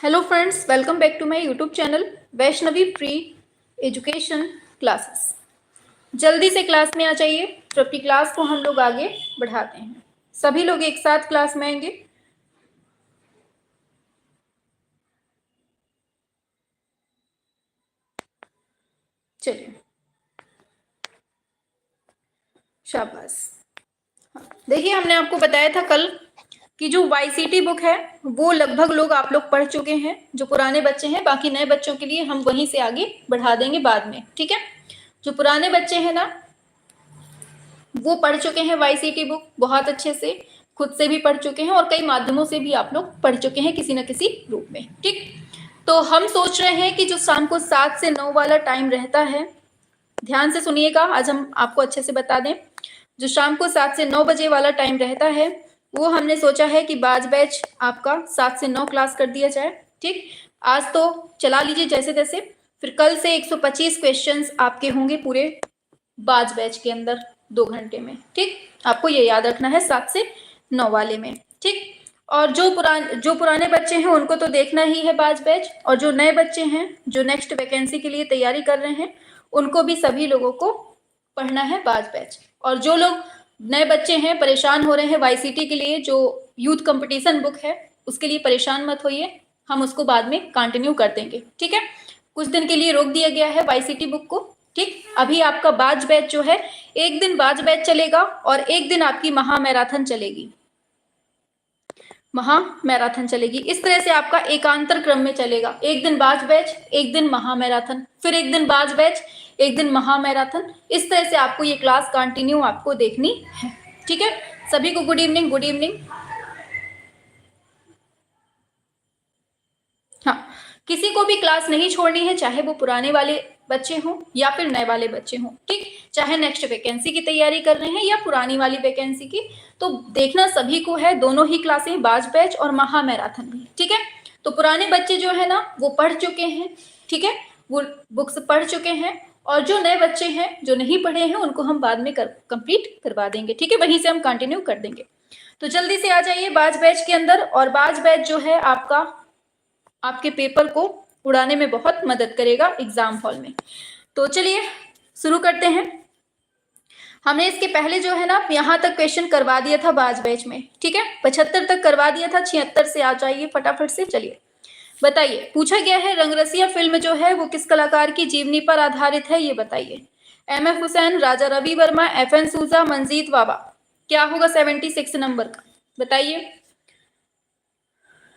Hello friends, welcome back to my YouTube channel Vaishnavi free education classes. जल्दी से class में आ जाइए, तो अपनी क्लास को हम लोग आगे बढ़ाते हैं। सभी लोग एक साथ क्लास में आएंगे। चलिए, शाबाश। देखिए, हमने आपको बताया था कल कि जो वाईसीटी बुक है वो लगभग लोग आप लोग पढ़ चुके हैं, जो पुराने बच्चे हैं। बाकी नए बच्चों के लिए हम वहीं से आगे बढ़ा देंगे बाद में, ठीक है। जो पुराने बच्चे हैं ना, वो पढ़ चुके हैं वाईसीटी बुक बहुत अच्छे से, खुद से भी पढ़ चुके हैं और कई माध्यमों से भी आप लोग पढ़ चुके हैं किसी न किसी रूप में, ठीक। तो हम सोच रहे हैं कि जो शाम को 7 से 9 वाला टाइम रहता है, ध्यान से सुनिएगा, आज हम आपको अच्छे से बता दें। जो शाम को 7 से 9 बजे वाला टाइम रहता है, वो हमने सोचा है कि बाज बैच आपका 7 से 9 क्लास कर दिया जाए, ठीक। आज तो चला लीजिए जैसे तैसे, फिर कल से 125 क्वेश्चंस आपके होंगे पूरे बाज बैच के अंदर 2 घंटे में, ठीक। आपको ये याद रखना है 7 से 9 वाले में, ठीक। और जो पुराने बच्चे हैं उनको तो देखना ही है बाज बैच, और जो नए बच्चे हैं जो नेक्स्ट वैकेंसी के लिए तैयारी कर रहे हैं, उनको भी सभी लोगों को पढ़ना है बाज बैच। और जो लोग नए बच्चे हैं, परेशान हो रहे हैं वाईसीटी के लिए, जो यूथ कंपटीशन बुक है उसके लिए परेशान मत होइए, हम उसको बाद में कंटिन्यू कर देंगे, ठीक है। कुछ दिन के लिए रोक दिया गया है वाईसीटी बुक को, ठीक। अभी आपका बाज बैच जो है, एक दिन बाज बैच चलेगा और एक दिन आपकी महा मैराथन चलेगी, महा मैराथन चलेगी। इस तरह से आपका एकांतर क्रम में चलेगा, एक दिन बाज बैच, एक दिन महा मैराथन, फिर एक दिन बाज बैच, एक दिन महा मैराथन। इस तरह से आपको ये क्लास कंटिन्यू आपको देखनी है, ठीक है। सभी को गुड इवनिंग, गुड इवनिंग। हाँ, किसी को भी क्लास नहीं छोड़नी है, चाहे वो पुराने वाले बच्चे हों या फिर नए वाले बच्चे हों, ठीक। चाहे नेक्स्ट वैकेंसी की तैयारी कर रहे हैं या पुरानी वाली वैकेंसी की, तो देखना सभी को है, दोनों ही क्लासें, बाज बैच और महा मैराथन भी, ठीक है। तो पुराने बच्चे जो है ना वो पढ़ चुके हैं, ठीक है, वो बुक्स पढ़ चुके हैं, और जो नए बच्चे हैं जो नहीं पढ़े हैं उनको हम बाद में कंप्लीट करवा देंगे, ठीक है। वहीं से हम कंटिन्यू कर देंगे। तो जल्दी से आ जाइए बाज बैच के अंदर, और बाज बैच जो है आपका आपके पेपर को उड़ाने में बहुत मदद करेगा एग्जाम हॉल में। तो चलिए शुरू करते हैं। हमने इसके पहले जो है ना यहाँ तक क्वेश्चन करवा दिया था बाज बैच में, ठीक है, 75 तक करवा दिया था, 76 से आ जाइए फटाफट से। चलिए बताइए, पूछा गया है रंगरसिया फिल्म जो है वो किस कलाकार की जीवनी पर आधारित है, ये बताइए। एम.एफ. हुसैन, राजा रवि वर्मा, F.N. सूजा, मंजीत वाबा। क्या होगा 76 नंबर का, बताइए।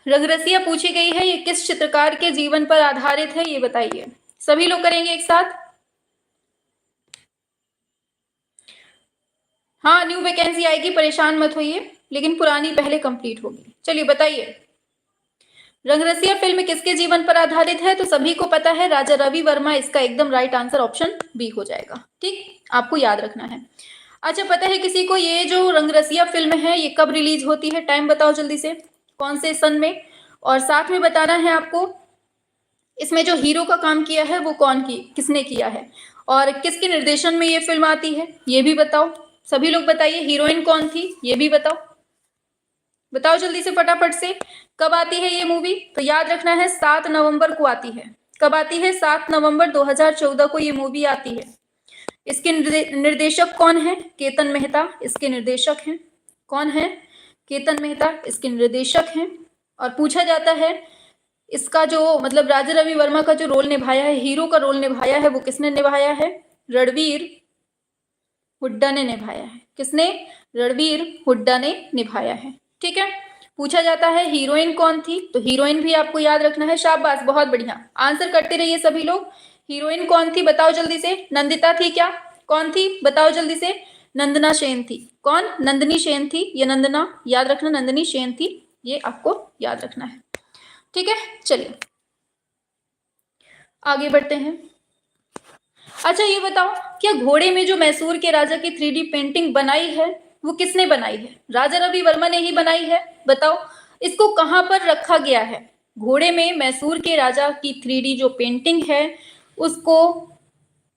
रंगरसिया पूछी गई है, ये किस चित्रकार के जीवन पर आधारित है, ये बताइए। सभी लोग करेंगे एक साथ। हाँ, न्यू वैकेंसी आएगी, परेशान मत होइए, लेकिन पुरानी पहले कंप्लीट होगी। चलिए बताइए, रंगरसिया फिल्म किसके जीवन पर आधारित है, तो सभी को पता है राजा रवि वर्मा, इसका एकदम राइट आंसर ऑप्शन बी हो जाएगा, ठीक। आपको याद रखना है। अच्छा, पता है किसी को ये जो रंगरसिया फिल्म है ये कब रिलीज होती है, टाइम बताओ जल्दी से, कौन से सन में, और साथ में बताना है आपको इसमें जो हीरो का काम किया है वो किसने किया है, और किसके निर्देशन में ये फिल्म आती है, ये भी बताओ। सभी लोग बताइए, हीरोइन कौन थी ये भी बताओ, बताओ जल्दी से फटाफट से। कब आती है ये मूवी, तो याद रखना है 7 नवंबर को आती है। कब आती है, 7 नवंबर 2014 को ये मूवी आती है। इसके निर्देशक कौन है, केतन मेहता इसके निर्देशक हैं। कौन है, केतन मेहता इसके निर्देशक हैं। और पूछा जाता है इसका जो मतलब राजा रवि वर्मा का जो रोल निभाया है, हीरो का रोल निभाया है, वो किसने निभाया है, रणवीर हुड्डा ने निभाया है। किसने, रणवीर हुड्डा ने निभाया है, ठीक है। पूछा जाता है हीरोइन कौन थी, तो हीरोइन भी आपको याद रखना है। शाबाश, बहुत बढ़िया, आंसर करते रहिए सभी लोग। हीरोइन कौन थी बताओ जल्दी से, नंदिता थी क्या, कौन थी बताओ जल्दी से, नंदना सेन थी। कौन, नंदनी सेन थी या नंदना, याद रखना नंदनी सेन थी, ये आपको याद रखना है, ठीक है। चलिए आगे बढ़ते हैं। अच्छा ये बताओ, क्या घोड़े में जो मैसूर के राजा की 3D पेंटिंग बनाई है वो किसने बनाई है, राजा रवि वर्मा ने ही बनाई है, बताओ। इसको कहाँ पर रखा गया है, घोड़े में मैसूर के राजा की 3D जो पेंटिंग है उसको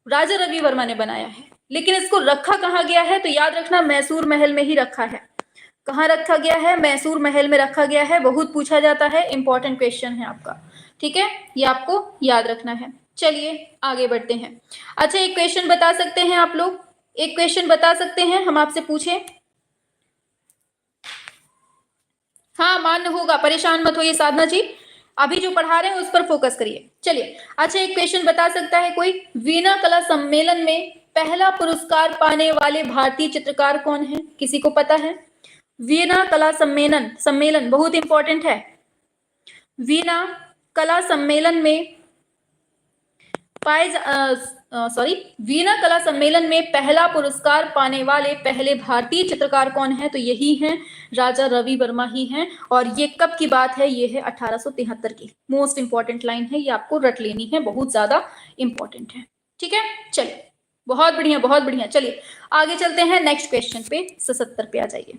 राजा रवि वर्मा ने बनाया है, लेकिन इसको रखा कहाँ गया है, तो याद रखना मैसूर महल में ही रखा है। कहाँ रखा गया है? मैसूर महल में रखा गया है। बहुत पूछा जाता है, इंपॉर्टेंट क्वेश्चन है आपका, ठीक है, ये आपको याद रखना है। चलिए आगे बढ़ते हैं। अच्छा, एक क्वेश्चन बता सकते हैं आप लोग? एक क्वेश्चन बता सकते हैं, हम आपसे पूछें? हाँ, मान्य होगा, परेशान मत होइए साधना जी, अभी जो पढ़ा रहे हैं उस पर फोकस करिए। चलिए, अच्छा एक क्वेश्चन बता सकता है कोई? वीना कला सम्मेलन में पहला पुरस्कार पाने वाले भारतीय चित्रकार कौन है? किसी को पता है? वीना कला सम्मेलन, सम्मेलन बहुत इंपॉर्टेंट है। वीना कला सम्मेलन में वीना कला सम्मेलन में पहला पुरस्कार पाने वाले पहले भारतीय चित्रकार कौन है? तो यही हैं राजा रवि वर्मा ही हैं। और ये कब की बात है? ये है 1873 की। मोस्ट इंपॉर्टेंट लाइन है, ये आपको रट लेनी है, बहुत ज्यादा इंपॉर्टेंट है, ठीक है। चलिए, बहुत बढ़िया बहुत बढ़िया। चलिए आगे चलते हैं नेक्स्ट क्वेश्चन पे, 77 पे आ जाइए।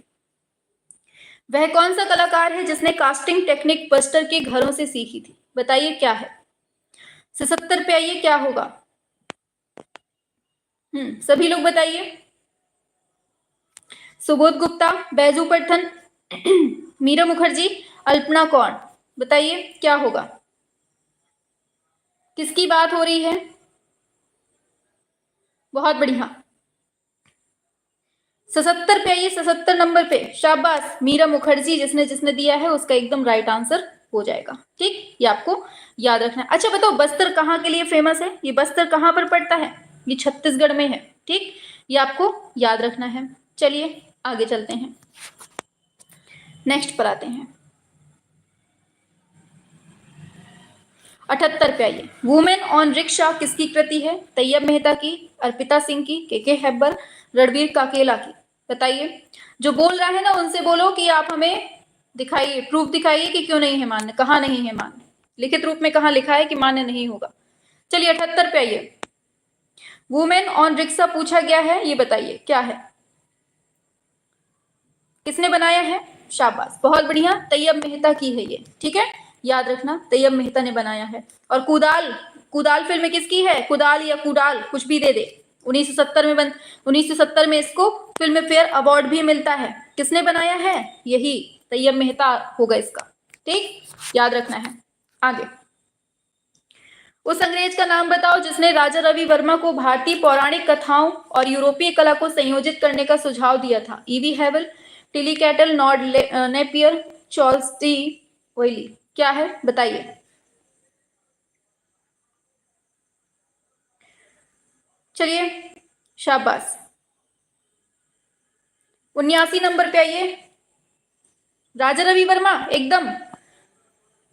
वह कौन सा कलाकार है जिसने कास्टिंग टेक्निक बस्टर के घरों से सीखी थी? बताइए क्या है? 77 पे आइए, क्या होगा? सभी लोग बताइए। सुबोध गुप्ता, बैजू पठान, मीरा मुखर्जी, अल्पना कौर, बताइए क्या होगा? किसकी बात हो रही है? बहुत बढ़िया, 77 पे आइए, 77 नंबर पे, शाबाश, मीरा मुखर्जी, जिसने जिसने दिया है उसका एकदम राइट आंसर हो जाएगा, ठीक, ये आपको याद रखना है। अच्छा बताओ, बस्तर कहाँ के लिए फेमस है? ये बस्तर कहाँ पर पड़ता है? ये छत्तीसगढ़ में है, ठीक, ये आपको याद रखना है। चलिए आगे चलते हैं, नेक्स्ट पर आते हैं। 78 पे आइए। वुमेन ऑन रिक्शा किसकी कृति है? तैयब मेहता की, अर्पिता सिंह की, के हैब्बर, रणबीर काकेला की, बताइए। जो बोल रहा है ना उनसे बोलो कि आप हमें दिखाइए, प्रूफ दिखाइए कि क्यों नहीं है मान्य, कहाँ नहीं है मान्य, लिखित रूप में कहाँ लिखा है कि मान्य नहीं होगा। चलिए 78 पे आइए। वुमेन ऑन रिक्शा पूछा गया है, ये बताइए क्या है? किसने बनाया है? शाबाश, बहुत बढ़िया, तैयब मेहता की है ये, ठीक है, याद रखना, तैयब मेहता ने बनाया है। और कुदाल, कुदाल फिल्म किसकी है? कुदाल या कुडाल, कुछ भी दे दे। 1970 में इसको फिल्म फेयर अवार्ड भी मिलता है। किसने बनाया है? यही तैयब मेहता होगा इसका, ठीक, याद रखना है। आगे, उस अंग्रेज का नाम बताओ जिसने राजा रवि वर्मा को भारतीय पौराणिक कथाओं और यूरोपीय कला को संयोजित करने का सुझाव दिया था। E V Havell, Tilly Kettle, Lord Napier, Charles D'Oyly, क्या है बताइए? चलिए शाबाश, 79 नंबर पे आइए। राजा रवि वर्मा एकदम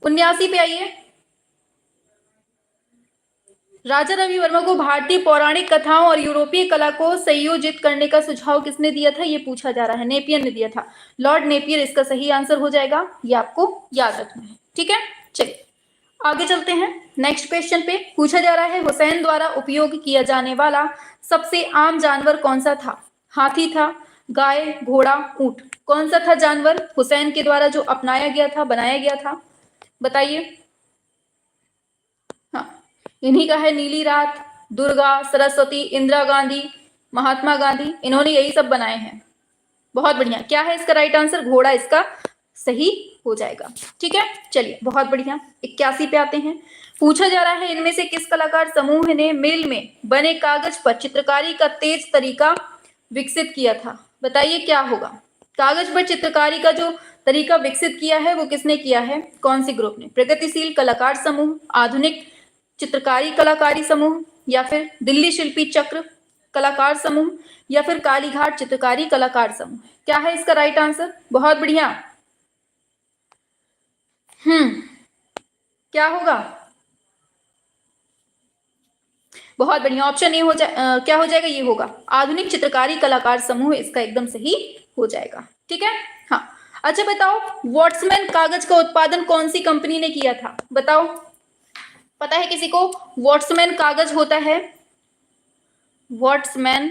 79 पे आइए। राजा रवि वर्मा को भारतीय पौराणिक कथाओं और यूरोपीय कला को संयोजित करने का सुझाव किसने दिया था? ये पूछा जा रहा है। नेपियर ने दिया था, लॉर्ड नेपियर इसका सही आंसर हो जाएगा, ये आपको याद रखना है, ठीक है। चलिए आगे चलते हैं नेक्स्ट क्वेश्चन पे। पूछा जा रहा है, हुसैन द्वारा उपयोग किया जाने वाला सबसे आम जानवर कौन सा था? हाथी था, गाय, घोड़ा, ऊंट, कौन सा था जानवर हुसैन के द्वारा जो अपनाया गया था, बनाया गया था? बताइए। हाँ, इन्हीं का है नीली रात, दुर्गा, सरस्वती, इंदिरा गांधी, महात्मा गांधी, इन्होंने यही सब बनाए हैं। बहुत बढ़िया, क्या है इसका राइट आंसर? घोड़ा इसका सही हो जाएगा, ठीक है। चलिए बहुत बढ़िया, 81 पे आते हैं। पूछा जा रहा है, इनमें से किस कलाकार समूह ने मिल में बने कागज पर चित्रकारी का तेज तरीका विकसित किया था? बताइए क्या होगा? कागज पर चित्रकारी का जो तरीका विकसित किया है वो किसने किया है? कौन सी ग्रुप ने? प्रगतिशील कलाकार समूह, आधुनिक चित्रकारी कलाकारी समूह, या फिर दिल्ली शिल्पी चक्र कलाकार समूह, या फिर कालीघाट चित्रकारी कलाकार समूह? क्या है इसका राइट आंसर? बहुत बढ़िया, क्या होगा? बहुत बढ़िया, ऑप्शन ए हो जाए, क्या हो जाएगा? ये होगा आधुनिक चित्रकारी कलाकार समूह, इसका एकदम सही हो जाएगा, ठीक है। हाँ, अच्छा बताओ, वॉट्समैन कागज का उत्पादन कौन सी कंपनी ने किया था? बताओ, पता है किसी को? वॉट्समैन कागज होता है, वॉट्समैन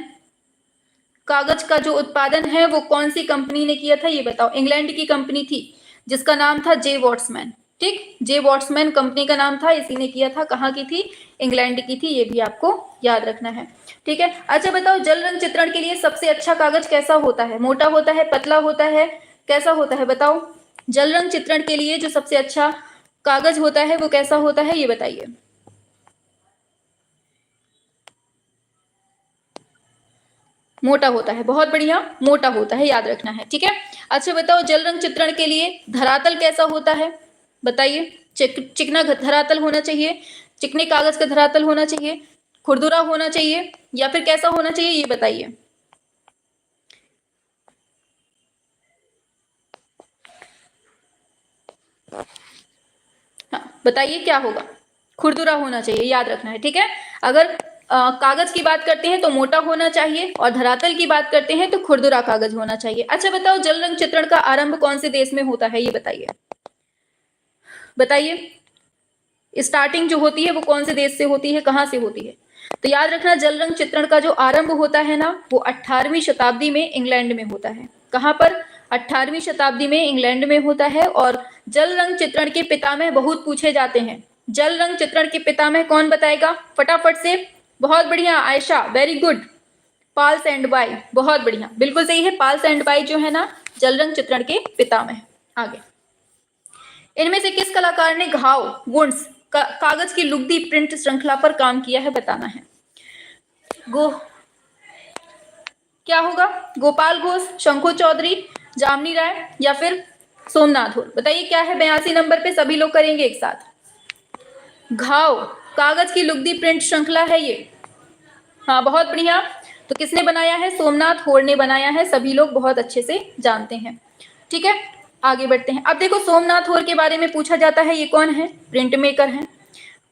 कागज का जो उत्पादन है वो कौन सी कंपनी ने किया था? ये बताओ। इंग्लैंड की कंपनी थी जिसका नाम था जे वॉट्समैन, ठीक, जे वॉट्समैन कंपनी का नाम था, इसी ने किया था। कहाँ की थी? इंग्लैंड की थी, ये भी आपको याद रखना है, ठीक है। अच्छा बताओ, जल रंग चित्रण के लिए सबसे अच्छा कागज कैसा होता है? मोटा होता है, पतला होता है, कैसा होता है बताओ। जल रंग चित्रण के लिए जो सबसे अच्छा कागज होता है वो कैसा होता है, ये बताइए। मोटा होता है, बहुत बढ़िया, मोटा होता है, याद रखना है, ठीक है। अच्छा बताओ, जल रंग चित्रण के लिए धरातल कैसा होता है, बताइए। चिकना धरातल होना चाहिए, चिकने कागज का धरातल होना चाहिए, खुरदुरा होना चाहिए, या फिर कैसा होना चाहिए, ये बताइए। हाँ बताइए क्या होगा। खुरदुरा होना चाहिए, याद रखना है, ठीक है। अगर कागज की बात करते हैं तो मोटा होना चाहिए, और धरातल की बात करते हैं तो खुरदुरा कागज होना चाहिए। अच्छा बताओ, जल रंग चित्रण का आरंभ कौन से देश में होता है, ये बताइए। बताइए, स्टार्टिंग जो होती है वो कौन से देश से होती है, कहां से होती है। तो याद रखना, जल रंग चित्रण का जो आरंभ होता है ना, वो 18वीं शताब्दी में इंग्लैंड में होता है। कहां पर, 18वीं शताब्दी में इंग्लैंड में होता है। और जल रंग चित्रण के पितामह बहुत पूछे जाते हैं। जल रंग चित्रण के पितामह कौन बताएगा फटाफट से। बहुत बढ़िया आयशा, वेरी गुड। पाल्स एंड बाई, बहुत बढ़िया, बिल्कुल सही है। पाल्स एंड बाई जो है ना, जल रंग चित्रण के पितामह। आगे, इनमें से किस कलाकार ने घाव वुंड्स कागज की लुगदी प्रिंट श्रृंखला पर काम किया है, बताना है। गो क्या होगा, गोपाल घोष, शंखु चौधरी, जामनी राय, या फिर सोमनाथ होर। बताइए क्या है 82 नंबर पे, सभी लोग करेंगे एक साथ। घाव कागज की लुगदी प्रिंट श्रृंखला है ये। हाँ बहुत बढ़िया। तो किसने बनाया है, सोमनाथ होर ने बनाया है, सभी लोग बहुत अच्छे से जानते हैं, ठीक है। आगे बढ़ते हैं। अब देखो, सोमनाथ होर के बारे में पूछा जाता है, ये कौन है, प्रिंट मेकर हैं,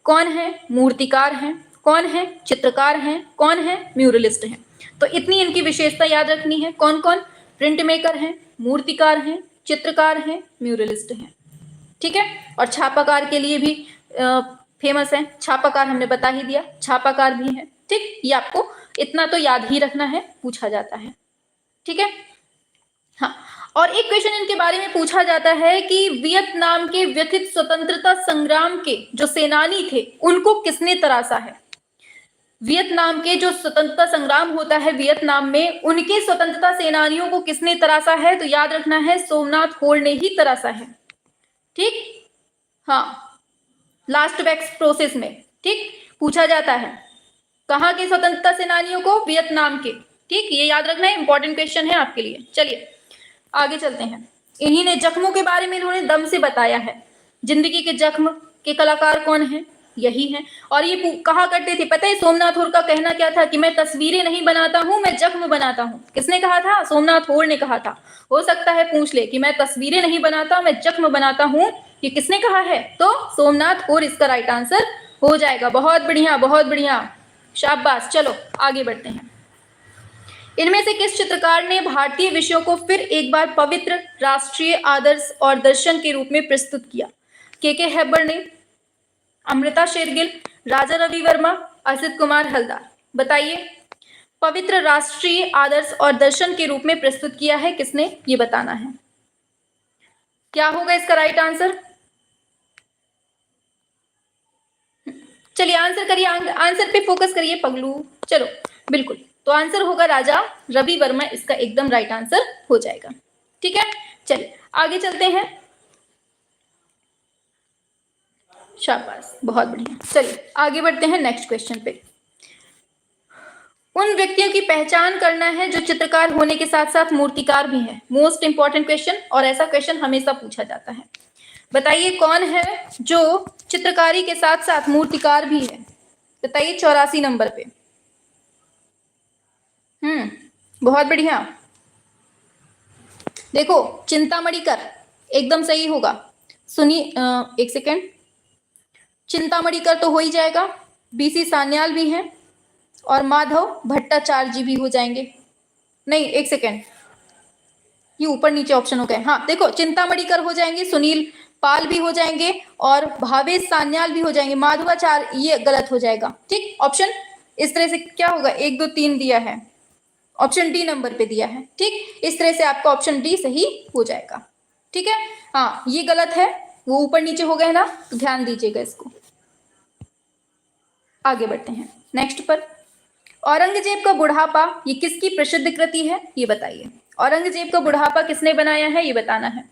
कौन है मूर्तिकार हैं, कौन है चित्रकार हैं, कौन है म्यूरलिस्ट हैं। तो इतनी इनकी विशेषता याद रखनी है। कौन कौन, प्रिंट मेकर हैं, मूर्तिकार हैं, चित्रकार हैं, म्यूरलिस्ट हैं, ठीक है। और छापाकार के लिए भी फेमस है। छापाकार हमने बता ही दिया, छापाकार भी है, ठीक। ये आपको इतना तो याद ही रखना है, पूछा जाता है, ठीक है। हाँ, और एक क्वेश्चन इनके बारे में पूछा जाता है कि वियतनाम के व्यथित स्वतंत्रता संग्राम के जो सेनानी थे उनको किसने तराशा है। वियतनाम के जो स्वतंत्रता संग्राम होता है वियतनाम में, उनके स्वतंत्रता सेनानियों को किसने तराशा है, तो याद रखना है सोमनाथ होर ने ही तराशा है, ठीक। हाँ, लास्ट वैक्स प्रोसेस में, ठीक, पूछा जाता है। कहाँ के स्वतंत्रता सेनानियों को, वियतनाम के, ठीक। ये याद रखना है, इंपॉर्टेंट क्वेश्चन है आपके लिए। चलिए आगे चलते हैं। इन्हीं ने जख्मों के बारे में इन्होंने दम से बताया है। जिंदगी के जख्म के कलाकार कौन है, यही है। और ये कहा करते थे, पता है सोमनाथ होर का कहना क्या था, कि मैं तस्वीरें नहीं बनाता हूं, मैं जख्म बनाता हूं। किसने कहा था, सोमनाथ होर ने कहा था। हो सकता है पूछ ले कि मैं तस्वीरें नहीं बनाता, मैं जख्म बनाता हूं, ये किसने कहा है, तो सोमनाथ होर इसका राइट आंसर हो जाएगा। बहुत बढ़िया, बहुत बढ़िया, शाबाश। चलो आगे बढ़ते हैं। इनमें से किस चित्रकार ने भारतीय विषयों को फिर एक बार पवित्र राष्ट्रीय आदर्श और दर्शन के रूप में प्रस्तुत किया। के हेब्बर ने, अमृता शेरगिल, राजा रवि वर्मा, असित कुमार हलदार। बताइए, पवित्र राष्ट्रीय आदर्श और दर्शन के रूप में प्रस्तुत किया है किसने, ये बताना है। क्या होगा इसका राइट आंसर, चलिए आंसर करिए, आंसर पे फोकस करिए पगलू। चलो बिल्कुल, तो आंसर होगा राजा रवि वर्मा, इसका एकदम राइट आंसर हो जाएगा, ठीक है। चलिए आगे चलते हैं। शाबाश, बहुत बढ़िया। चलिए आगे बढ़ते हैं नेक्स्ट क्वेश्चन पे। उन व्यक्तियों की पहचान करना है जो चित्रकार होने के साथ साथ मूर्तिकार भी हैं। मोस्ट इंपॉर्टेंट क्वेश्चन, और ऐसा क्वेश्चन हमेशा पूछा जाता है। बताइए कौन है जो चित्रकारी के साथ साथ मूर्तिकार भी है, बताइए 84 नंबर पे। बहुत बढ़िया। देखो, चिंतामणि कर एकदम सही होगा। सुनिए एक सेकेंड, चिंतामणि कर तो हो ही जाएगा, बीसी सान्याल भी हैं, और माधव भट्टाचार्य जी भी हो जाएंगे। नहीं एक सेकेंड, ये ऊपर नीचे ऑप्शन हो गए। हाँ देखो, चिंतामणि कर हो जाएंगे, सुनील पाल भी हो जाएंगे, और भावेश सान्याल भी हो जाएंगे। माधवाचार्य ये गलत हो जाएगा, ठीक। ऑप्शन इस तरह से क्या होगा, 1 2 3 दिया है, ऑप्शन डी नंबर पे दिया है, ठीक। इस तरह से आपका ऑप्शन डी सही हो जाएगा, ठीक है। हाँ ये गलत है, वो ऊपर नीचे हो गए ना, तो ध्यान दीजिएगा इसको। आगे बढ़ते हैं नेक्स्ट पर। औरंगजेब का बुढ़ापा ये किसकी प्रसिद्ध कृति है, ये बताइए। औरंगजेब का बुढ़ापा किसने बनाया है ये बताना है।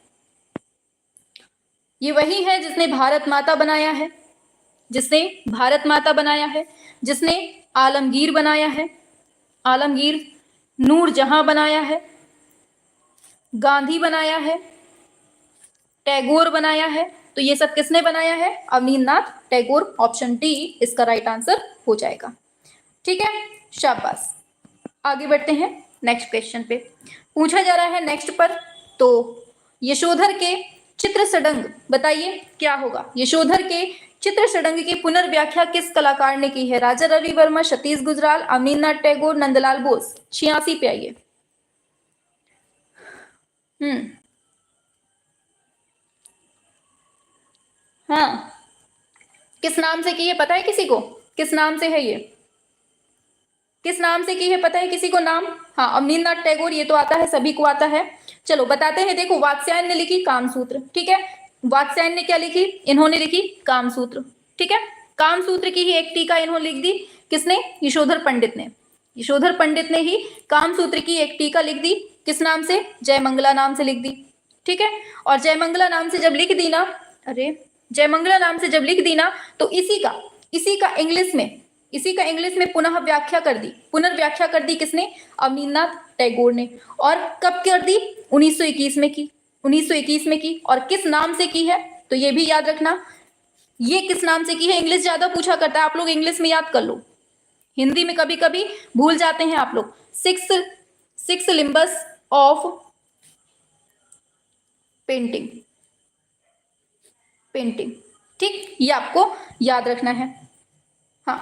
ये वही है जिसने भारत माता बनाया है, जिसने भारत माता बनाया है, जिसने आलमगीर बनाया है, आलमगीर, नूरजहां बनाया है, गांधी बनाया है, टैगोर बनाया है। तो ये सब किसने बनाया है? अवनींद्रनाथ टैगोर। ऑप्शन डी इसका राइट आंसर हो जाएगा। ठीक है, शाबाश। आगे बढ़ते हैं नेक्स्ट क्वेश्चन पे। पूछा जा रहा है नेक्स्ट पर, तो यशोधर के चित्र सडंग बताइए क्या होगा। यशोधर के चित्र सडंग की पुनर्व्याख्या किस कलाकार ने की है? राजा रवि वर्मा, सतीश गुजराल, अवनींद्रनाथ टैगोर, नंदलाल बोस। 86 पे आइए। हाँ, किस नाम से की है पता है किसी को? किस नाम से है ये? किस नाम से की है पता है किसी को नाम? हाँ, अवनींद्रनाथ टैगोर, ये तो आता है, सभी को आता है। चलो बताते हैं। देखो, वात्स्यायन ने लिखी कामसूत्र, ठीक है। वात्स्यायन ने क्या लिखी? इन्होंने लिखी कामसूत्र, ठीक है। कामसूत्र की ही एक टीका इन्होंने लिख दी। किसने? यशोधर पंडित ने। यशोधर पंडित ने ही कामसूत्र की एक टीका लिख दी। किस नाम से? जयमंगला नाम से लिख दी, ठीक है। और जयमंगला नाम से जब लिख दी ना, अरे जयमंगला नाम से जब लिख दी ना, तो इसी का इंग्लिश में पुनः व्याख्या कर दी, पुनर्व्याख्या कर दी। किसने? अवनींद्रनाथ टैगोर ने। और कब कर दी? 1921 में की। 1921 में की। और किस नाम से की है? तो ये भी याद रखना, ये किस नाम से की है। इंग्लिश ज्यादा पूछा करता है, आप लोग इंग्लिश में याद कर लो, हिंदी में कभी कभी भूल जाते हैं आप लोग। सिक्स लिम्बस ऑफ पेंटिंग, ठीक, ये आपको याद रखना है। हाँ,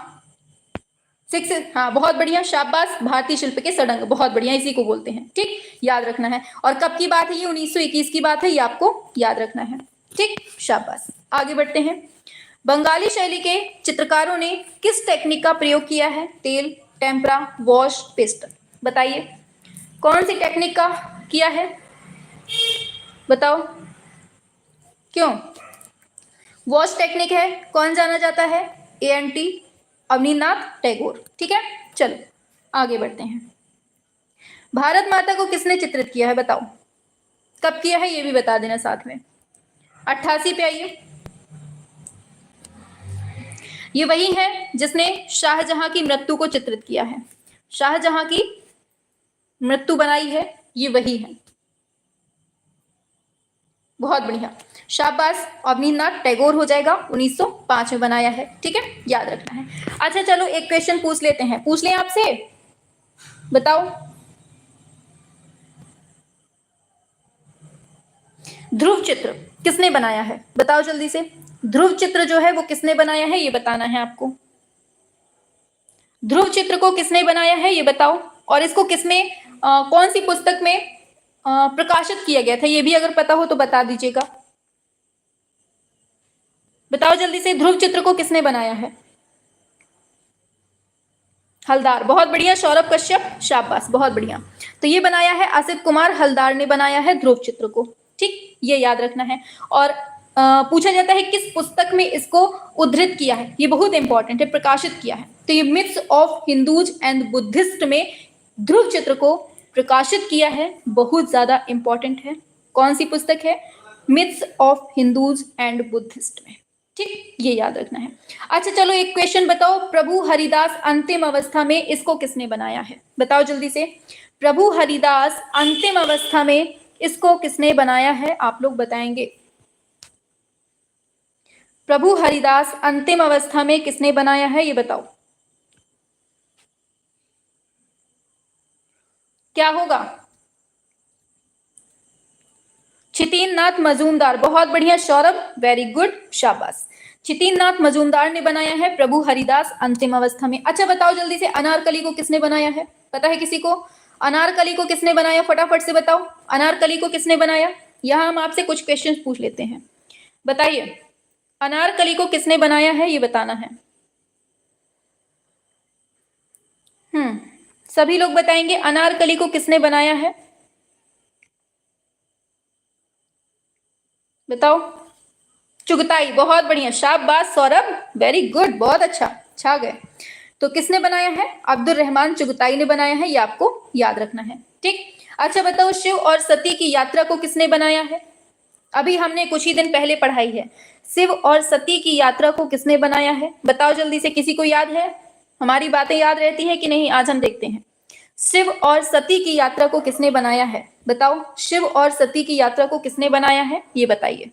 हाँ, बहुत बढ़िया, शाबाश। भारतीय शिल्प के सडंग, बहुत बढ़िया, इसी को बोलते हैं, ठीक, याद रखना है। और कब की बात है ये? 1921 की बात है, ये आपको याद रखना है, ठीक, शाबाश। आगे बढ़ते हैं। बंगाली शैली के चित्रकारों ने किस टेक्निक का प्रयोग किया है? तेल, टेम्परा, वॉश, पेस्टल। बताइए कौन सी टेक्निक का किया है? बताओ क्यों? वॉश टेक्निक है, कौन जाना जाता है? ANT अवनींद्रनाथ टैगोर, ठीक है। चलो आगे बढ़ते हैं। भारत माता को किसने चित्रित किया है? बताओ कब किया है, ये भी बता देना साथ में। 88 पे आइए। ये वही है जिसने शाहजहां की मृत्यु को चित्रित किया है। शाहजहां की मृत्यु बनाई है, ये वही है। बहुत बढ़िया, शाबाश। अवनींद्रनाथ टैगोर हो जाएगा, 1905 में बनाया है, ठीक है, याद रखना है। अच्छा चलो एक क्वेश्चन पूछ लेते हैं, पूछ लें आपसे, बताओ ध्रुव चित्र किसने बनाया है? बताओ जल्दी से, ध्रुव चित्र जो है वो किसने बनाया है, ये बताना है आपको। ध्रुव चित्र को किसने बनाया है ये बताओ, और इसको किसने कौन सी पुस्तक में प्रकाशित किया गया था, ये भी अगर पता हो तो बता दीजिएगा। बताओ जल्दी से, ध्रुव चित्र को किसने बनाया है? हलदार, बहुत बढ़िया। सौरभ कश्यप, शाबाश, बहुत बढ़िया। तो ये बनाया है असित कुमार हलदार ने बनाया है ध्रुव चित्र को, ठीक, ये याद रखना है। और पूछा जाता है किस पुस्तक में इसको उद्धृत किया है, ये बहुत इंपॉर्टेंट है, प्रकाशित किया है। तो ये myths of Hindus and Buddhist में ध्रुव चित्र को प्रकाशित किया है, बहुत ज्यादा इंपॉर्टेंट है। कौन सी पुस्तक है? Myths of Hindus and Buddhist में, ठीक, ये याद रखना है। अच्छा चलो एक क्वेश्चन बताओ, प्रभु हरिदास अंतिम अवस्था में इसको किसने बनाया है? बताओ जल्दी से, प्रभु हरिदास अंतिम अवस्था में इसको किसने बनाया है? आप लोग बताएंगे। प्रभु हरिदास अंतिम अवस्था में किसने बनाया है ये बताओ, क्या होगा? छितिन नाथ मजूमदार, बहुत बढ़िया सौरभ, वेरी गुड, शाबाश। छितिन नाथ मजूमदार ने बनाया है प्रभु हरिदास अंतिम अवस्था में। अच्छा बताओ जल्दी से, अनारकली को किसने बनाया है? पता है किसी को? अनारकली को किसने बनाया, फटाफट से बताओ, अनारकली को किसने बनाया? यहां हम आपसे कुछ क्वेश्चंस पूछ लेते हैं, बताइए अनारकली को किसने बनाया है ये बताना है। सभी लोग बताएंगे अनारकली को किसने बनाया है, बताओ। चुगताई, बहुत बढ़िया, शाबाश सौरभ, वेरी गुड, बहुत अच्छा, छा गए। तो किसने बनाया है? अब्दुल रहमान चुगताई ने बनाया है, ये आपको याद रखना है, ठीक। अच्छा बताओ, शिव और सती की यात्रा को किसने बनाया है? अभी हमने कुछ ही दिन पहले पढ़ाई है। शिव और सती की यात्रा को किसने बनाया है? बताओ जल्दी से, किसी को याद है? हमारी बातें याद रहती है कि नहीं? आज हम देखते हैं। शिव और सती की यात्रा को किसने बनाया है? बताओ, शिव और सती की यात्रा को किसने बनाया है, ये बताइए।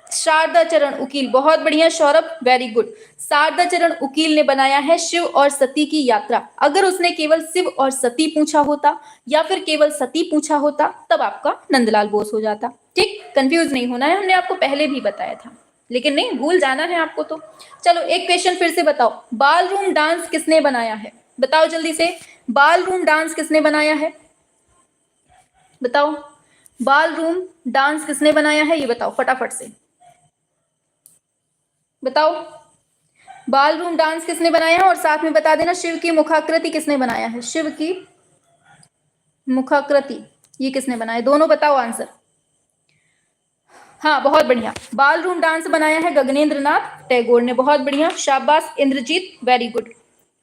शारदा चरण उकील, बहुत बढ़िया सौरभ, वेरी गुड। शारदा चरण उकील ने बनाया है शिव और सती की यात्रा। अगर उसने केवल शिव और सती पूछा होता या फिर केवल सती पूछा होता तब आपका नंदलाल बोस हो जाता। ठीक, कंफ्यूज नहीं होना है, हमने आपको पहले भी बताया था, लेकिन नहीं भूल जाना है आपको तो। चलो एक क्वेश्चन फिर से बताओ, बाल रूम डांस किसने बनाया है? बताओ जल्दी से, बाल रूम डांस किसने बनाया है? बताओ, बाल रूम डांस किसने बनाया है, ये बताओ फटाफट से बताओ। बाल रूम डांस किसने बनाया है? और साथ में बता देना शिव की मुखाकृति किसने बनाया है? शिव की मुखाकृति ये किसने बनाया? दोनों बताओ आंसर। हाँ बहुत बढ़िया, बाल रूम डांस बनाया है गगनेंद्र नाथ टैगोर ने। बहुत बढ़िया, शाबाश इंद्रजीत, वेरी गुड।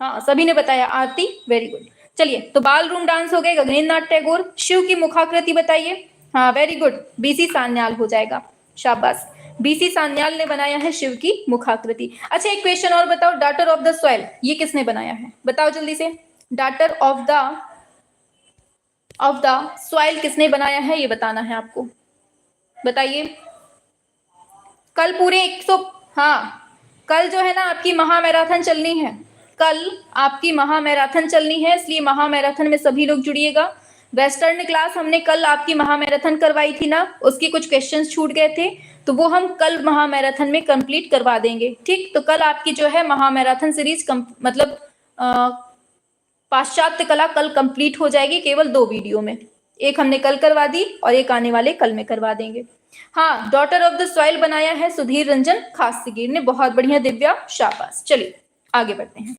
हाँ सभी ने बताया, आरती वेरी गुड। चलिए, तो बाल रूम डांस हो गए गगनेंद्र नाथ टैगोर। शिव की मुखाकृति बताइए। हाँ वेरी गुड, बीसी सान्याल हो जाएगा, शाबाश। बीसी सान्याल ने बनाया है शिव की मुखाकृति। अच्छा एक क्वेश्चन और बताओ, डॉटर ऑफ द सॉइल ये किसने बनाया है? बताओ जल्दी से, डॉटर ऑफ द सॉइल किसने बनाया है, ये बताना है आपको। बताइए। कल पूरे 100, हाँ कल जो है ना आपकी महामैराथन चलनी है। कल आपकी महामैराथन चलनी है, इसलिए महामैराथन में सभी लोग जुड़िएगा। वेस्टर्न क्लास हमने कल आपकी महामैराथन करवाई थी ना, उसके कुछ क्वेश्चंस छूट गए थे, तो वो हम कल महामैराथन में कंप्लीट करवा देंगे। ठीक, तो कल आपकी जो है महामैराथन सीरीज मतलब पाश्चात्य कला कल कंप्लीट हो जाएगी, केवल 2 वीडियो में। एक हमने कल करवा दी और एक आने वाले कल में करवा देंगे। हाँ, डॉटर ऑफ द सॉइल बनाया है सुधीर रंजन खासगीर ने। बहुत बढ़िया दिव्या, शाबाश। चलिए आगे बढ़ते हैं।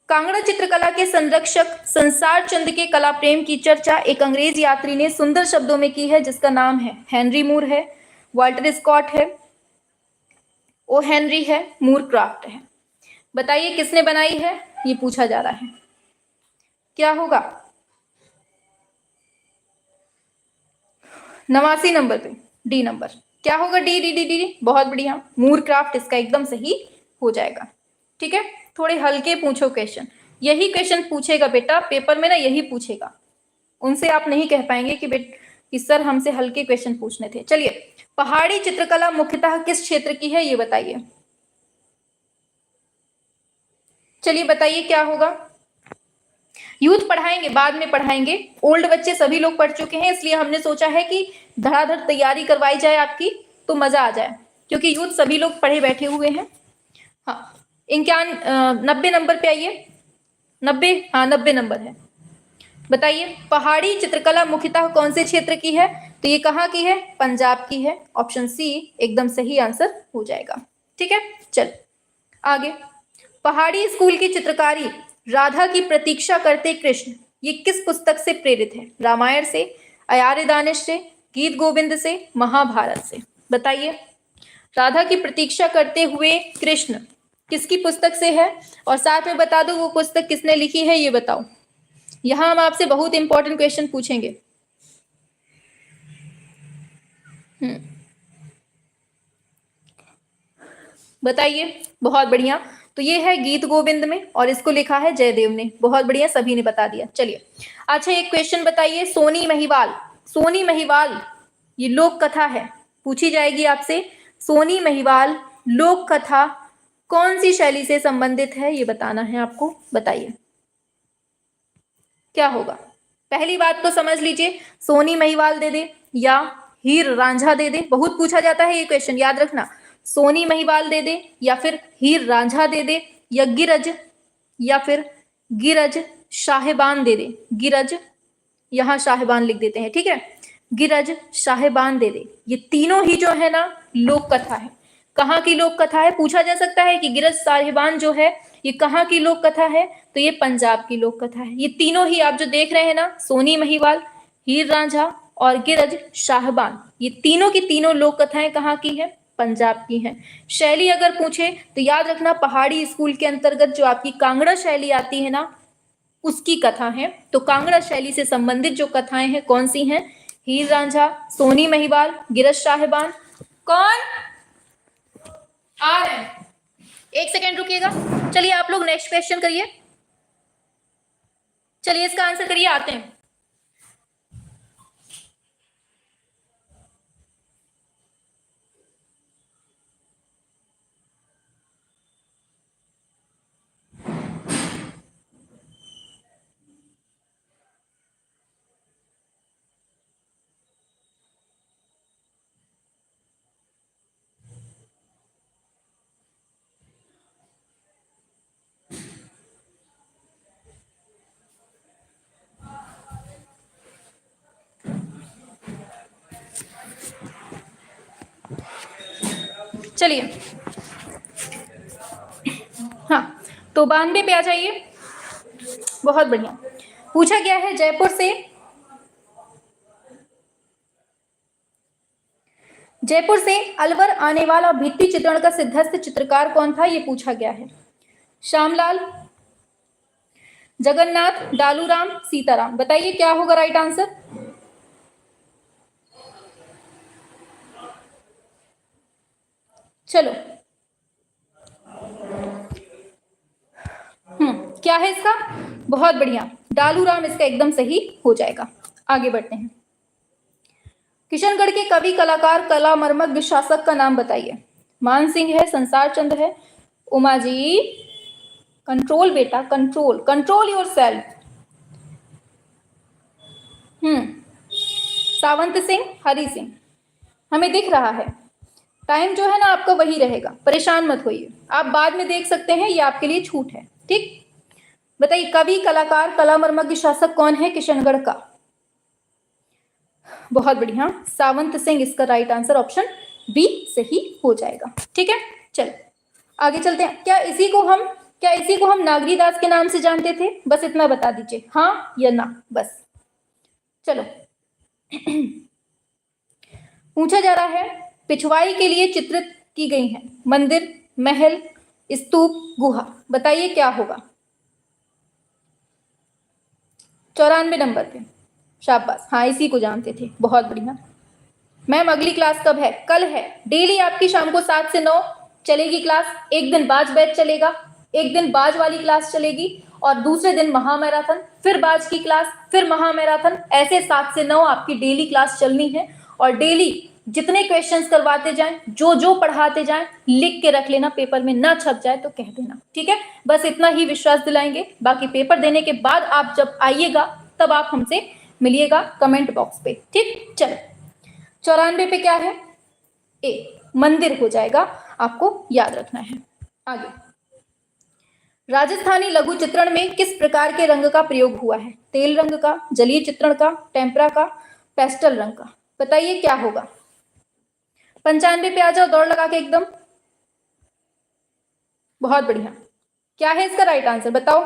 कांगड़ा चित्रकला के संरक्षक संसार चंद के कला प्रेम की चर्चा एक अंग्रेज यात्री ने सुंदर शब्दों में की है, जिसका नाम है हेनरी मूर है, वाल्टर स्कॉट है, ओ हेनरी है, मूर क्राफ्ट है। बताइए किसने बनाई है, ये पूछा जा रहा है। क्या होगा? 89 नंबर पे डी नंबर। क्या होगा? D D D D D. बहुत बढ़िया, मूर क्राफ्ट इसका एकदम सही हो जाएगा। ठीक है, थोड़े हल्के पूछो क्वेश्चन, यही क्वेश्चन पूछेगा बेटा पेपर में ना, यही पूछेगा। उनसे आप नहीं कह पाएंगे कि सर हमसे हल्के क्वेश्चन पूछने थे। चलिए, पहाड़ी चित्रकला मुख्यतः किस क्षेत्र की है, ये बताइए। चलिए बताइए क्या होगा। यूथ पढ़ाएंगे, बाद में पढ़ाएंगे, ओल्ड बच्चे सभी लोग पढ़ चुके हैं, इसलिए हमने सोचा है कि धड़ाधड़ तैयारी करवाई जाए आपकी, तो मजा आ जाए, क्योंकि यूथ सभी लोग पढ़े बैठे हुए हैं। हाँ 90 नंबर पे आइए। 90, हाँ 90 नंबर है। बताइए, पहाड़ी चित्रकला मुख्यतः कौन से क्षेत्र की है? तो ये कहाँ की है? पंजाब की है। ऑप्शन सी एकदम सही आंसर हो जाएगा। ठीक है, चल आगे। पहाड़ी स्कूल की चित्रकारी राधा की प्रतीक्षा करते कृष्ण ये किस पुस्तक से प्रेरित है? रामायण से, अयार दानिश से, गीत गोविंद से, महाभारत से। बताइए, राधा की प्रतीक्षा करते हुए कृष्ण किसकी पुस्तक से है? और साथ में बता दो वो पुस्तक किसने लिखी है, ये बताओ। यहां हम आपसे बहुत इंपॉर्टेंट क्वेश्चन पूछेंगे। बताइए, बहुत बढ़िया। तो ये है गीत गोविंद में और इसको लिखा है जयदेव ने। बहुत बढ़िया, सभी ने बता दिया। चलिए, अच्छा एक क्वेश्चन बताइए, सोनी महिवाल, सोनी महिवाल ये लोक कथा है, पूछी जाएगी आपसे। सोनी महिवाल लोक कथा कौन सी शैली से संबंधित है, ये बताना है आपको। बताइए क्या होगा। पहली बात तो समझ लीजिए, सोनी महिवाल दे दे या हीर रांझा दे दे, बहुत पूछा जाता है ये क्वेश्चन, याद रखना। सोनी महिवाल दे दे या फिर हीर रांझा दे दे या गिरज या फिर गिरज साहेबान दे दे। गिरज, यहां साहेबान लिख देते हैं, ठीक है, गिरज साहेबान दे दे। ये तीनों ही जो है ना लोक कथा है। कहाँ की लोक कथा है? पूछा जा सकता है कि गिरज साहेबान जो है ये कहाँ की लोक कथा है, तो ये पंजाब की लोक कथा है। ये तीनों ही आप जो देख रहे हैं ना, सोनी महिवाल, हीर रांझा और गिरज साहेबान, ये तीनों की तीनों लोक कथाएं कहाँ की है? पंजाब की हैं। शैली अगर पूछे तो याद रखना, पहाड़ी स्कूल के अंतर्गत जो आपकी कांगड़ा शैली आती है ना, उसकी कथा है। तो कांगड़ा शैली से संबंधित जो कथाएं हैं कौन सी हैं? हीर रांझा, सोनी महिवाल, गिरश साहिबान। कौन आ रहे हैं? एक सेकेंड रुकिएगा। चलिए आप लोग नेक्स्ट क्वेश्चन करिए। चलिए इसका आंसर करिए, आते हैं। चलिए हाँ, तो 92 पे आ जाइए। बहुत बढ़िया। पूछा गया है जयपुर से अलवर आने वाला भित्ति चित्रण का सिद्धस्थ चित्रकार कौन था? ये पूछा गया है। श्यामलाल, जगन्नाथ, डालूराम, सीताराम। बताइए क्या होगा राइट आंसर? चलो क्या है इसका? बहुत बढ़िया, डालूराम इसका एकदम सही हो जाएगा। आगे बढ़ते हैं। किशनगढ़ के कवि, कलाकार, कला मर्मज्ञ, शासक का नाम बताइए। मान सिंह है, संसार चंद है। उमा जी, कंट्रोल बेटा, control, control your self. Sawant Singh, Hari Singh. हमें दिख रहा है, टाइम जो है ना आपका वही रहेगा, परेशान मत होइए, आप बाद में देख सकते हैं, ये आपके लिए छूट है। ठीक, बताइए कवि, कलाकार, कला मर्मज्ञ, शासक कौन है किशनगढ़ का? बहुत बढ़िया, सावंत सिंह इसका राइट आंसर ऑप्शन बी सही हो जाएगा। ठीक है, चलो आगे चलते हैं। क्या इसी को हम नागरीदास के नाम से जानते थे? बस इतना बता दीजिए, हाँ या ना, बस। चलो पूछा जा रहा है, पिछवाई के लिए चित्रित की गई है मंदिर, महल, स्तूप, गुहा। बताइए क्या होगा? 94 नंबर पे, शाबाश, हाँ इसी को जानते थे, बहुत बढ़िया। मैम अगली क्लास कब है? कल है। डेली आपकी शाम को 7 से 9 चलेगी क्लास। एक दिन बाज बैच चलेगा, एक दिन बाज वाली क्लास चलेगी, और दूसरे दिन महामैराथन, फिर बाज की क्लास, फिर महामैराथन। ऐसे 7 से 9 आपकी डेली क्लास चलनी है। और डेली जितने क्वेश्चंस करवाते जाएं, जो जो पढ़ाते जाएं, लिख के रख लेना, पेपर में ना छप जाए तो कह देना। ठीक है, बस इतना ही विश्वास दिलाएंगे। बाकी पेपर देने के बाद आप जब आइएगा तब आप हमसे मिलिएगा कमेंट बॉक्स पे। ठीक, चलो 94 पे क्या है? ए, मंदिर हो जाएगा, आपको याद रखना है। आगे, राजस्थानी लघु चित्रण में किस प्रकार के रंग का प्रयोग हुआ है? तेल रंग का, जलीय चित्रण का, टेम्परा का, पेस्टल रंग का। बताइए क्या होगा? 95 पे आ जाओ दौड़ लगा के एकदम। बहुत बढ़िया, क्या है इसका राइट आंसर बताओ?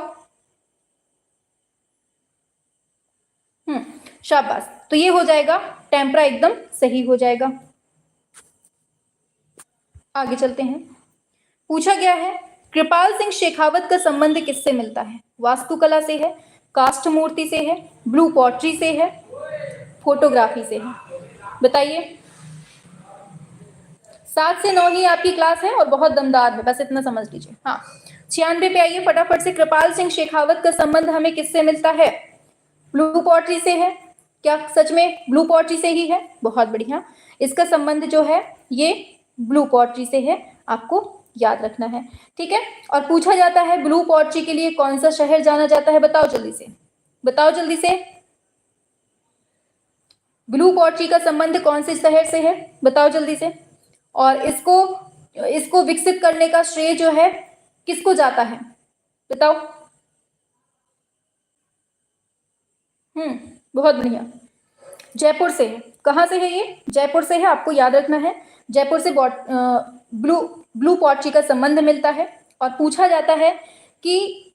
शाबाश, तो ये हो जाएगा टेम्परा, एकदम सही हो जाएगा। आगे चलते हैं। पूछा गया है, कृपाल सिंह शेखावत का संबंध किससे मिलता है? वास्तुकला से है, कास्ट मूर्ति से है, ब्लू पॉटरी से है, फोटोग्राफी से है। बताइए। 7 से 9 ही आपकी क्लास है और बहुत दमदार है, बस इतना समझ लीजिए। हाँ, 96 पे आइए फटाफट से। कृपाल सिंह शेखावत का संबंध हमें किससे मिलता है? ब्लू पॉटरी से है। क्या सच में ब्लू पॉटरी से ही है? बहुत बढ़िया, इसका संबंध जो है ये ब्लू पॉटरी से है, आपको याद रखना है। ठीक है, और पूछा जाता है ब्लू पॉटरी के लिए कौन सा शहर जाना जाता है? बताओ जल्दी से, बताओ जल्दी से। ब्लू पॉटरी का संबंध कौन से शहर से है? बताओ जल्दी से। और इसको विकसित करने का श्रेय जो है किसको जाता है? बताओ। बहुत बढ़िया, जयपुर से है। कहाँ से है ये? जयपुर से है, आपको याद रखना है। जयपुर से ब्लू पॉटरी का संबंध मिलता है। और पूछा जाता है कि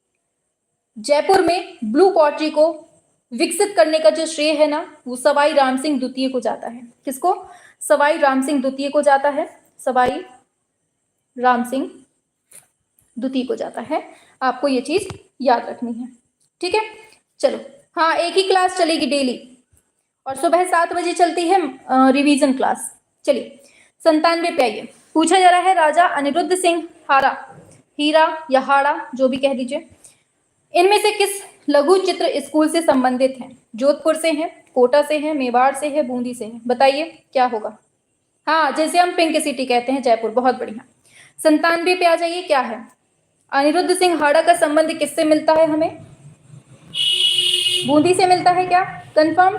जयपुर में ब्लू पॉटरी को विकसित करने का जो श्रेय है ना, वो सवाई राम सिंह द्वितीय को जाता है। किसको? सवाई राम सिंह द्वितीय को जाता है, सवाई राम सिंह द्वितीय को जाता है। आपको ये चीज याद रखनी है। ठीक। ठीक है, चलो। हाँ, एक ही क्लास चलेगी डेली और सुबह 7 बजे चलती है रिवीजन क्लास। चलिए 97 पे आइए। पूछा जा रहा है राजा अनिरुद्ध सिंह हारा, हीरा या हाड़ा जो भी कह दीजिए, इनमें से किस लघु चित्र स्कूल से संबंधित हैं? जोधपुर से हैं, कोटा से हैं, मेवाड़ से है, बूंदी से है, बताइए क्या होगा। हाँ, जैसे हम पिंक सिटी कहते हैं जयपुर। बहुत बढ़िया। 97 पे आ जाइए। क्या है? अनिरुद्ध सिंह हाड़ा का संबंध किससे मिलता है हमें? बूंदी से मिलता है क्या? कंफर्म?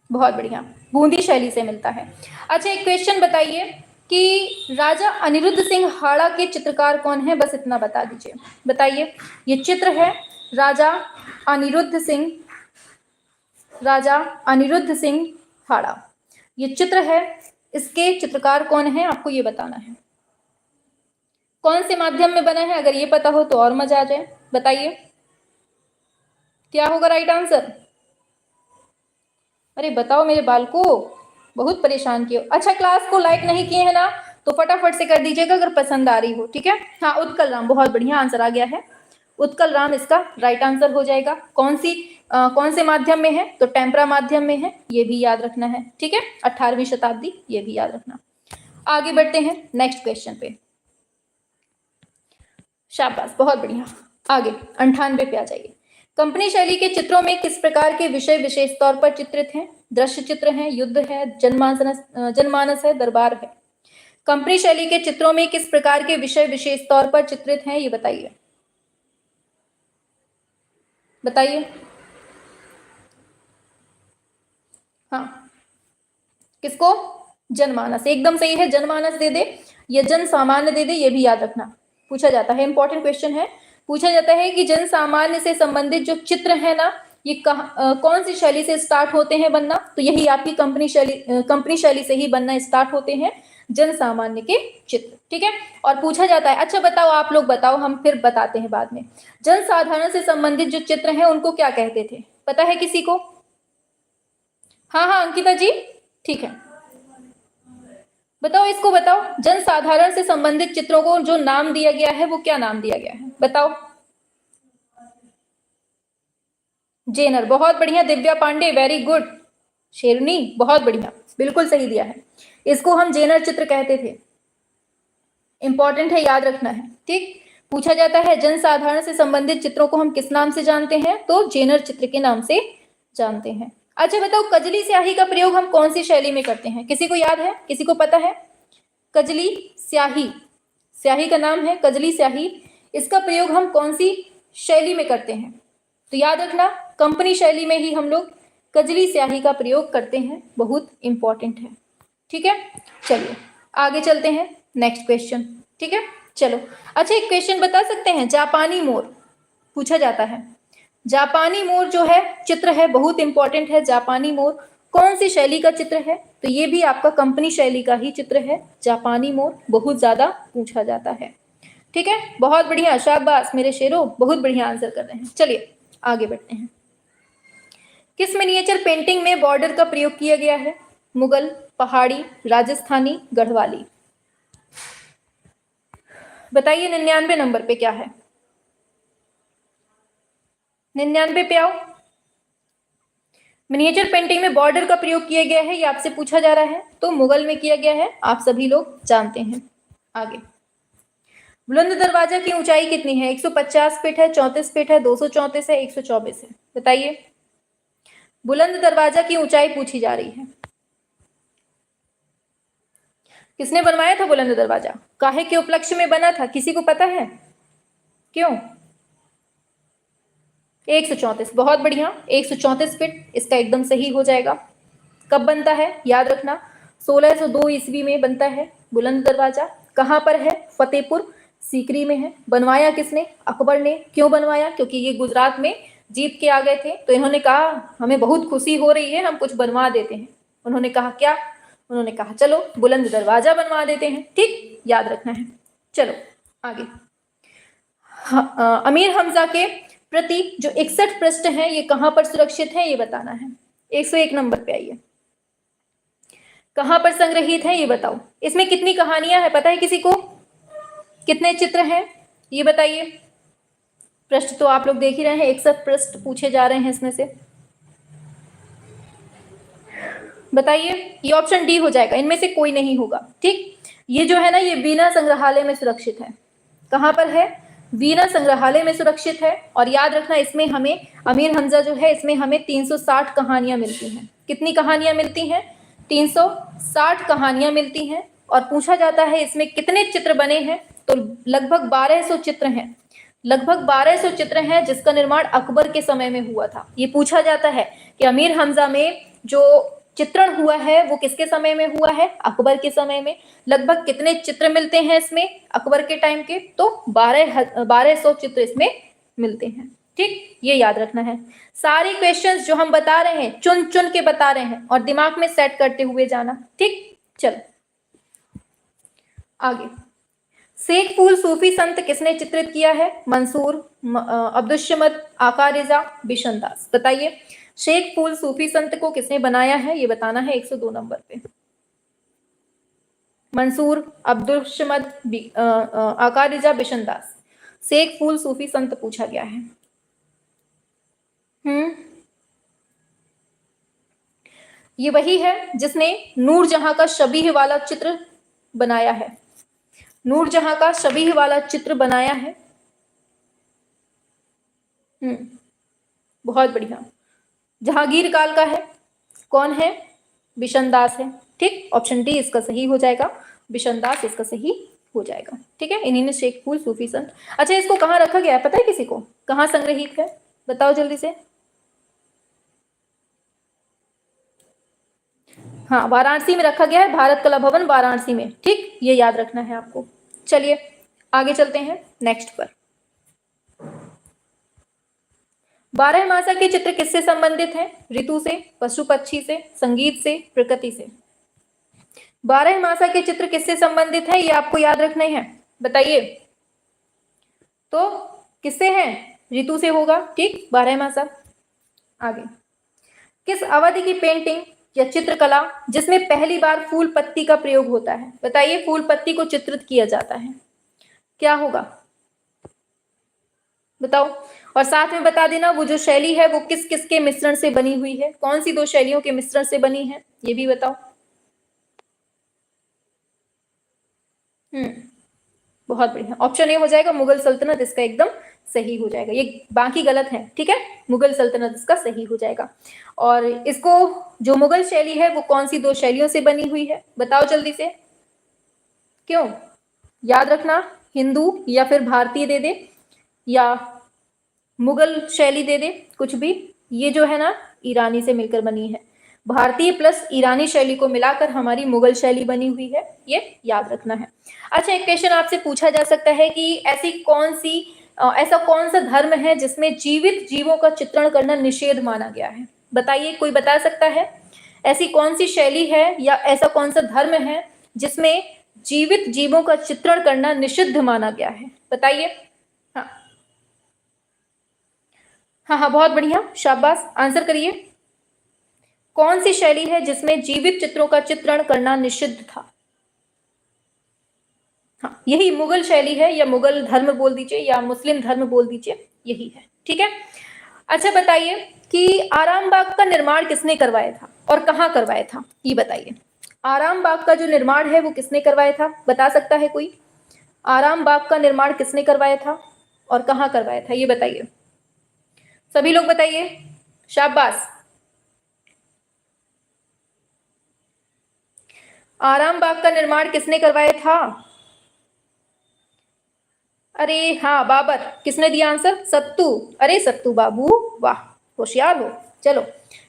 बहुत बढ़िया, बूंदी शैली से मिलता है। अच्छा, एक क्वेश्चन बताइए कि राजा अनिरुद्ध सिंह हाड़ा के चित्रकार कौन है? बस इतना बता दीजिए। बताइए, ये चित्र है राजा अनिरुद्ध सिंह, राजा अनिरुद्ध सिंह हाड़ा, ये चित्र है। इसके चित्रकार कौन है आपको ये बताना है। कौन से माध्यम में बना है? अगर ये पता हो तो और मजा आ जाए। बताइए क्या होगा राइट आंसर। अरे बताओ मेरे बाल को, बहुत परेशान किए। अच्छा, क्लास को लाइक नहीं किए हैं ना, तो फटाफट से कर दीजिएगा अगर पसंद आ रही हो। ठीक है। हाँ, उत्कल राम, बहुत बढ़िया आंसर आ गया है। उत्कल राम इसका राइट आंसर हो जाएगा। कौन से माध्यम में है? तो टेम्परा माध्यम में है, ये भी याद रखना है। ठीक है, 18वीं शताब्दी, ये भी याद रखना। आगे बढ़ते हैं नेक्स्ट क्वेश्चन पे। शाबाश, बहुत बढ़िया। आगे 98 पे आ जाइए। कंपनी शैली के चित्रों में किस प्रकार के विषय विशेष तौर पर चित्रित हैं? दृश्य चित्र है, युद्ध है, जनमानस है, दरबार है। कंपनी शैली के चित्रों में किस प्रकार के विषय विशेष तौर पर चित्रित हैं, ये बताइए। बताइए। हाँ, किसको? जनमानस, एकदम सही है। जनमानस दे दे या जन सामान्य दे दे, ये भी याद रखना। पूछा जाता है, इंपॉर्टेंट क्वेश्चन है। पूछा जाता है कि जन सामान्य से संबंधित जो चित्र है ना, ये कौन सी शैली से स्टार्ट होते हैं बनना? तो यही आपकी कंपनी शैली से ही बनना स्टार्ट होते हैं जन सामान्य के चित्र। ठीक है। और पूछा जाता है, अच्छा बताओ, आप लोग बताओ, हम फिर बताते हैं बाद में। जन साधारण से संबंधित जो चित्र हैं उनको क्या कहते थे? पता है किसी को? हाँ हाँ अंकिता जी, ठीक है, बताओ, इसको बताओ। जन साधारण से संबंधित चित्रों को जो नाम दिया गया है वो क्या नाम दिया गया है? बताओ। जेनर, बहुत बढ़िया। Divya Pandey, very good. शेरनी, बहुत बढ़िया, बिल्कुल सही दिया है। इसको हम जेनर चित्र कहते थे। इंपॉर्टेंट है, याद रखना है। ठीक। पूछा जाता है जन साधारण से संबंधित चित्रों को हम किस नाम से जानते हैं? तो जेनर चित्र के नाम से जानते हैं। अच्छा बताओ, कजली स्याही का प्रयोग हम कौन सी शैली में करते हैं? किसी को याद है? किसी को पता है? कजली स्याही, स्याही का नाम है कजली स्याही। इसका प्रयोग हम कौन सी शैली में करते हैं? तो याद रखना, कंपनी शैली में ही हम लोग कजली स्याही का प्रयोग करते हैं। बहुत इंपॉर्टेंट है। ठीक है, चलिए आगे चलते हैं नेक्स्ट क्वेश्चन। ठीक है, चलो। अच्छा, एक क्वेश्चन बता सकते हैं? जापानी मोर पूछा जाता है। जापानी मोर जो है चित्र है, बहुत इंपॉर्टेंट है। जापानी मोर कौन सी शैली का चित्र है? तो ये भी आपका कंपनी शैली का ही चित्र है। जापानी मोर बहुत ज्यादा पूछा जाता है। ठीक है, बहुत बढ़िया, शाबाश मेरे शेरों, बहुत बढ़िया आंसर कर रहे हैं। चलिए आगे बढ़ते हैं। किस मिनिएचर पेंटिंग में बॉर्डर का प्रयोग किया गया है? मुगल, पहाड़ी, राजस्थानी, गढ़वाली। बताइए 99 नंबर पे क्या है? 99 पे आओ। मिनिएचर पेंटिंग में बॉर्डर का प्रयोग किया गया है, ये आपसे पूछा जा रहा है। तो मुगल में किया गया है, आप सभी लोग जानते हैं। आगे, बुलंद दरवाजा की ऊंचाई कितनी है? 150 फीट है, 34 फीट है, 234 है, 124 है। बताइए, बुलंद दरवाजा की ऊंचाई पूछी जा रही है। किसने बनवाया था बुलंद दरवाजा? काहे के उपलक्ष्य में बना था? किसी को पता है क्यों? 134, बहुत बढ़िया, 134 फीट इसका एकदम सही हो जाएगा। कब बनता है याद रखना, 1602 ईस्वी में बनता है बुलंद दरवाजा। कहाँ पर है? फतेहपुर सीकरी में है। बनवाया किसने? अकबर ने। क्यों बनवाया? क्योंकि ये गुजरात में जीत के आ गए थे, तो इन्होंने कहा हमें बहुत खुशी हो रही है, हम कुछ बनवा देते हैं। उन्होंने कहा क्या? उन्होंने कहा चलो बुलंद दरवाजा बनवा देते हैं। ठीक, याद रखना है। चलो आगे। अमीर हमजा के प्रति जो 61 पृष्ठ हैं ये कहां पर सुरक्षित है, ये बताना है। 101 नंबर पे आइए। कहां पर संग्रहित है ये बताओ। इसमें कितनी कहानियां हैं, पता है किसी को? कितने चित्र हैं ये बताइए। प्रश्न तो आप लोग देख ही रहे हैं, 61 प्रश्न पूछे जा रहे हैं इसमें से। बताइए, ये ऑप्शन डी हो जाएगा, इनमें से कोई नहीं होगा। ठीक, ये जो है ना, ये वीना संग्रहालय में सुरक्षित है। कहाँ पर है? वीना संग्रहालय में सुरक्षित है। और याद रखना, इसमें हमें अमीर हमजा जो है, इसमें हमें 360 कहानियां मिलती हैं। कितनी कहानियां मिलती हैं? 360 कहानियां मिलती हैं। और पूछा जाता है इसमें कितने चित्र बने हैं, तो लगभग 1200 चित्र हैं। लगभग 1200 चित्र हैं, जिसका निर्माण अकबर के समय में हुआ था। ये पूछा जाता है कि अमीर हमजा में जो चित्रण हुआ है वो किसके समय में हुआ है? अकबर के समय में। लगभग कितने चित्र मिलते हैं इसमें अकबर के टाइम के? तो 1200 चित्र इसमें मिलते हैं। ठीक, ये याद रखना है। सारे क्वेश्चंस जो हम बता रहे हैं चुन चुन के बता रहे हैं और दिमाग में सेट करते हुए जाना। ठीक, चलो आगे। शेख फूल सूफी संत किसने चित्रित किया है? मंसूर, अब्दुस्समद, आका रिजा, बिशन दास। बताइए, शेख फूल सूफी संत को किसने बनाया है? ये बताना है 102 नंबर पे। मंसूर, अब्दुस्समद, आका रिजा, बिशन दास। शेख फूल सूफी संत पूछा गया है। ये वही है जिसने नूरजहां का शबीह वाला चित्र बनाया है। नूरजहां का शबीह वाला चित्र बनाया है। बहुत बढ़िया। जहांगीर काल का है। कौन है? बिशन दास है। ठीक, ऑप्शन डी इसका सही हो जाएगा। बिशन दास इसका सही हो जाएगा। ठीक है, इन्हीं ने शेख फूल सूफी संत। अच्छा, इसको कहाँ रखा गया है पता है किसी को? कहाँ संग्रहित है? बताओ जल्दी से। हाँ, वाराणसी में रखा गया है, भारत कला भवन वाराणसी में। ठीक, ये याद रखना है आपको। चलिए आगे चलते हैं नेक्स्ट पर। 12मासा के चित्र किससे संबंधित हैं? ऋतु से, पशु पक्षी से, संगीत से, प्रकृति से। 12मासा के चित्र किससे संबंधित है? ये आपको याद रखने हैं। बताइए, तो किससे हैं? ऋतु से होगा। ठीक, 12मासा। आगे, किस अवधि की पेंटिंग या चित्रकला जिसमें पहली बार फूल पत्ती का प्रयोग होता है? बताइए, फूल पत्ती को चित्रित किया जाता है, क्या होगा? बताओ। और साथ में बता देना वो जो शैली है वो किस किस के मिश्रण से बनी हुई है? कौन सी दो शैलियों के मिश्रण से बनी है, ये भी बताओ। बहुत बढ़िया। ऑप्शन ए हो जाएगा मुगल सल्तनत, इसका एकदम सही हो जाएगा। ये बाकी गलत है, ठीक है। मुगल सल्तनत इसका सही हो जाएगा। और इसको जो मुगल शैली है वो कौन सी दो शैलियों से बनी हुई है? बताओ जल्दी से। क्यों याद रखना, हिंदू या फिर भारतीय दे दे या मुगल शैली दे दे, कुछ भी। ये जो है ना ईरानी से मिलकर बनी है। भारतीय प्लस ईरानी शैली को मिलाकर हमारी मुगल शैली बनी हुई है, ये याद रखना है। अच्छा, एक क्वेश्चन आपसे पूछा जा सकता है कि ऐसा कौन सा धर्म है जिसमें जीवित जीवों का चित्रण करना निषेध माना गया है? बताइए, कोई बता सकता है? ऐसी कौन सी शैली है या ऐसा कौन सा धर्म है जिसमें जीवित जीवों का चित्रण करना निषिद्ध माना गया है? बताइए। हाँ हाँ हाँ, बहुत बढ़िया, शाबाश, आंसर करिए। कौन सी शैली है जिसमें जीवित चित्रों का चित्रण करना निषिद्ध था? हाँ, यही मुगल शैली है, या मुगल धर्म बोल दीजिए या मुस्लिम धर्म बोल दीजिए, यही है। ठीक है। अच्छा, बताइए कि आरामबाग का निर्माण किसने करवाया था और कहाँ करवाया था? ये बताइए, आरामबाग का जो निर्माण है वो किसने करवाया था? बता सकता है कोई? आरामबाग का निर्माण किसने करवाया था और कहाँ करवाया था? ये बताइए, सभी लोग बताइए, शाबाश। आरामबाग का निर्माण किसने करवाया था? अरे हाँ, बाबर। किसने दिया आंसर? सत्तू। अरे सत्तू बाबू, वाह, होशियार हो। चलो,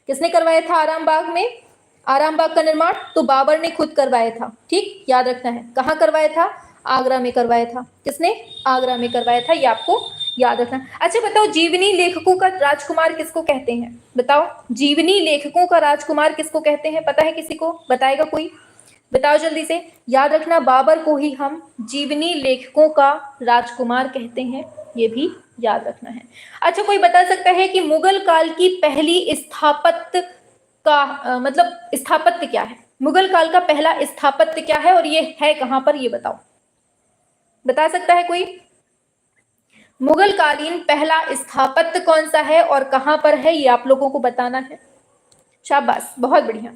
किसने करवाया था आरामबाग में? आरामबाग का निर्माण तो बाबर ने खुद करवाया था। ठीक, याद रखना है। कहाँ करवाया था? आगरा में करवाया था। किसने? आगरा में करवाया था, ये आपको याद रखना। अच्छा बताओ, जीवनी लेखकों का राजकुमार किसको कहते हैं? बताओ, जीवनी लेखकों का राजकुमार किसको कहते हैं? पता है किसी को? बताएगा कोई? बताओ जल्दी से। याद रखना, बाबर को ही हम जीवनी लेखकों का राजकुमार कहते हैं, ये भी याद रखना है। अच्छा, कोई बता सकता है कि मुगल काल की पहली स्थापत्य का मतलब स्थापत्य क्या है? मुगल काल का पहला स्थापत्य क्या है और ये है कहां पर? ये बताओ, बता सकता है कोई? मुगल कालीन पहला स्थापत्य कौन सा है और कहां पर है, ये आप लोगों को बताना है। शाबाश, बहुत बढ़िया।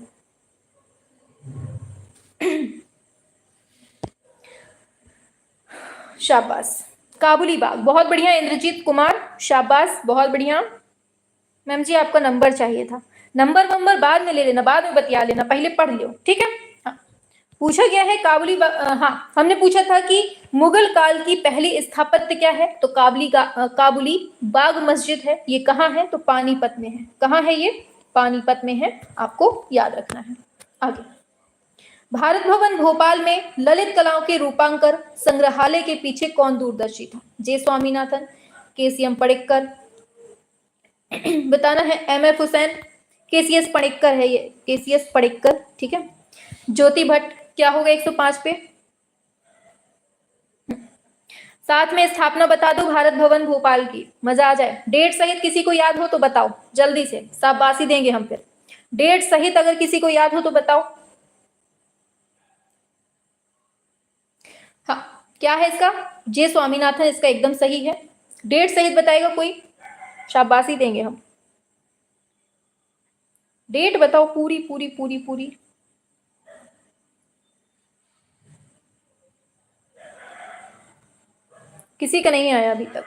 शाबाश। काबुली बाग, बहुत बढ़िया इंद्रजीत कुमार, शाबाश, बहुत बढ़िया। मैम जी आपका नंबर चाहिए था। नंबर बाद में ले लेना, बाद में बतिया लेना, पहले पढ़ लो, ठीक है। हाँ, पूछा गया है हाँ, हमने पूछा था कि मुगल काल की पहली स्थापत्य क्या है, तो काबुली बाग मस्जिद है। ये कहाँ है, तो पानीपत में है। कहाँ है ये, पानीपत में है, आपको याद रखना है। आगे, भारत भवन भोपाल में ललित कलाओं के रूपांकर संग्रहालय के पीछे कौन दूरदर्शी था, जे स्वामीनाथन, केसीएम पणिक्कर, बताना है एमएफ हुसैन, केसीएस पणिक्कर है ये, केसीएस पणिक्कर, ठीक है। ज्योति भट्ट, क्या होगा 105 पे। साथ में स्थापना बता दो भारत भवन भोपाल की, मजा आ जाए। डेट सहित किसी को याद हो तो बताओ जल्दी से, शाबाशी देंगे हम फिर। डेट सहित अगर किसी को याद हो तो बताओ। हाँ, क्या है इसका, जे स्वामीनाथन इसका एकदम सही है। डेट सहित बताएगा कोई, शाबाशी देंगे हम। डेट बताओ पूरी पूरी पूरी पूरी। किसी का नहीं आया अभी तक।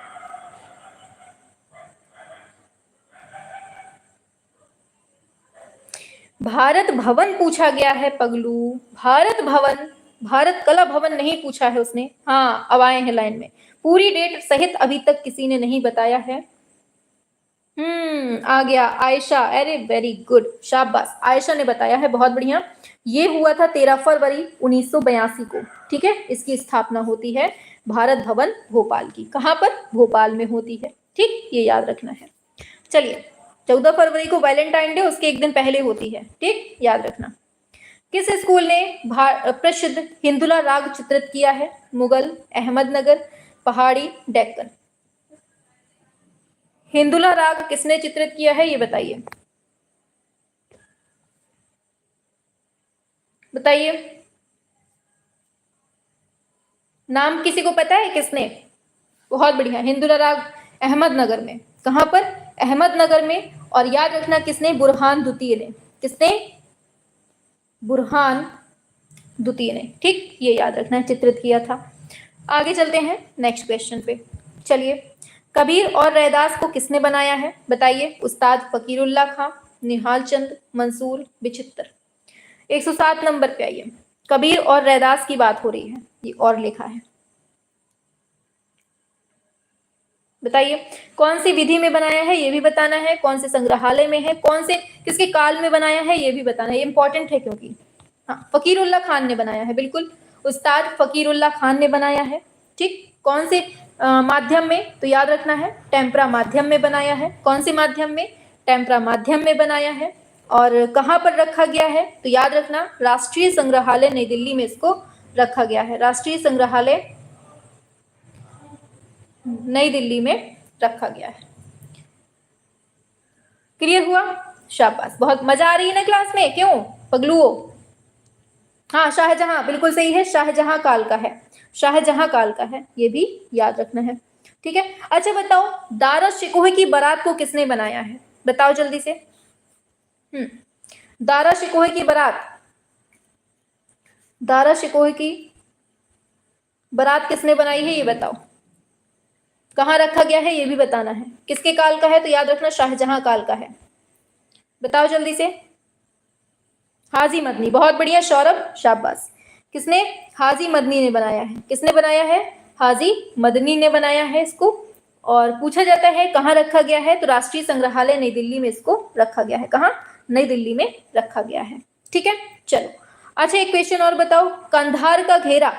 भारत भवन पूछा गया है पगलू, भारत भवन, भारत कला भवन नहीं पूछा है उसने। हाँ, अब आए हैं लाइन में। पूरी डेट सहित अभी तक किसी ने नहीं बताया है। आ गया आयशा, अरे वेरी गुड, शाबाश, आयशा ने बताया है, बहुत बढ़िया। ये हुआ था 13 फरवरी 1982 को, ठीक है। इसकी स्थापना होती है भारत भवन भोपाल की। कहाँ पर, भोपाल में होती है, ठीक, ये याद रखना है। चलिए, 14 फरवरी को वैलेंटाइन डे, उसके एक दिन पहले होती है, ठीक, याद रखना। किस स्कूल ने प्रसिद्ध हिंदुला राग चित्रित किया है, मुगल, अहमदनगर, पहाड़ी, डेक्कन। हिंदुला राग किसने चित्रित किया है, ये बताइए, बताइए। नाम किसी को पता है किसने, बहुत बढ़िया, हिंदुला राग अहमदनगर में। कहां पर, अहमदनगर में। और याद रखना किसने, बुरहान द्वितीय ने, किसने, बुरहान द्वितीय ने, ठीक, ये याद रखना है, चित्रित किया था। आगे चलते हैं नेक्स्ट क्वेश्चन पे। चलिए, कबीर और रैदास को किसने बनाया है, बताइए। उस्ताद फकीरुल्लाह खां, निहाल चंद, मंसूर, बिचित्तर। 107 नंबर पे आइए। कबीर और रैदास की बात हो रही है, ये और लिखा है, बताइए। कौन सी विधि में बनाया है, ये भी बताना है। कौन से संग्रहालय में है, कौन से किसके काल में बनाया है, ये भी बताना है, ये इंपॉर्टेंट है क्योंकि। हाँ, फकीरुल्लाह खान ने बनाया है, बिल्कुल, उस्ताद फकीरुल्लाह खान ने बनाया है, ठीक। कौन से माध्यम में, तो याद रखना है टेम्परा माध्यम में बनाया है। कौन से माध्यम में, टेम्परा माध्यम में बनाया है। और कहाँ पर रखा गया है, तो याद रखना राष्ट्रीय संग्रहालय नई दिल्ली में इसको रखा गया है। राष्ट्रीय संग्रहालय नई दिल्ली में रखा गया है। क्लियर हुआ, शाबाश, बहुत मजा आ रही है ना क्लास में, क्यों पगलुओ। हाँ, शाहजहां बिल्कुल सही है, शाहजहां काल का है, शाहजहां काल का है, ये भी याद रखना है, ठीक है। अच्छा बताओ, दारा शिकोह की बारात को किसने बनाया है, बताओ जल्दी से। दारा शिकोह की बारात, दारा शिकोह की बारात किसने बनाई है, ये बताओ। कहाँ रखा गया है, ये भी बताना है। किसके काल का है, तो याद रखना शाहजहां काल का है, बताओ जल्दी से। हाजी मदनी, बहुत बढ़िया सौरभ, शाबाश। किसने, हाजी मदनी ने बनाया है, किसने बनाया है, हाजी मदनी ने बनाया है इसको। और पूछा जाता है कहाँ रखा गया है, तो राष्ट्रीय संग्रहालय नई दिल्ली में इसको रखा गया है। कहाँ, नई दिल्ली में रखा गया है, ठीक है। चलो, अच्छा एक क्वेश्चन और बताओ, कंधार का घेरा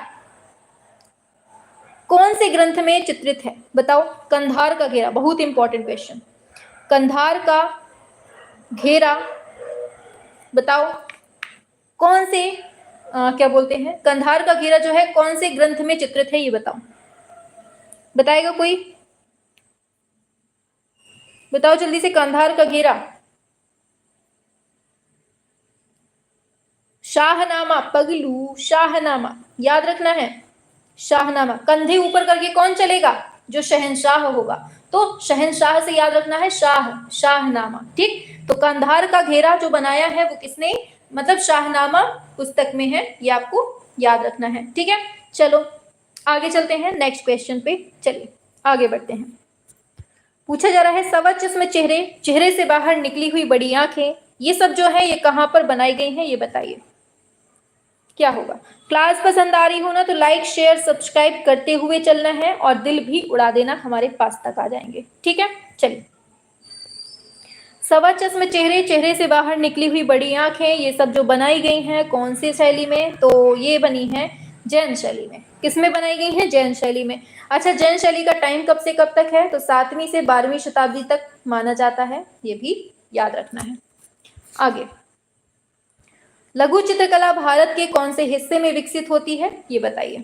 कौन से ग्रंथ में चित्रित है, बताओ। कंधार का घेरा, बहुत इंपॉर्टेंट क्वेश्चन। कंधार का घेरा, बताओ कौन से क्या बोलते हैं, कंधार का घेरा जो है कौन से ग्रंथ में चित्रित है, ये बताओ। बताएगा कोई, बताओ जल्दी से। कंधार का घेरा, शाहनामा पगलू, शाहनामा याद रखना है। शाहनामा, कंधे ऊपर करके कौन चलेगा, जो शहंशाह होगा। तो शहंशाह से याद रखना है शाह, शाहनामा। ठीक, तो कंधार का घेरा जो बनाया है वो किसने, मतलब शाहनामा पुस्तक में है, ये आपको याद रखना है। ठीक है, चलो आगे चलते हैं नेक्स्ट क्वेश्चन पे। चलिए आगे बढ़ते हैं। पूछा जा रहा है सवा चश्म चेहरे, चेहरे से बाहर निकली हुई बड़ी आंखें, ये सब जो है ये कहां पर बनाई गई हैं, ये बताइए क्या होगा। क्लास पसंद आ रही हो ना तो लाइक शेयर सब्सक्राइब करते हुए चलना है और दिल भी उड़ा देना, हमारे पास तक आ जाएंगे। ठीक है, चलिए सवा चश्म चेहरे, चेहरे से बाहर निकली हुई बड़ी आंखें, ये सब जो बनाई गई हैं कौन सी शैली में, तो ये बनी है जैन शैली में। किसमें बनाई गई है, जैन शैली में। अच्छा, जैन शैली का टाइम कब से कब तक है, तो 7वीं से 12वीं शताब्दी तक माना जाता है, ये भी याद रखना है। आगे, लघु चित्रकला भारत के कौन से हिस्से में विकसित होती है, ये बताइए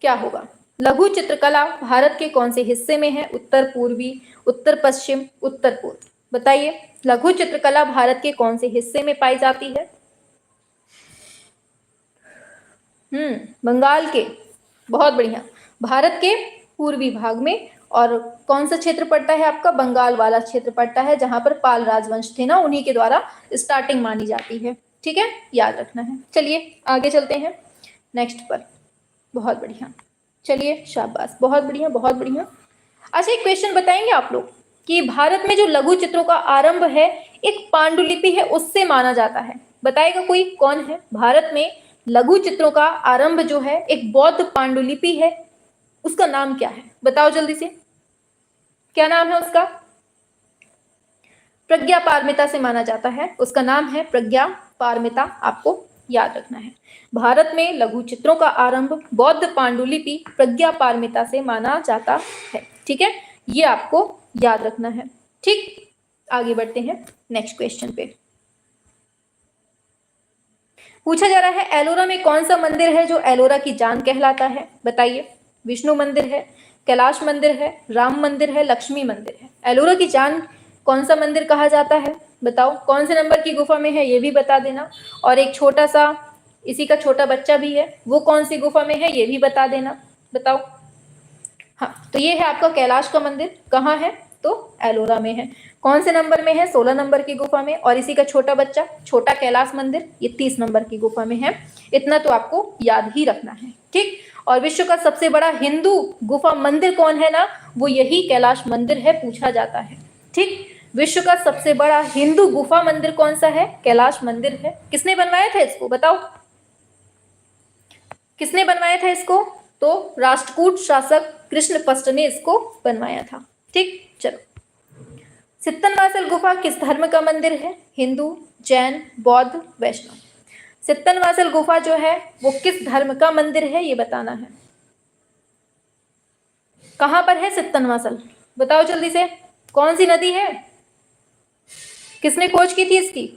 क्या होगा। लघु चित्रकला भारत के कौन से हिस्से में है, उत्तर पूर्वी, उत्तर पश्चिम, उत्तर पूर्व, बताइए लघु चित्रकला भारत के कौन से हिस्से में पाई जाती है। बंगाल के, बहुत बढ़िया, भारत के पूर्वी भाग में। और कौन सा क्षेत्र पड़ता है आपका, बंगाल वाला क्षेत्र पड़ता है, जहां पर पाल राजवंश थे ना, उन्हीं के द्वारा स्टार्टिंग मानी जाती है। ठीक है, याद रखना है। चलिए आगे चलते हैं नेक्स्ट पर। बहुत बढ़िया, चलिए शाबाश, बहुत बढ़िया बहुत बढ़िया। अच्छा, एक क्वेश्चन बताएंगे आप लोग कि भारत में जो लघु चित्रों का आरंभ है एक पांडुलिपि है उससे माना जाता है, बताएगा कोई कौन है। भारत में लघु चित्रों का आरंभ जो है एक बौद्ध पांडुलिपि है, उसका नाम क्या है, बताओ जल्दी से, क्या नाम है उसका। प्रज्ञा पारमिता से माना जाता है, उसका नाम है प्रज्ञा पारमिता, आपको याद रखना है। भारत में लघु चित्रों का आरंभ बौद्ध पांडुलिपि प्रज्ञा पारमिता से माना जाता है। ठीक है, ये आपको याद रखना है। ठीक, आगे बढ़ते हैं नेक्स्ट क्वेश्चन पे। पूछा जा रहा है एलोरा में कौन सा मंदिर है जो एलोरा की जान कहलाता है, बताइए। विष्णु मंदिर है, कैलाश मंदिर है, राम मंदिर है, लक्ष्मी मंदिर है। एलोरा की जान कौन सा मंदिर कहा जाता है, बताओ। कौन से नंबर की गुफा में है ये भी बता देना। और एक छोटा सा इसी का छोटा बच्चा भी है, वो कौन सी गुफा में है ये भी बता देना, बताओ। हाँ, तो ये है आपका कैलाश का मंदिर, कहाँ है, तो एलोरा में है। कौन से नंबर में है, 16 नंबर की गुफा में। और इसी का छोटा बच्चा छोटा कैलाश मंदिर, ये 30 नंबर की गुफा में है। इतना तो आपको याद ही रखना है। ठीक, और विश्व का सबसे बड़ा हिंदू गुफा मंदिर कौन है ना, वो यही कैलाश मंदिर है, पूछा जाता है। ठीक, विश्व का सबसे बड़ा हिंदू गुफा मंदिर कौन सा है, कैलाश मंदिर है। किसने बनवाया था इसको, बताओ किसने बनवाया था इसको, तो राष्ट्रकूट शासक कृष्णपष्ट ने इसको बनवाया था। ठीक, चलो सित्तनवासल गुफा किस धर्म का मंदिर है, हिंदू, जैन, बौद्ध, वैष्णव। सित्तनवासल गुफा जो है वो किस धर्म का मंदिर है ये बताना है। कहां पर है सित्तनवासल, बताओ जल्दी से। कौन सी नदी है, किसने खोज की थी इसकी।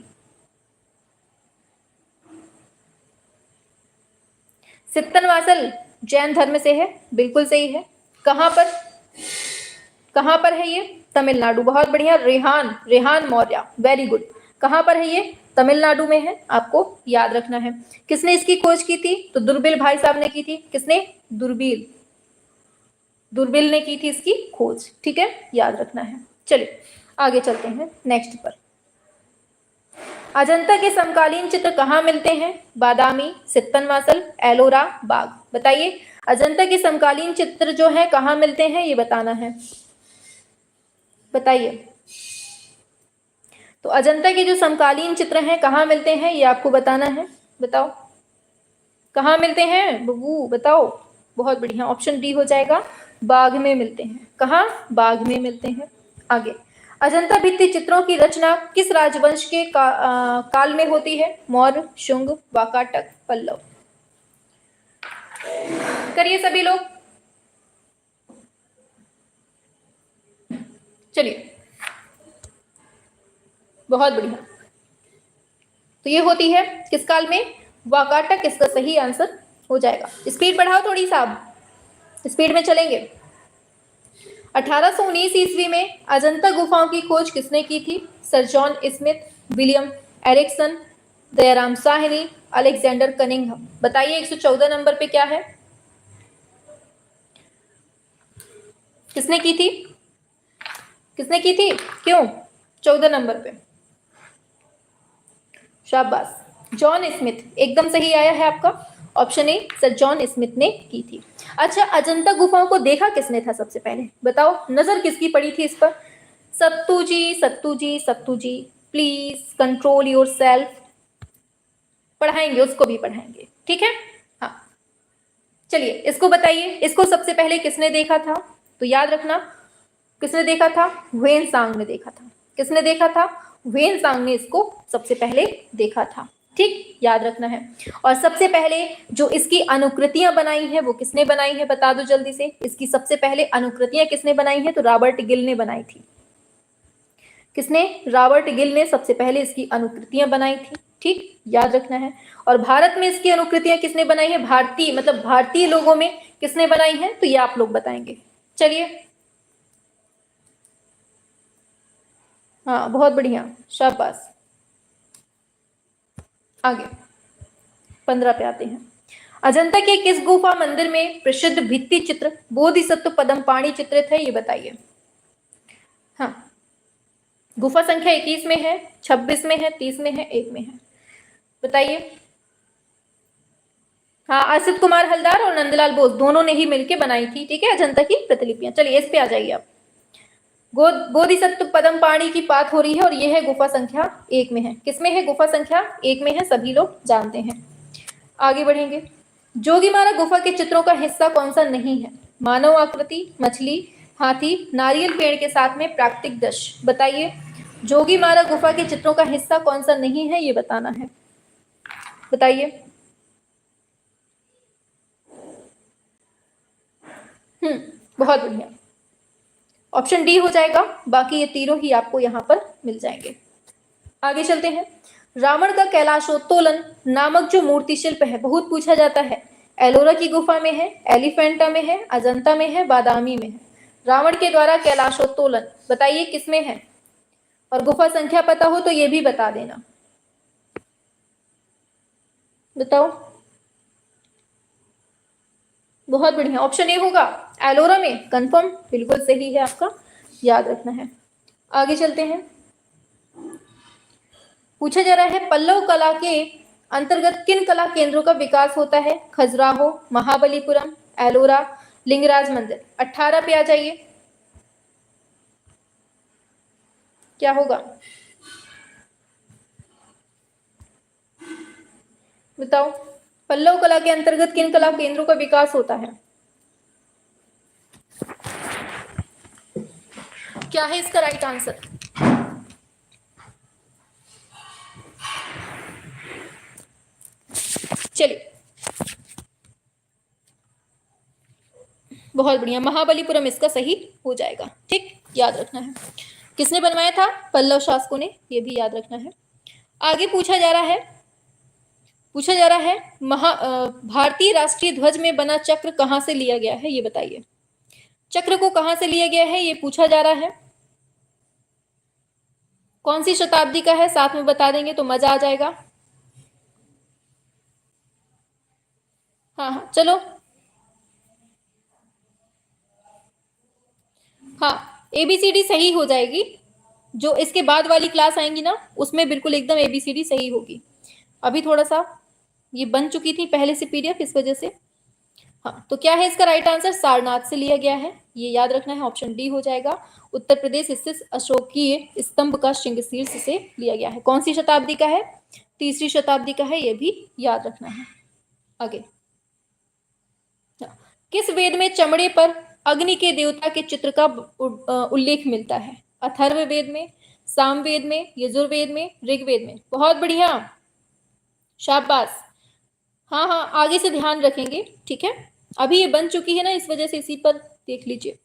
सित्तनवासल जैन धर्म से है, बिल्कुल सही है। कहां पर, कहां पर है ये, तमिलनाडु, बहुत बढ़िया। Rehan, Rehan Maurya, very good. कहां पर है ये, तमिलनाडु में है, आपको याद रखना है। किसने इसकी खोज की थी, तो दुर्बिल भाई साहब ने की थी। किसने, दुर्बिल, दुर्बिल ने की थी इसकी खोज। ठीक है, याद रखना है। चलिए आगे चलते हैं नेक्स्ट पर। अजंता के समकालीन चित्र कहाँ मिलते हैं, बादामी, सित्तनवासल, एलोरा, बाग, बताइए। अजंता के समकालीन चित्र जो है कहाँ मिलते हैं ये बताना है, बताइए। तो अजंता के जो समकालीन चित्र हैं कहाँ मिलते हैं ये आपको बताना है, बताओ कहाँ मिलते हैं बबू, बताओ। बहुत बढ़िया, ऑप्शन डी हो जाएगा, बाग में मिलते हैं। कहाँ, बाग में मिलते हैं। आगे, अजंता भित्ति चित्रों की रचना किस राजवंश के काल में होती है, मौर्य, शुंग, वाकाटक, पल्लव। करिए सभी लोग, चलिए बहुत बढ़िया। तो ये होती है किस काल में, वाकाटक इसका सही आंसर हो जाएगा। स्पीड बढ़ाओ थोड़ी सा, स्पीड में चलेंगे। 1819 ईस्वी में अजंता गुफाओं की खोज किसने की थी, sir John Smith, William Erickson, Dayaram Sahni, Alexander Cunningham. बताइए 114 नंबर पे क्या है। किसने की थी? किसने की थी? क्यों? 14 नंबर पे। शाबाश, जॉन स्मिथ एकदम सही आया है आपका। Option A sir John Smith ने की थी। अच्छा, अजंता गुफाओं को देखा किसने था सबसे पहले? बताओ, नजर किसकी पड़ी थी इस पर? सत्तू जी, सत्तू जी, सत्तू जी, प्लीज कंट्रोल योर सेल्फ। पढ़ाएंगे, उसको भी पढ़ाएंगे, ठीक है। हाँ, चलिए इसको बताइए, इसको सबसे पहले किसने देखा था? तो याद रखना, किसने देखा था? ह्वेन सांग ने देखा था। किसने देखा था? ह्वेन सांग ने इसको सबसे पहले देखा था, ठीक, याद रखना है। और सबसे पहले जो इसकी अनुकृतियां बनाई हैं वो किसने बनाई है? बता दो जल्दी से। इसकी सबसे पहले अनुकृतियां किसने बनाई है? तो रॉबर्ट गिल ने बनाई थी। किसने? रॉबर्ट गिल ने सबसे पहले इसकी अनुकृतियां बनाई थी, ठीक, याद रखना है। और भारत में इसकी अनुकृतियां किसने बनाई है? भारतीय, मतलब भारतीय लोगों में किसने बनाई है? तो ये आप लोग बताएंगे। चलिए, हाँ बहुत बढ़िया, शाबाश। आगे 15 पे आते हैं। अजंता के किस गुफा मंदिर में प्रसिद्ध भित्ति चित्र बोधिसत्व पद्मपाणि चित्रित है? ये बताइए। हाँ, गुफा संख्या 21 में है, 26 में है, 30 में है, 1 में है, बताइए। हाँ, असित कुमार हलदार और नंदलाल बोस दोनों ने ही मिलकर बनाई थी, ठीक है, अजंता की प्रतिलिपियां। चलिए इस पे आ जाइए आप। बोधिसत्व पद्मपाणि की बात हो रही है और यह है गुफा संख्या 1 में है। किसमें है? गुफा संख्या 1 में है, सभी लोग जानते हैं। आगे बढ़ेंगे। जोगीमारा गुफा के चित्रों का हिस्सा कौन सा नहीं है? मानव आकृति, मछली, हाथी, नारियल पेड़ के साथ में प्राकृतिक दृश्य, बताइए। जोगीमारा गुफा के चित्रों का हिस्सा कौन सा नहीं है, ये बताना है, बताइए। बहुत बढ़िया, ऑप्शन डी हो जाएगा। बाकी ये तीनों ही आपको यहां पर मिल जाएंगे। आगे चलते हैं। रावण का कैलाशोत्तोलन नामक जो मूर्ति शिल्प है, बहुत पूछा जाता है, एलोरा की गुफा में है, एलिफेंटा में है, अजंता में है, बादामी में है। रावण के द्वारा कैलाशोत्तोलन बताइए किसमें है? और गुफा संख्या पता हो तो ये भी बता देना, बताओ। बहुत बढ़िया, ऑप्शन ए होगा, एलोरा में, कंफर्म, बिल्कुल सही है आपका, याद रखना है। आगे चलते हैं। पूछा जा रहा है पल्लव कला के अंतर्गत किन कला केंद्रों का विकास होता है? खजुराहो, महाबलीपुरम, एलोरा, लिंगराज मंदिर। 18 पे आ जाइए, क्या होगा बताओ। पल्लव कला के अंतर्गत किन कला केंद्रों का विकास होता है? क्या है इसका राइट आंसर? चलिए, बहुत बढ़िया, महाबलीपुरम इसका सही हो जाएगा, ठीक, याद रखना है। किसने बनवाया था? पल्लव शासकों ने, ये भी याद रखना है। आगे पूछा जा रहा है, भारतीय राष्ट्रीय ध्वज में बना चक्र कहां से लिया गया है? ये बताइए। चक्र को कहां से लिया गया है, ये पूछा जा रहा है। कौन सी शताब्दी का है, साथ में बता देंगे तो मजा आ जाएगा। हाँ हाँ चलो, हाँ एबीसीडी सही हो जाएगी। जो इसके बाद वाली क्लास आएंगी ना, उसमें बिल्कुल एकदम एबीसीडी सही होगी। अभी थोड़ा सा ये बन चुकी थी पहले से पीडीएफ, इस वजह से। हाँ, तो क्या है इसका राइट आंसर? सारनाथ से लिया गया है, ये याद रखना है, ऑप्शन डी हो जाएगा। उत्तर प्रदेश स्थित अशोकीय स्तंभ का श्रृंगशीर्ष से लिया गया है। कौन सी शताब्दी का है? 3री शताब्दी का है, ये भी याद रखना है। आगे, किस वेद में चमड़े पर अग्नि के देवता के चित्र का उल्लेख मिलता है? अथर्व वेद में, सामवेद में, यजुर्वेद में, ऋग्वेद में। बहुत बढ़िया, शाबाश। हाँ हाँ, आगे से ध्यान रखेंगे, ठीक है। अभी ये बन चुकी है ना, इस वजह से इसी पर देख लीजिए।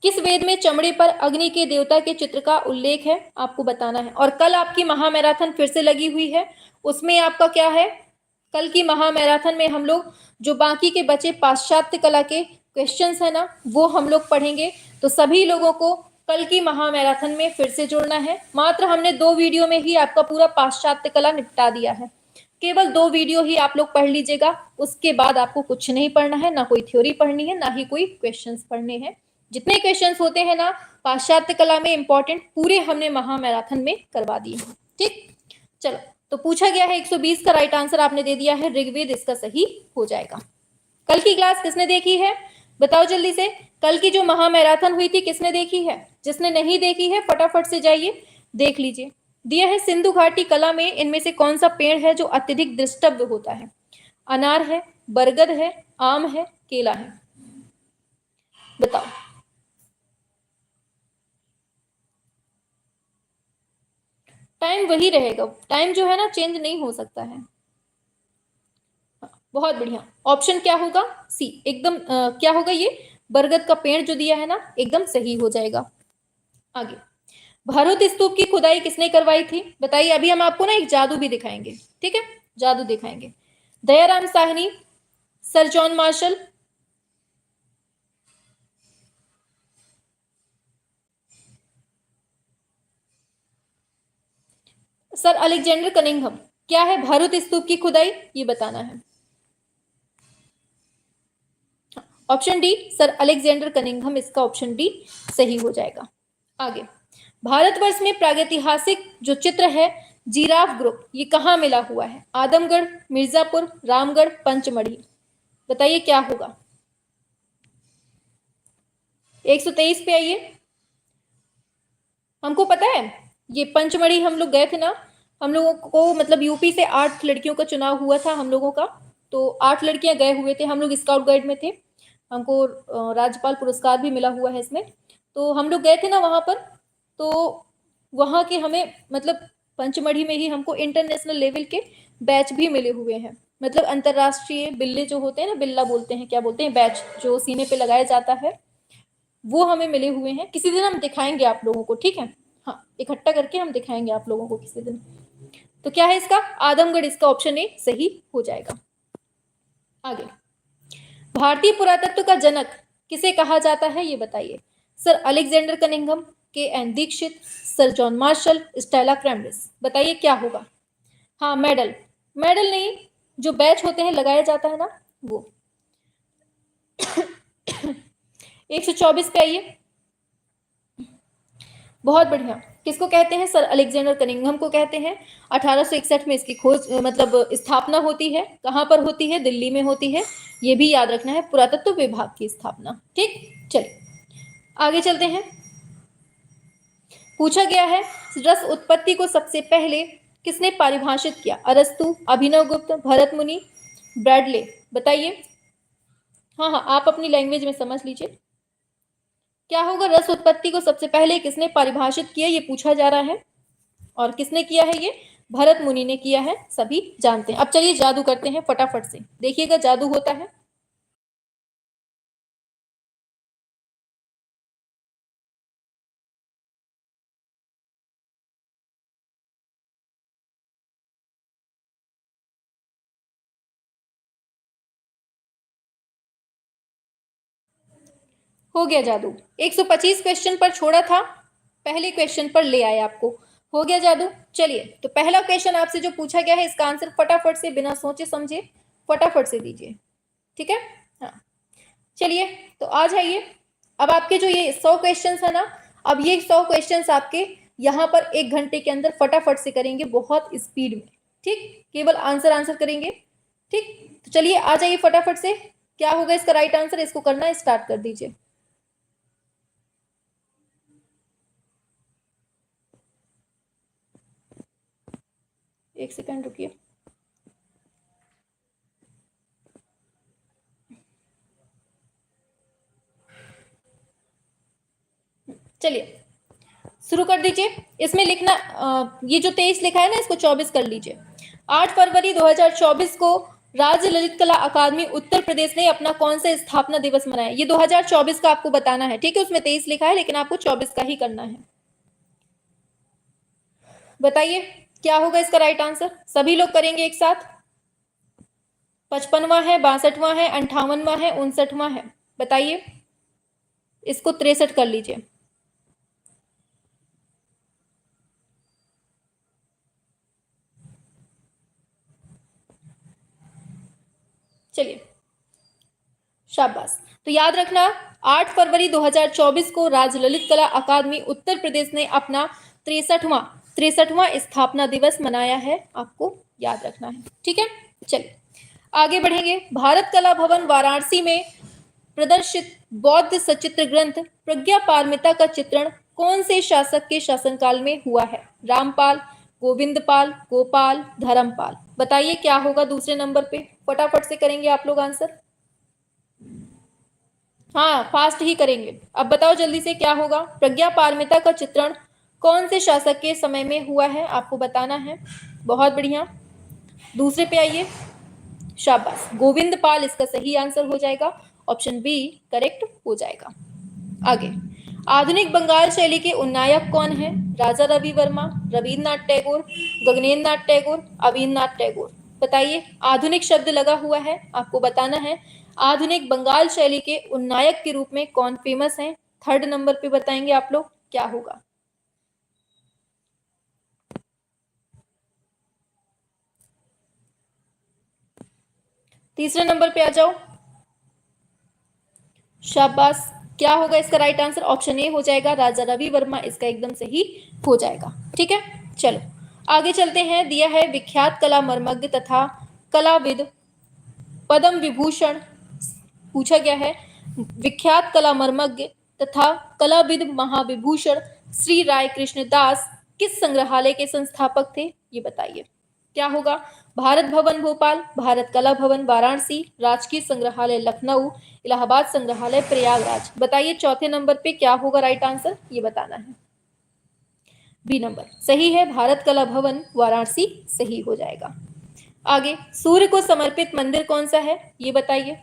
किस वेद में चमड़े पर अग्नि के देवता के चित्र का उल्लेख है, आपको बताना है। और कल आपकी महामैराथन फिर से लगी हुई है, उसमें आपका क्या है? कल की महामैराथन में हम लोग जो बाकी के बचे पाश्चात्य कला के क्वेश्चंस है ना, वो हम लोग पढ़ेंगे। तो सभी लोगों को कल की महामैराथन में फिर से जुड़ना है। मात्र हमने 2 वीडियो में ही आपका पूरा पाश्चात्य कला निपटा दिया है। केवल 2 वीडियो ही आप लोग पढ़ लीजिएगा, उसके बाद आपको कुछ नहीं पढ़ना है, ना कोई थ्योरी पढ़नी है, ना ही कोई क्वेश्चंस पढ़ने हैं। जितने क्वेश्चंस होते हैं ना पाश्चात्य कला में इंपॉर्टेंट, पूरे हमने महामैराथन में करवा दिए। ठीक, चलो तो पूछा गया है 120 का राइट आंसर आपने दे दिया है ऋग्वेद, इसका सही हो जाएगा। कल की क्लास किसने देखी है बताओ जल्दी से। कल की जो महामैराथन हुई थी किसने देखी है? जिसने नहीं देखी है फटाफट से जाइए देख लीजिए। दिया है सिंधु घाटी कला में इनमें से कौन सा पेड़ है जो अत्यधिक द्रष्टव्य होता है? अनार है, बरगद है, आम है, केला है, बताओ। टाइम वही रहेगा, टाइम जो है ना चेंज नहीं हो सकता है। बहुत बढ़िया, ऑप्शन क्या होगा? सी, एकदम क्या होगा ये? बरगद का पेड़ जो दिया है ना एकदम सही हो जाएगा। आगे, भरूच स्तूप की खुदाई किसने करवाई थी बताइए। अभी हम आपको ना एक जादू भी दिखाएंगे, ठीक है, जादू दिखाएंगे। Dayaram Sahni, sir John martial, sir Alexander Cunningham. क्या है भरूच स्तूप की खुदाई, ये बताना है। Option D sir Alexander Cunningham, इसका ऑप्शन डी सही हो जाएगा। आगे, भारतवर्ष में प्रागैतिहासिक जो चित्र है जिराफ ग्रुप, ये कहाँ मिला हुआ है? आदमगढ़, मिर्जापुर, रामगढ़, पंचमढ़ी, बताइए क्या होगा। 123 पे आइए। हमको पता है ये पंचमढ़ी हम लोग गए थे ना, हम लोगों को मतलब यूपी से 8 लड़कियों का चुनाव हुआ था हम लोगों का, तो 8 लड़कियां गए हुए थे, हम लोग स्काउट गाइड में थे, हमको राज्यपाल पुरस्कार भी मिला हुआ है इसमें। तो हम लोग गए थे ना वहां पर, तो वहां के हमें मतलब पंचमढ़ी में ही हमको इंटरनेशनल लेवल के बैच भी मिले हुए हैं, मतलब अंतर्राष्ट्रीय बिल्ले जो होते हैं ना, बिल्ला बोलते हैं, क्या बोलते हैं, बैच जो सीने पे लगाया जाता है, वो हमें मिले हुए हैं। किसी दिन हम दिखाएंगे आप लोगों को, ठीक है, हाँ इकट्ठा करके हम दिखाएंगे आप लोगों को किसी दिन। तो क्या है इसका? आदमगढ़, इसका ऑप्शन ए सही हो जाएगा। आगे, भारतीय पुरातत्व का जनक किसे कहा जाता है ये बताइए। Sir Alexander Cunningham, K N Dikshit, sir John Marshall, Stella Kramrisch, बताइए क्या होगा। हाँ मेडल, मेडल नहीं, जो बैच होते हैं लगाया जाता है ना वो। 124 पे आइए। बहुत बढ़िया, किसको कहते हैं? सर अलेक्जेंडर कनिंघम को कहते हैं। 1861 में इसकी खोज मतलब स्थापना होती है, कहां पर होती है? दिल्ली में होती है, ये भी याद रखना है, पुरातत्व विभाग की स्थापना। ठीक, चलिए आगे चलते हैं। पूछा गया है रस उत्पत्ति को सबसे पहले किसने परिभाषित किया? अरस्तु, अभिनव गुप्त, भरत मुनि, ब्रैडले, बताइए। हाँ हाँ, आप अपनी लैंग्वेज में समझ लीजिए क्या होगा। रस उत्पत्ति को सबसे पहले किसने परिभाषित किया ये पूछा जा रहा है, और किसने किया है ये? भरत मुनि ने किया है, सभी जानते हैं। अब चलिए जादू करते हैं फटाफट से, देखिएगा जादू होता है। हो गया जादू, 125 क्वेश्चन पर छोड़ा था, पहले क्वेश्चन पर ले आए आपको, हो गया जादू। चलिए तो पहला क्वेश्चन आपसे जो पूछा गया है इसका आंसर फटाफट से बिना सोचे समझे फटाफट से दीजिए, ठीक है। हाँ चलिए तो आ जाइए। अब आपके जो ये 100 क्वेश्चन है ना, अब ये 100 क्वेश्चन आपके यहाँ पर 1 घंटे के अंदर फटाफट से करेंगे, बहुत स्पीड में, ठीक, केवल आंसर आंसर करेंगे, ठीक। तो चलिए आ जाइए फटाफट से, क्या होगा इसका राइट आंसर, इसको करना स्टार्ट कर दीजिए। एक सेकंड रुकिए। चलिए शुरू कर दीजिए। इसमें लिखना ये जो 23 लिखा है ना इसको 24 कर लीजिए। 8 फरवरी 2024 को राज्य ललित कला अकादमी उत्तर प्रदेश ने अपना कौन सा स्थापना दिवस मनाया? ये 2024 का आपको बताना है, ठीक है, उसमें 23 लिखा है लेकिन आपको 24 का ही करना है। बताइए क्या होगा इसका राइट आंसर, सभी लोग करेंगे एक साथ। 55वां है, 62वां है, 58वां है, 59वां है, बताइए। इसको 63 कर लीजिए। चलिए शाबाश। तो याद रखना 8 फरवरी 2024 को राज्य ललित कला अकादमी उत्तर प्रदेश ने अपना 63वां स्थापना दिवस मनाया है, आपको याद रखना है। ठीक है, चलिए आगे बढ़ेंगे। भारत कला भवन वाराणसी में प्रदर्शित बौद्ध सचित्र ग्रंथ प्रज्ञा पारमिता का चित्रण कौन से शासक के शासनकाल में हुआ है? रामपाल, गोविंदपाल, गोपाल, धर्मपाल। बताइए क्या होगा दूसरे नंबर पे, फटाफट से करेंगे आप लोग आंसर। हाँ, फास्ट ही करेंगे। अब बताओ जल्दी से क्या होगा। प्रज्ञा पारमिता का चित्रण कौन से शासक के समय में हुआ है, आपको बताना है। बहुत बढ़िया, दूसरे पे आइए। शाबाश, गोविंद पाल इसका सही आंसर हो जाएगा, ऑप्शन बी करेक्ट हो जाएगा। आगे, आधुनिक बंगाल शैली के उन्नायक कौन है? राजा रवि वर्मा, रविन्द्रनाथ टैगोर, गगनेन्द्र नाथ टैगोर, अविन्द्रनाथ टैगोर। बताइए, आधुनिक शब्द लगा हुआ है, आपको बताना है आधुनिक बंगाल शैली के उन्नायक के रूप में कौन फेमस है। थर्ड नंबर पे बताएंगे आप लोग क्या होगा। तीसरे नंबर पे आ जाओ। शाबाश, क्या होगा इसका राइट आंसर? ऑप्शन ए हो जाएगा, राजा रवि वर्मा इसका एकदम सही हो जाएगा। ठीक है, चलो आगे चलते हैं। दिया है विख्यात कला मर्मज्ञ तथा कलाविद पद्म विभूषण, पूछा गया है विख्यात कला मर्मज्ञ तथा कलाविद महाविभूषण श्री राय कृष्ण दास किस संग्रहालय के संस्थापक थे, ये बताइए क्या होगा। भारत भवन भोपाल, भारत कला भवन वाराणसी, राजकीय संग्रहालय लखनऊ, इलाहाबाद संग्रहालय प्रयागराज। बताइए चौथे नंबर पे क्या होगा राइट आंसर, ये बताना है। बी नंबर सही है, भारत कला भवन वाराणसी सही हो जाएगा। आगे, सूर्य को समर्पित मंदिर कौन सा है, ये बताइए।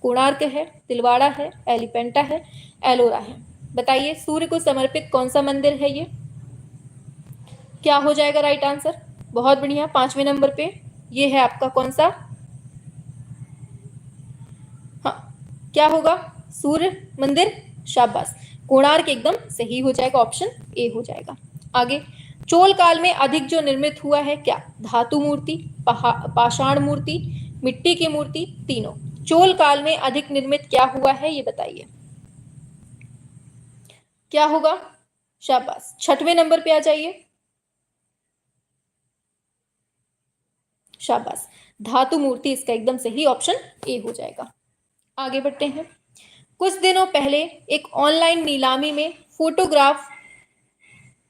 कोणार्क है, तिलवाड़ा है, एलिफेंटा है, एलोरा है। बताइए सूर्य को समर्पित कौन सा मंदिर है, ये क्या हो जाएगा राइट आंसर। बहुत बढ़िया, पांचवें नंबर पे ये है आपका कौन सा, हाँ क्या होगा, सूर्य मंदिर। शाबाश, कोणार्क एकदम सही हो जाएगा, ऑप्शन ए हो जाएगा। आगे, चोल काल में अधिक जो निर्मित हुआ है क्या? धातु मूर्ति, पाषाण मूर्ति, मिट्टी की मूर्ति, तीनों। चोल काल में अधिक निर्मित क्या हुआ है, ये बताइए क्या होगा। शाबाश, छठवें नंबर पे आ जाइए। शाबाश, धातु मूर्ति इसका एकदम सही, ऑप्शन ए हो जाएगा। आगे बढ़ते हैं। कुछ दिनों पहले एक ऑनलाइन नीलामी में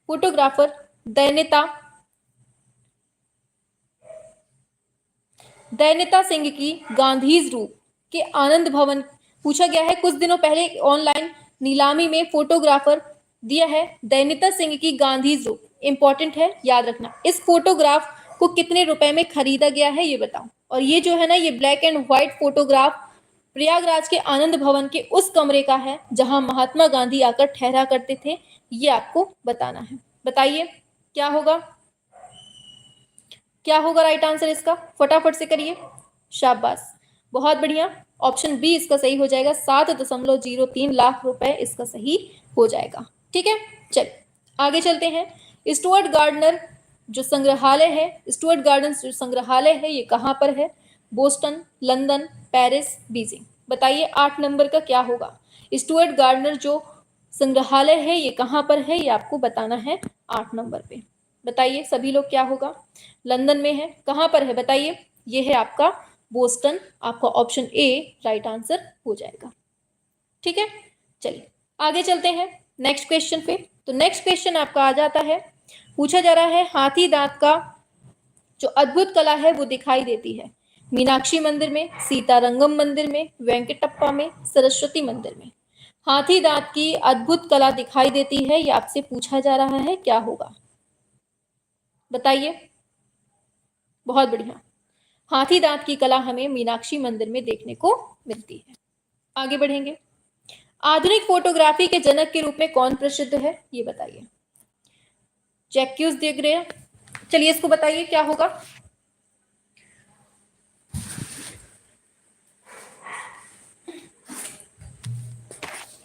फोटोग्राफर दैन्यता सिंह की गांधीज रूप के आनंद भवन, पूछा गया है कुछ दिनों पहले ऑनलाइन नीलामी में फोटोग्राफर दिया है दैन्यता सिंह की गांधीज रूप, इंपॉर्टेंट है याद रखना। इस फोटोग्राफ को कितने रुपए में खरीदा गया है, ये बताओ। और ये जो है ना, ये black and white photograph Prayagraj के आनंद भवन के उस कमरे का है जहां महात्मा गांधी आकर ठहरा करते थे, ये आपको बताना है। बताइए क्या होगा, क्या होगा राइट आंसर इसका, फटाफट से करिए। शाबाश, बहुत बढ़िया, ऑप्शन बी इसका सही हो जाएगा, 7.03 लाख रुपए इसका सही हो जाएगा। ठीक है, चल आगे चलते हैं। स्टुअर्ट गार्डनर जो संग्रहालय है, स्टुअर्ट गार्डन जो संग्रहालय है, ये कहां पर है? Boston, London, Paris, Beijing. बताइए 8 नंबर का क्या होगा। स्टुअर्ट गार्डनर जो संग्रहालय है ये कहां पर है, ये आपको बताना है 8 नंबर पे। बताइए सभी लोग क्या होगा। लंदन में है, कहां पर है बताइए। ये है आपका बोस्टन, आपका ऑप्शन ए राइट आंसर हो जाएगा। ठीक है, चलिए आगे चलते हैं नेक्स्ट क्वेश्चन पे। तो नेक्स्ट क्वेश्चन आपका आ जाता है, पूछा जा रहा है हाथी दांत का जो अद्भुत कला है वो दिखाई देती है मीनाक्षी मंदिर में, सीतारंगम मंदिर में, वेंकटप्पा में, सरस्वती मंदिर में। हाथी दांत की अद्भुत कला दिखाई देती है, ये आपसे पूछा जा रहा है, क्या होगा बताइए। बहुत बढ़िया, हाथी दांत की कला हमें मीनाक्षी मंदिर में देखने को मिलती है। आगे बढ़ेंगे। आधुनिक फोटोग्राफी के जनक के रूप में कौन प्रसिद्ध है, ये बताइए। जैक्यूज दे ग्रे, चलिए इसको बताइए क्या होगा।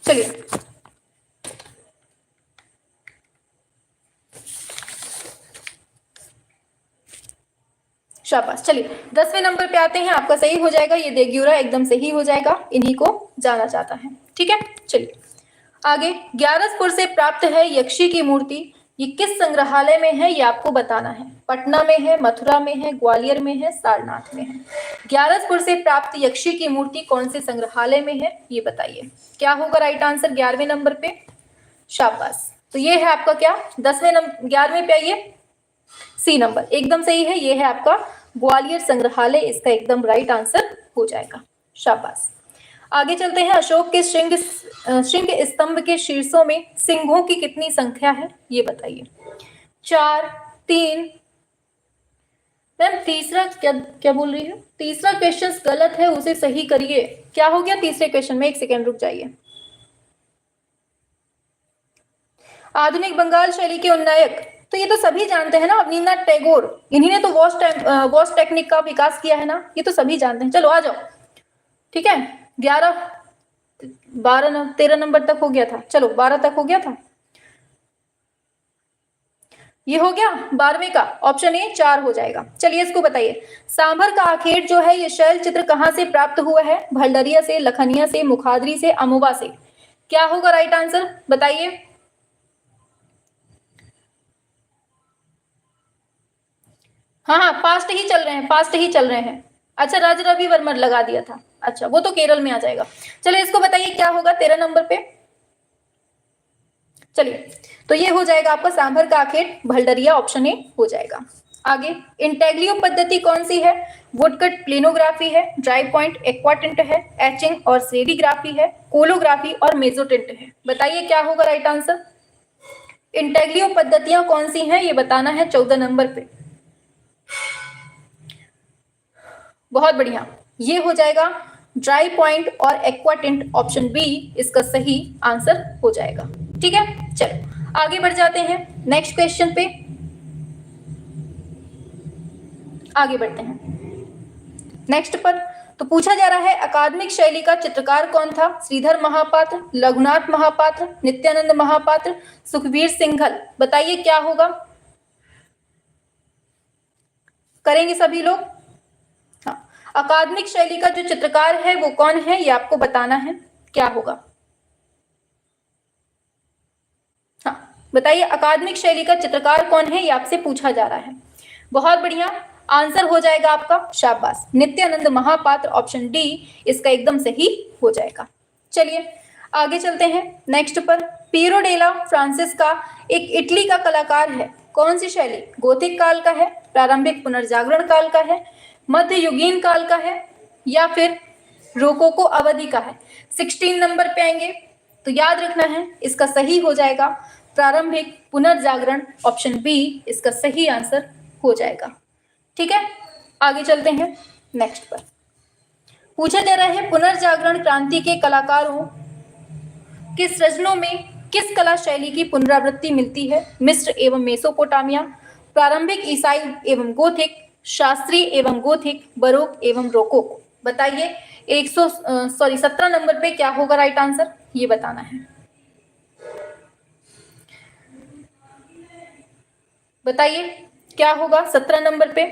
चलिए शाबाश। चलिए 10वें नंबर पे आते हैं, आपका सही हो जाएगा, ये देग्यूरा एकदम सही हो जाएगा, इन्हीं को जाना जाता है। ठीक है, चलिए आगे। ग्यारसपुर से प्राप्त है यक्षी की मूर्ति, ये किस संग्रहालय में है, ये आपको बताना है। पटना में है, मथुरा में है, ग्वालियर में है, सारनाथ में है। ग्यारसपुर से प्राप्त यक्षी की मूर्ति कौन से संग्रहालय में है, ये बताइए। क्या होगा राइट आंसर 11वें नंबर पे? शाबाश। तो ये है आपका क्या 10वें नंबर, 11वें पे आइए, सी नंबर एकदम सही है, ये है आपका ग्वालियर संग्रहालय, इसका एकदम राइट आंसर हो जाएगा। शाबाश। आगे चलते हैं। अशोक के श्रृंग स्तंभ के शीर्षों में सिंहों की कितनी संख्या है, ये बताइए। 4, 3। मैम तीसरा क्या क्या बोल रही है? तीसरा क्वेश्चन गलत है, उसे सही करिए। क्या हो गया तीसरे क्वेश्चन में? एक सेकेंड रुक जाइए। आधुनिक बंगाल शैली के उन्नायक, तो ये तो सभी जानते हैं ना, अवनींद्रनाथ टैगोर, इन्हीं ने तो वॉच टेक्निक का विकास किया है ना, ये तो सभी जानते हैं। चलो आ जाओ, ठीक है। 11, 12, 13 नंबर तक हो गया था, चलो 12 तक हो गया था, ये हो गया 12वें का ऑप्शन ए 4 हो जाएगा। चलिए इसको बताइए। सांभर का आखेट जो है, ये शैल चित्र कहां से प्राप्त हुआ है? भंडरिया से, लखनिया से, मुखाद्री से, अमोबा से। क्या होगा राइट आंसर बताइए। हाँ हाँ, फास्ट ही चल रहे हैं, फास्ट ही चल रहे हैं। अच्छा, राजा रवि वर्मा लगा दिया था, अच्छा वो तो केरल में आ जाएगा। चलिए इसको बताइए क्या होगा 13 नंबर पे। चलिए तो ये हो जाएगा आपका सांभर का आखेट, भल्डरिया, ऑप्शन ए हो जाएगा। आगे, इंटेग्लियो पद्धति कौन सी है? वुडकट प्लेनोग्राफी है, ड्राई पॉइंट एक्वाटिंट है, एचिंग और सेरीग्राफी है, कोलोग्राफी और मेजोटिंट है। बताइए क्या होगा राइट आंसर। इंटेग्लियो पद्धतियां कौन सी हैं, ये बताना है 14 नंबर पे। बहुत बढ़िया, ये हो जाएगा ड्राई पॉइंट और एक्वाटिंट, ऑप्शन बी इसका सही आंसर हो जाएगा। ठीक है, चलो आगे बढ़ जाते हैं नेक्स्ट क्वेश्चन पे, आगे बढ़ते हैं नेक्स्ट पर। तो पूछा जा रहा है अकादमिक शैली का चित्रकार कौन था? श्रीधर महापात्र, लघुनाथ महापात्र, नित्यानंद महापात्र, सुखबीर सिंघल। बताइए क्या होगा, करेंगे सभी लोग? हाँ, अकादमिक शैली का जो चित्रकार है वो कौन है, ये आपको बताना है। क्या होगा, हाँ बताइए, अकादमिक शैली का चित्रकार कौन है, ये आपसे पूछा जा रहा है। बहुत बढ़िया, आंसर हो जाएगा आपका, शाबाश, नित्यानंद महापात्र, ऑप्शन डी इसका एकदम सही हो जाएगा। चलिए आगे चलते हैं नेक्स्ट पर। पीरो डेला फ्रांसिस का एक इटली का कलाकार है, कौन सी शैली? गोथिक काल का है, प्रारंभिक पुनर्जागरण काल का है, मध्ययुगीन काल का है, या फिर रोकोको अवधि का है? 16 नंबर पे आएंगे, तो याद रखना है इसका सही हो जाएगा प्रारंभिक पुनर्जागरण, ऑप्शन बी इसका सही आंसर हो जाएगा। ठीक है, आगे चलते हैं नेक्स्ट पर। पूछा जा रहा है पुनर्जागरण क्रांति के कलाकारों के सृजनों में किस कला शैली की पुनरावृत्ति मिलती है? मिस्र एवं मेसोपोटामिया, प्रारंभिक ईसाई एवं गोथिक, शास्त्रीय एवं गोथिक, बरोक एवं रोकोको। बताइए 17 नंबर पे क्या होगा राइट आंसर, ये बताना है। बताइए क्या होगा 17 नंबर पे।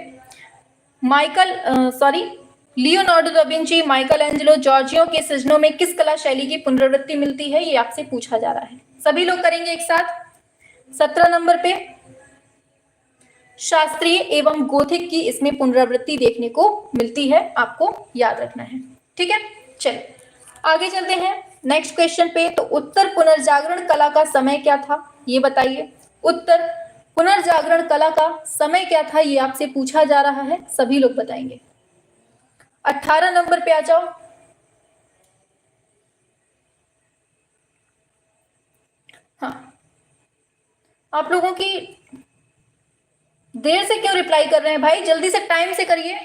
Leonardo da Vinci, Michael Angelo, Giorgio के सृजनों में किस कला शैली की पुनरावृत्ति मिलती है, ये आपसे पूछा जा रहा है। सभी लोग करेंगे एक साथ। 17 नंबर पे शास्त्रीय एवं गोथिक की इसमें पुनरावृत्ति देखने को मिलती है, आपको याद रखना है। ठीक है, चलिए आगे चलते हैं नेक्स्ट क्वेश्चन पे। तो उत्तर पुनर्जागरण कला का समय क्या था, ये बताइए। उत्तर पुनर्जागरण कला का समय क्या था, ये आपसे पूछा जा रहा है, सभी लोग बताएंगे। 18 नंबर पे आ जाओ। हाँ, आप लोगों की देर से क्यों रिप्लाई कर रहे हैं भाई, जल्दी से टाइम से करिए।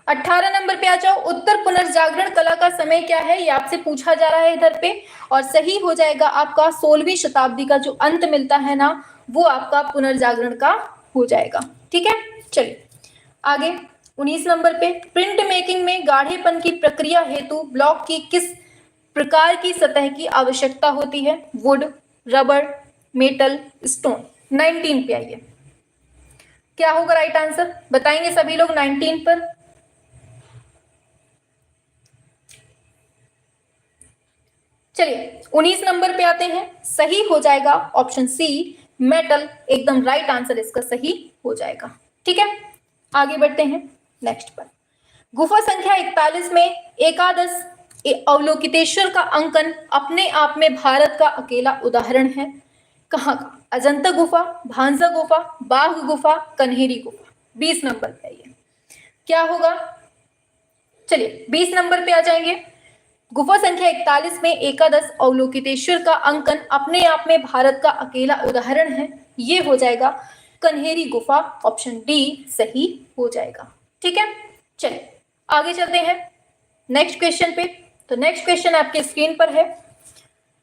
18 नंबर पे आ जाओ। उत्तर पुनर्जागरण कला का समय क्या है, ये आपसे पूछा जा रहा है इधर पे, और सही हो जाएगा आपका 16वीं शताब्दी का जो अंत मिलता है ना, वो आपका पुनर्जागरण का हो जाएगा। ठीक है, चलिए आगे 19 नंबर पे। प्रिंट मेकिंग में गाढ़ेपन की प्रक्रिया हेतु ब्लॉक की किस प्रकार की सतह की आवश्यकता होती है? Would, rubber, metal, stone. 19 पे आइए। क्या होगा राइट आंसर, बताएंगे सभी लोग 19 पर। चलिए 19 नंबर पे आते हैं, सही हो जाएगा ऑप्शन सी मेटल, एकदम राइट आंसर इसका सही हो जाएगा। ठीक है, आगे बढ़ते हैं नेक्स्ट पर। गुफा संख्या 41 में एकादश अवलोकितेश्वर का अंकन अपने आप में भारत का अकेला उदाहरण है, कहाँ का? अजंता गुफा, भांसा गुफा, बाघ गुफा, कन्हेरी गुफा। 20 नंबर पे आइए, क्या होगा? चलिए 20 नंबर पे आ जाएंगे। गुफा संख्या 41 में एकादश अवलोकितेश्वर का अंकन अपने आप में भारत का अकेला उदाहरण है, ये हो जाएगा कन्हेरी गुफा, ऑप्शन डी सही हो जाएगा। ठीक है, चलिए आगे चलते हैं नेक्स्ट क्वेश्चन पे। तो नेक्स्ट क्वेश्चन आपके स्क्रीन पर है,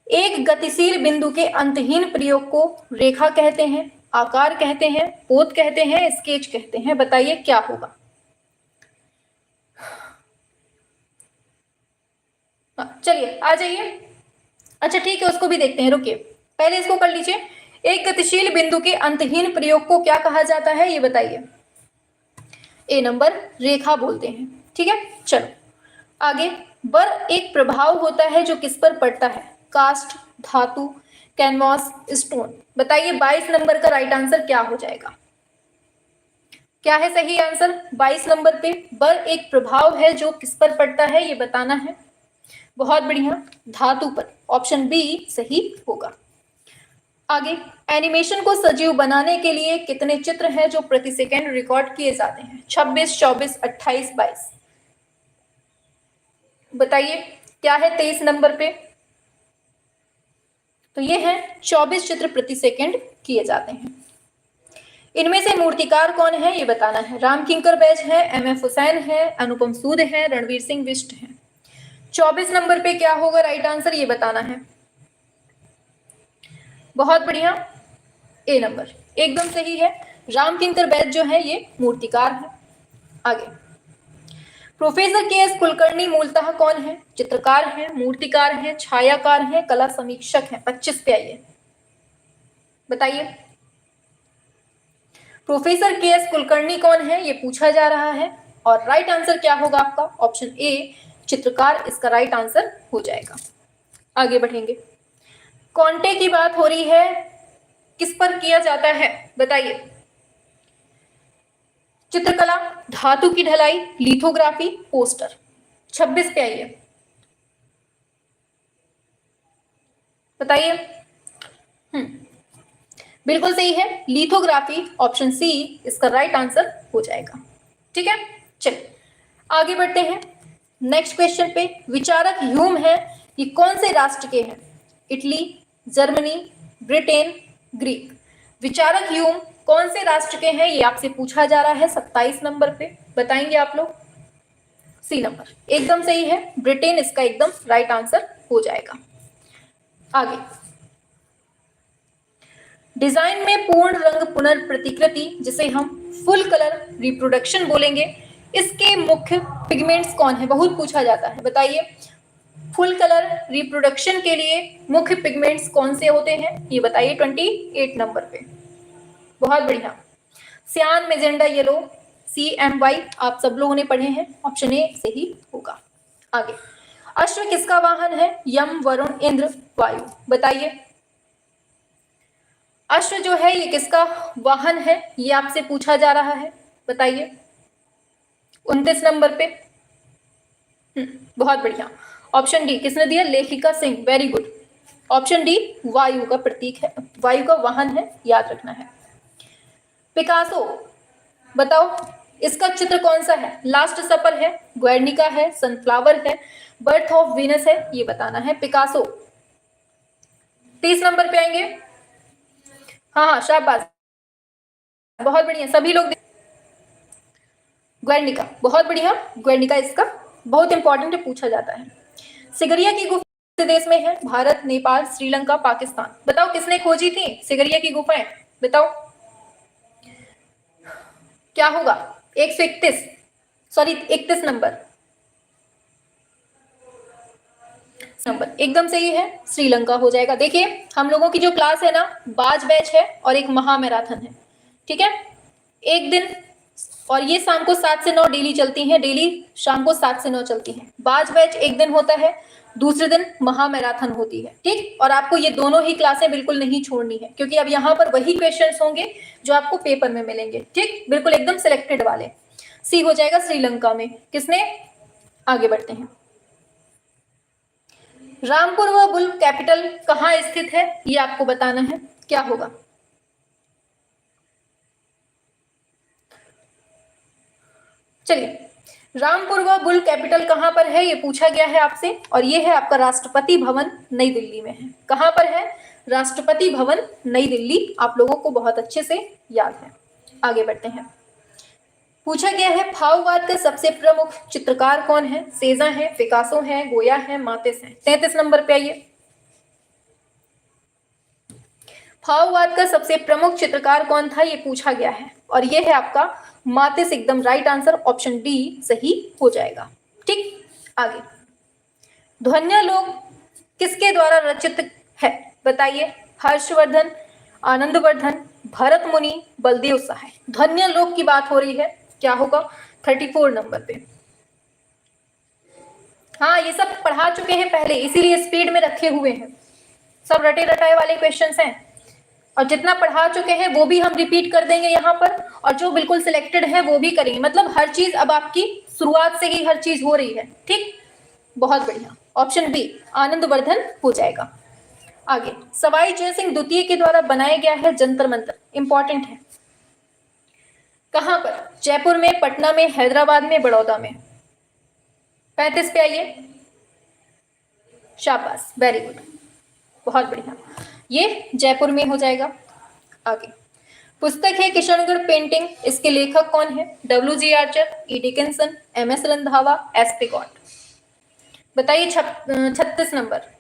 एक गतिशील बिंदु के अंतहीन प्रयोग को रेखा कहते हैं, आकार कहते हैं, पोत कहते हैं, स्केच कहते हैं, बताइए क्या होगा? चलिए आ जाइए। अच्छा ठीक है, उसको भी देखते हैं, रुकिए पहले इसको कर लीजिए। एक गतिशील बिंदु के अंतहीन प्रयोग को क्या कहा जाता है ये बताइए? ए नंबर रेखा बोलते हैं। ठीक है, चलो आगे। बर एक प्रभाव होता है जो किस पर पड़ता है? कास्ट, धातु, कैनवास, स्टोन। बताइए 22 नंबर का राइट आंसर क्या हो जाएगा? क्या है सही आंसर 22 नंबर पे? बर एक प्रभाव है जो किस पर पड़ता है ये बताना है। बहुत बढ़िया, धातु पर, ऑप्शन बी सही होगा। आगे, एनिमेशन को सजीव बनाने के लिए कितने चित्र हैं जो प्रति सेकंड रिकॉर्ड किए जाते हैं? 26, 24, 28, 22। बताइए क्या है 23 नंबर पे? तो ये है 24 चित्र प्रति सेकंड किए जाते हैं। इनमें से मूर्तिकार कौन है ये बताना है। राम किंकर बैज है, एम.एफ. हुसैन है, अनुपम सूद है, रणवीर सिंह बिष्ट है। 24 नंबर पे क्या होगा राइट आंसर ये बताना है। बहुत बढ़िया, ए नंबर एकदम सही है। राम किंकर बैज जो है ये मूर्तिकार है। आगे, प्रोफेसर के.एस. कुलकर्णी मूलतः कौन है? चित्रकार है, मूर्तिकार है, छायाकार है, कला समीक्षक है। 25 पे आइए, बताइए प्रोफेसर के.एस. कुलकर्णी कौन है ये पूछा जा रहा है, और राइट आंसर क्या होगा आपका? ऑप्शन ए चित्रकार इसका राइट आंसर हो जाएगा। आगे बढ़ेंगे, कॉन्टे की बात हो रही है, किस पर किया जाता है बताइए? चित्रकला, धातु की ढलाई, लिथोग्राफी, पोस्टर। 26 पे आइए, बताइए। बिल्कुल सही है, लिथोग्राफी, ऑप्शन सी इसका राइट आंसर हो जाएगा। ठीक है, चलिए आगे बढ़ते हैं नेक्स्ट क्वेश्चन पे। विचारक ह्यूम है, ये कौन से राष्ट्र के हैं? Italy, Germany, Britain, Greek. विचारक ह्यूम कौन से राष्ट्र के हैं ये आपसे पूछा जा रहा है 27 नंबर पे, बताएंगे आप लोग। सी नंबर एकदम सही है, ब्रिटेन इसका एकदम राइट आंसर हो जाएगा। आगे, डिजाइन में पूर्ण रंग पुनर्प्रतिकृति जिसे हम फुल कलर रिप्रोडक्शन बोलेंगे, इसके मुख्य पिगमेंट्स कौन है? बहुत पूछा जाता है, बताइए फुल कलर रिप्रोडक्शन के लिए मुख्य पिगमेंट्स कौन से होते हैं ये बताइए 28 नंबर पे। बहुत बढ़िया, सियान, मेजेंडा, येलो, CMY आप सब लोगों ने पढ़े हैं, ऑप्शन ए सही होगा। आगे, अश्व किसका वाहन है? यम, वरुण, इंद्र, वायु। बताइए अश्व जो है ये किसका वाहन है ये आपसे पूछा जा रहा है, बताइए 29 नंबर पे। बहुत बढ़िया, ऑप्शन डी किसने दिया? लेखिका Singh, very good. Option D वायु का प्रतीक है, वायु का वाहन है, याद रखना है। पिकासो, बताओ इसका चित्र कौन सा है? लास्ट सपर है, ग्वेर्निका है, सनफ्लावर है, बर्थ ऑफ वीनस है, ये बताना है। पिकासो 30 नंबर पे आएंगे। हाँ शाबाश, बहुत बढ़िया, सभी लोग। ग्वेर्निका, बहुत बढ़िया, ग्वेर्निका इसका बहुत इंपॉर्टेंट है, पूछा जाता है। सिगरिया की गुफा देश में है? भारत, नेपाल, श्रीलंका, पाकिस्तान। बताओ किसने खोजी थी सिगरिया की गुफाएं, बताओ क्या होगा? 131 सॉरी 31 नंबर एकदम सही है, श्रीलंका हो जाएगा। देखिए हम लोगों की जो क्लास है ना, बाज बैच है और एक महा मैराथन है, ठीक है। एक दिन, और ये शाम को 7 से 9 डेली चलती हैं, डेली शाम को 7 से 9 चलती हैं। बाज बैच एक दिन होता है, दूसरे दिन महा मैराथन होती है, ठीक। और आपको ये दोनों ही क्लासें बिल्कुल नहीं छोड़नी है, क्योंकि अब यहाँ पर वही क्वेश्चंस होंगे जो आपको पेपर में मिलेंगे, ठीक, बिल्कुल एकदम सिलेक्टेड वाले। सी हो जाएगा श्रीलंका में। किसने? आगे बढ़ते हैं। रामपुर व बुल कैपिटल कहाँ स्थित है, ये आपको बताना है। क्या होगा? चलिए, रामपुर व बुल कैपिटल कहाँ पर है ये पूछा गया है आपसे, और ये है आपका राष्ट्रपति भवन, नई दिल्ली में है। कहाँ पर है? राष्ट्रपति भवन, नई दिल्ली। आप लोगों को बहुत अच्छे से याद है। आगे बढ़ते हैं। पूछा गया है भाववाद का सबसे प्रमुख चित्रकार कौन है? सेजा है, पिकासो है, गोया है, मातेस है। 33 नंबर पे आइए। भाववाद का सबसे प्रमुख चित्रकार कौन था, ये पूछा गया है, और ये है आपका मातेस। एकदम राइट आंसर, ऑप्शन डी सही हो जाएगा, ठीक। आगे, ध्वन्यालोक किसके द्वारा रचित है? बताइए। हर्षवर्धन, आनंदवर्धन, भरत मुनि, बलदेव सहाय। ध्वन्यालोक की बात हो रही है, क्या होगा? 34 नंबर पे। हाँ, ये सब पढ़ा चुके हैं पहले, इसीलिए स्पीड में रखे हुए हैं। सब रटे रटाए वाले क्वेश्चंस हैं, और जितना पढ़ा चुके हैं वो भी हम रिपीट कर देंगे यहाँ पर, और जो बिल्कुल सिलेक्टेड है वो भी करेंगे। मतलब हर चीज अब आपकी शुरुआत से ही हर चीज हो रही है, ठीक। बहुत बढ़िया, ऑप्शन बी आनंदवर्धन हो जाएगा। आगे, सवाई जय सिंह द्वितीय के द्वारा बनाया गया है जंतर मंतर, इंपॉर्टेंट है। कहां पर? जयपुर में, पटना में, हैदराबाद में, बड़ौदा में। 35 पे आइए। शाबाश, वेरी गुड, बहुत बढ़िया, ये जयपुर में हो जाएगा। आगे, पुस्तक है किशनगढ़ पेंटिंग, इसके लेखक कौन है? W.G. Archer, E. Dickinson, M.S. Randhawa, S. Picot. बताइए। 36 नंबर।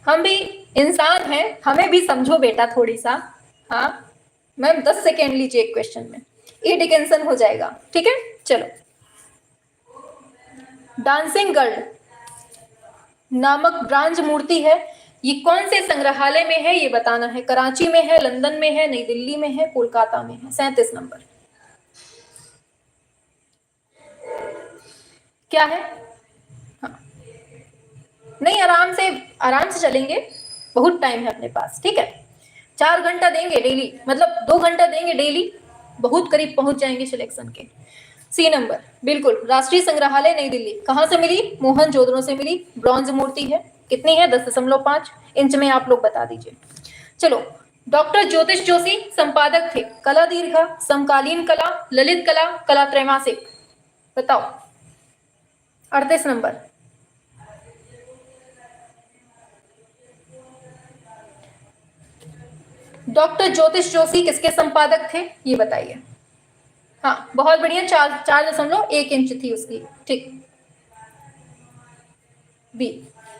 हम भी इंसान हैं, हमें भी समझो बेटा थोड़ी सा। हाँ मैम, 10 सेकेंड लीजिए एक क्वेश्चन में। E. डिकिंसन हो जाएगा, ठीक है। चलो, डांसिंग गर्ल नामक ब्रांज मूर्ति है, ये कौन से संग्रहालय में है ये बताना है। कराची में है, लंदन में है, नई दिल्ली में है, कोलकाता में है। 37 नंबर। क्या है? हाँ, नहीं, आराम से चलेंगे, बहुत टाइम है अपने पास, ठीक है। 4 घंटा देंगे डेली, मतलब 2 घंटा देंगे डेली, बहुत करीब पहुंच जाएंगे सिलेक्शन के। सी नंबर, बिल्कुल, राष्ट्रीय संग्रहालय नई दिल्ली। कहां से मिली? मोहनजोदड़ो से मिली। ब्रॉन्ज मूर्ति है, कितनी है? 10.5 इंच में, आप लोग बता दीजिए। चलो, डॉक्टर ज्योतिष जोशी संपादक थे। कला दीर्घा, समकालीन कला, ललित कला, कला त्रैमासिक। बताओ। 38 नंबर। डॉक्टर ज्योतिष जोशी किसके संपादक थे, ये बताइए। हाँ, बहुत बढ़िया, 4.1 इंच थी उसकी, ठीक। बी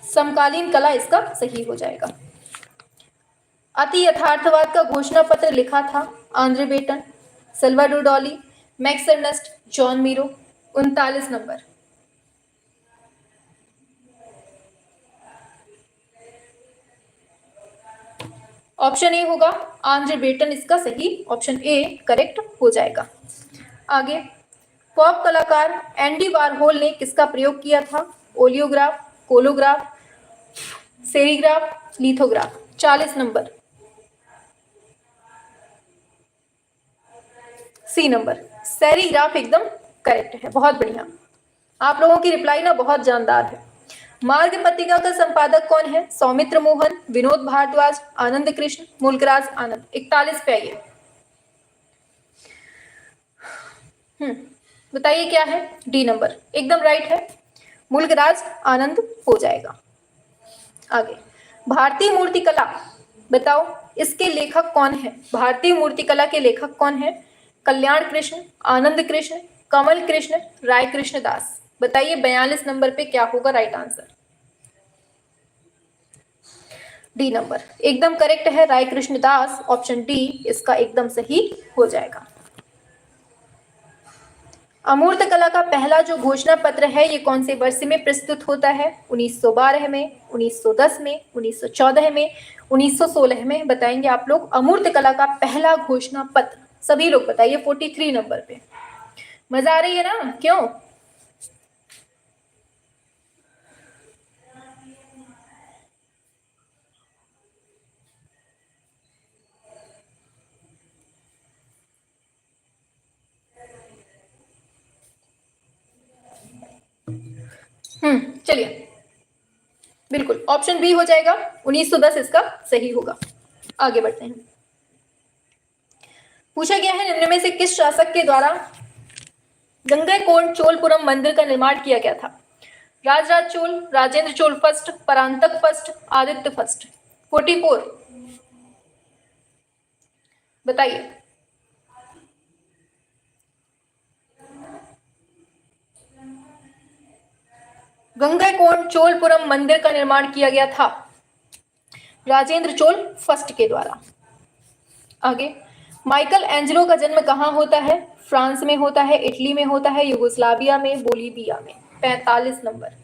समकालीन कला इसका सही हो जाएगा। अति यथार्थवाद का घोषणा पत्र लिखा था? Andre Breton, Salvador Dali, Max Ernst, Joan Miro. 39 number. Option A होगा, आंद्रे बेटन इसका सही, ऑप्शन ए करेक्ट हो जाएगा। आगे, पॉप कलाकार एंडी वारहोल ने किसका प्रयोग किया था? Oleograph, collograph, serigraph, lithograph. 40 number. C number, serigraph एकदम करेक्ट है, बहुत बढ़िया। आप लोगों की रिप्लाई ना बहुत जानदार है। मार्ग पत्रिका का संपादक कौन है? सौमित्र मोहन, विनोद भारद्वाज, आनंद कृष्ण, मुल्कराज आनंद। 41 पे आइए। बताइए क्या है? डी नंबर एकदम राइट है, मुल्कराज आनंद हो जाएगा। आगे, भारतीय मूर्तिकला बताओ, इसके लेखक कौन है? भारतीय मूर्तिकला के लेखक कौन है? कल्याण कृष्ण, आनंद कृष्ण, कमल कृष्ण, राय कृष्ण दास। बताइए 42 नंबर पे क्या होगा राइट आंसर? डी नंबर एकदम करेक्ट है, राय कृष्ण दास, ऑप्शन डी इसका एकदम सही हो जाएगा। अमूर्त कला का पहला जो घोषणा पत्र है ये कौन से वर्ष में प्रस्तुत होता है? 1912 में, 1910 में, 1914 में, 1916 में? बताएंगे आप लोग। अमूर्त कला का पहला घोषणा पत्र, सभी लोग बताइए 43 नंबर पे। मजा आ रही है ना? क्यों? चलिए, बिल्कुल ऑप्शन बी हो जाएगा, 1910 इसका सही होगा। आगे बढ़ते हैं। पूछा गया है निम्न में से किस शासक के द्वारा गंगैकोंड चोलपुरम मंदिर का निर्माण किया गया था? Rajaraja Chola, Rajendra Chola first, Parantaka first, Aditya first? 44 बताइए। गंगैकोंड चोलपुरम मंदिर का निर्माण किया गया था राजेंद्र चोल फर्स्ट के द्वारा। आगे, माइकल एंजेलो का जन्म कहाँ होता है? फ्रांस में होता है, इटली में होता है, यूगोस्लाविया में, बोलीविया में? 45 नंबर।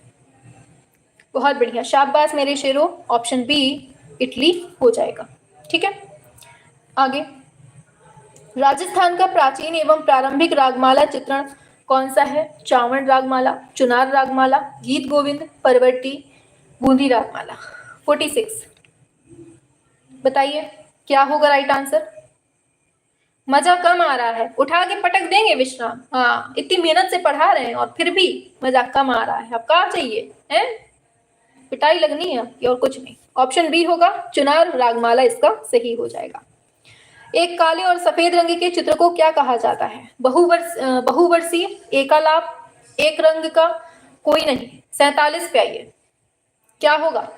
बहुत बढ़िया, शाबाश मेरे शेरों। ऑप्शन बी इटली हो जाएगा। ठीक है, आगे। राजस्थान का प्राचीन एवं प्रारंभिक रागमाला चित्रण कौन सा है? चावड़ रागमाला, चुनार रागमाला, गीत गोविंद, परवर्ती, बूंदी रागमाला? 46 बताइए क्या होगा राइट आंसर? मजा कम आ रहा है, उठा के पटक देंगे विश्राम। हाँ, इतनी मेहनत से पढ़ा रहे हैं और फिर भी मजा कम आ रहा है। अब क्या चाहिए है? पिटाई लगनी है और कुछ नहीं। ऑप्शन बी होगा, चुनार रागमाला इसका सही हो जाएगा। एक काले और सफेद रंग के चित्र को क्या कहा जाता है? बहुवर्षीय, एकालाप, एक रंग का, कोई नहीं? 47 पे आइए, क्या होगा?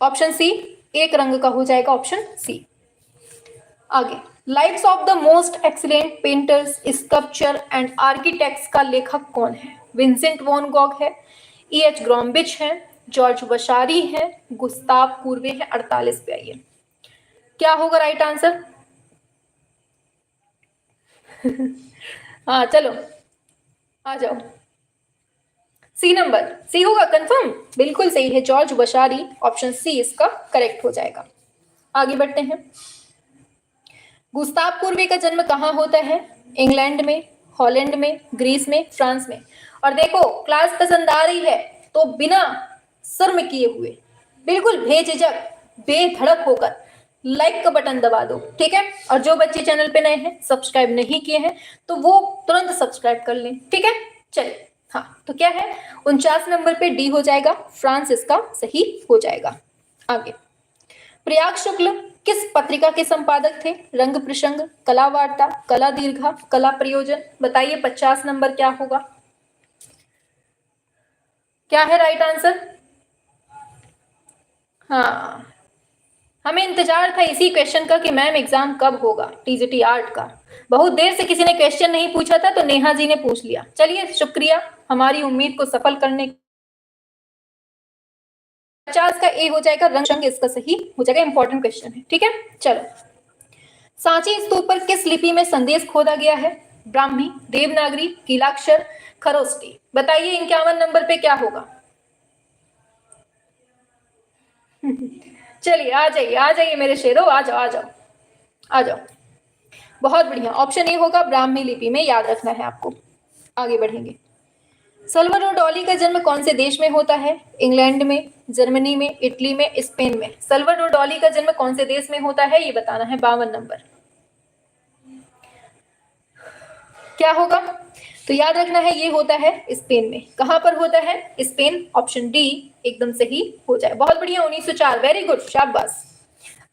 ऑप्शन सी एक रंग का हो जाएगा, ऑप्शन सी। आगे, lives of the most excellent painters, sculpture and architects का लेखक कौन है? विंसेंट वॉन गॉग है, E.H. ग्रॉम्बिच है, जॉर्ज वशारी है, गुस्ताव कुर्वे है? 48 पे आइए, क्या होगा राइट आंसर? हाँ चलो आ जाओ। सी नंबर, सी होगा कंफर्म? बिल्कुल सही है, जॉर्ज वशारी। ऑप्शन सी इसका करेक्ट हो जाएगा। आगे बढ़ते हैं। गुस्ताव कुर्वे का जन्म कहाँ होता है? इंग्लैंड में, हॉलैंड में, ग्रीस में, फ्रांस में? और देखो, क्लास पसंद आ रही है तो बिना शर्म किए हुए, बिल्कुल बेझिझक, बेधड़क होकर लाइक का बटन दबा दो। ठीक है, और जो बच्चे चैनल पे नए हैं, सब्सक्राइब नहीं किए हैं, तो वो तुरंत सब्सक्राइब कर लें। ठीक है, चलिए। हाँ, तो क्या है? 49 नंबर पे डी हो जाएगा, फ्रांस इसका सही हो जाएगा। आगे, प्रयाग शुक्ल किस पत्रिका के संपादक थे? रंग प्रसंग, कला वार्ता, कला दीर्घा, कला प्रयोजन? बताइए 50 नंबर क्या होगा? क्या है राइट आंसर? हाँ, हमें इंतजार था इसी क्वेश्चन का कि मैम एग्जाम कब होगा टीजीटी आर्ट का। बहुत देर से किसी ने क्वेश्चन नहीं पूछा था तो नेहा जी ने पूछ लिया। चलिए, शुक्रिया हमारी उम्मीद को सफल करने। 50 का ए हो जाएगा, रंग इसका सही हो जाएगा। इंपॉर्टेंट क्वेश्चन है। ठीक है, चलो। सांची स्तूप पर किस लिपि में संदेश खोदा गया है? ब्राह्मी, देवनागरी, कीलाक्षर, खरोष्टी? बताइए 51 नंबर पे क्या होगा? चलिए आ जाइए मेरे शेरों, आ जाओ आ जाओ आ जाओ। बहुत बढ़िया, ऑप्शन ए होगा, ब्राह्मी लिपि में, याद रखना है आपको। आगे बढ़ेंगे। सल्वाडोर डाली का जन्म कौन से देश में होता है? इंग्लैंड में, जर्मनी में, इटली में, स्पेन में? सल्वाडोर डाली का जन्म कौन से देश में होता है ये बताना है। 52 नंबर क्या होगा? तो याद रखना है, ये होता है स्पेन में। कहां पर होता है? स्पेन। ऑप्शन डी एकदम सही हो जाए। बहुत बढ़िया, 1904, वेरी गुड, शाबाश।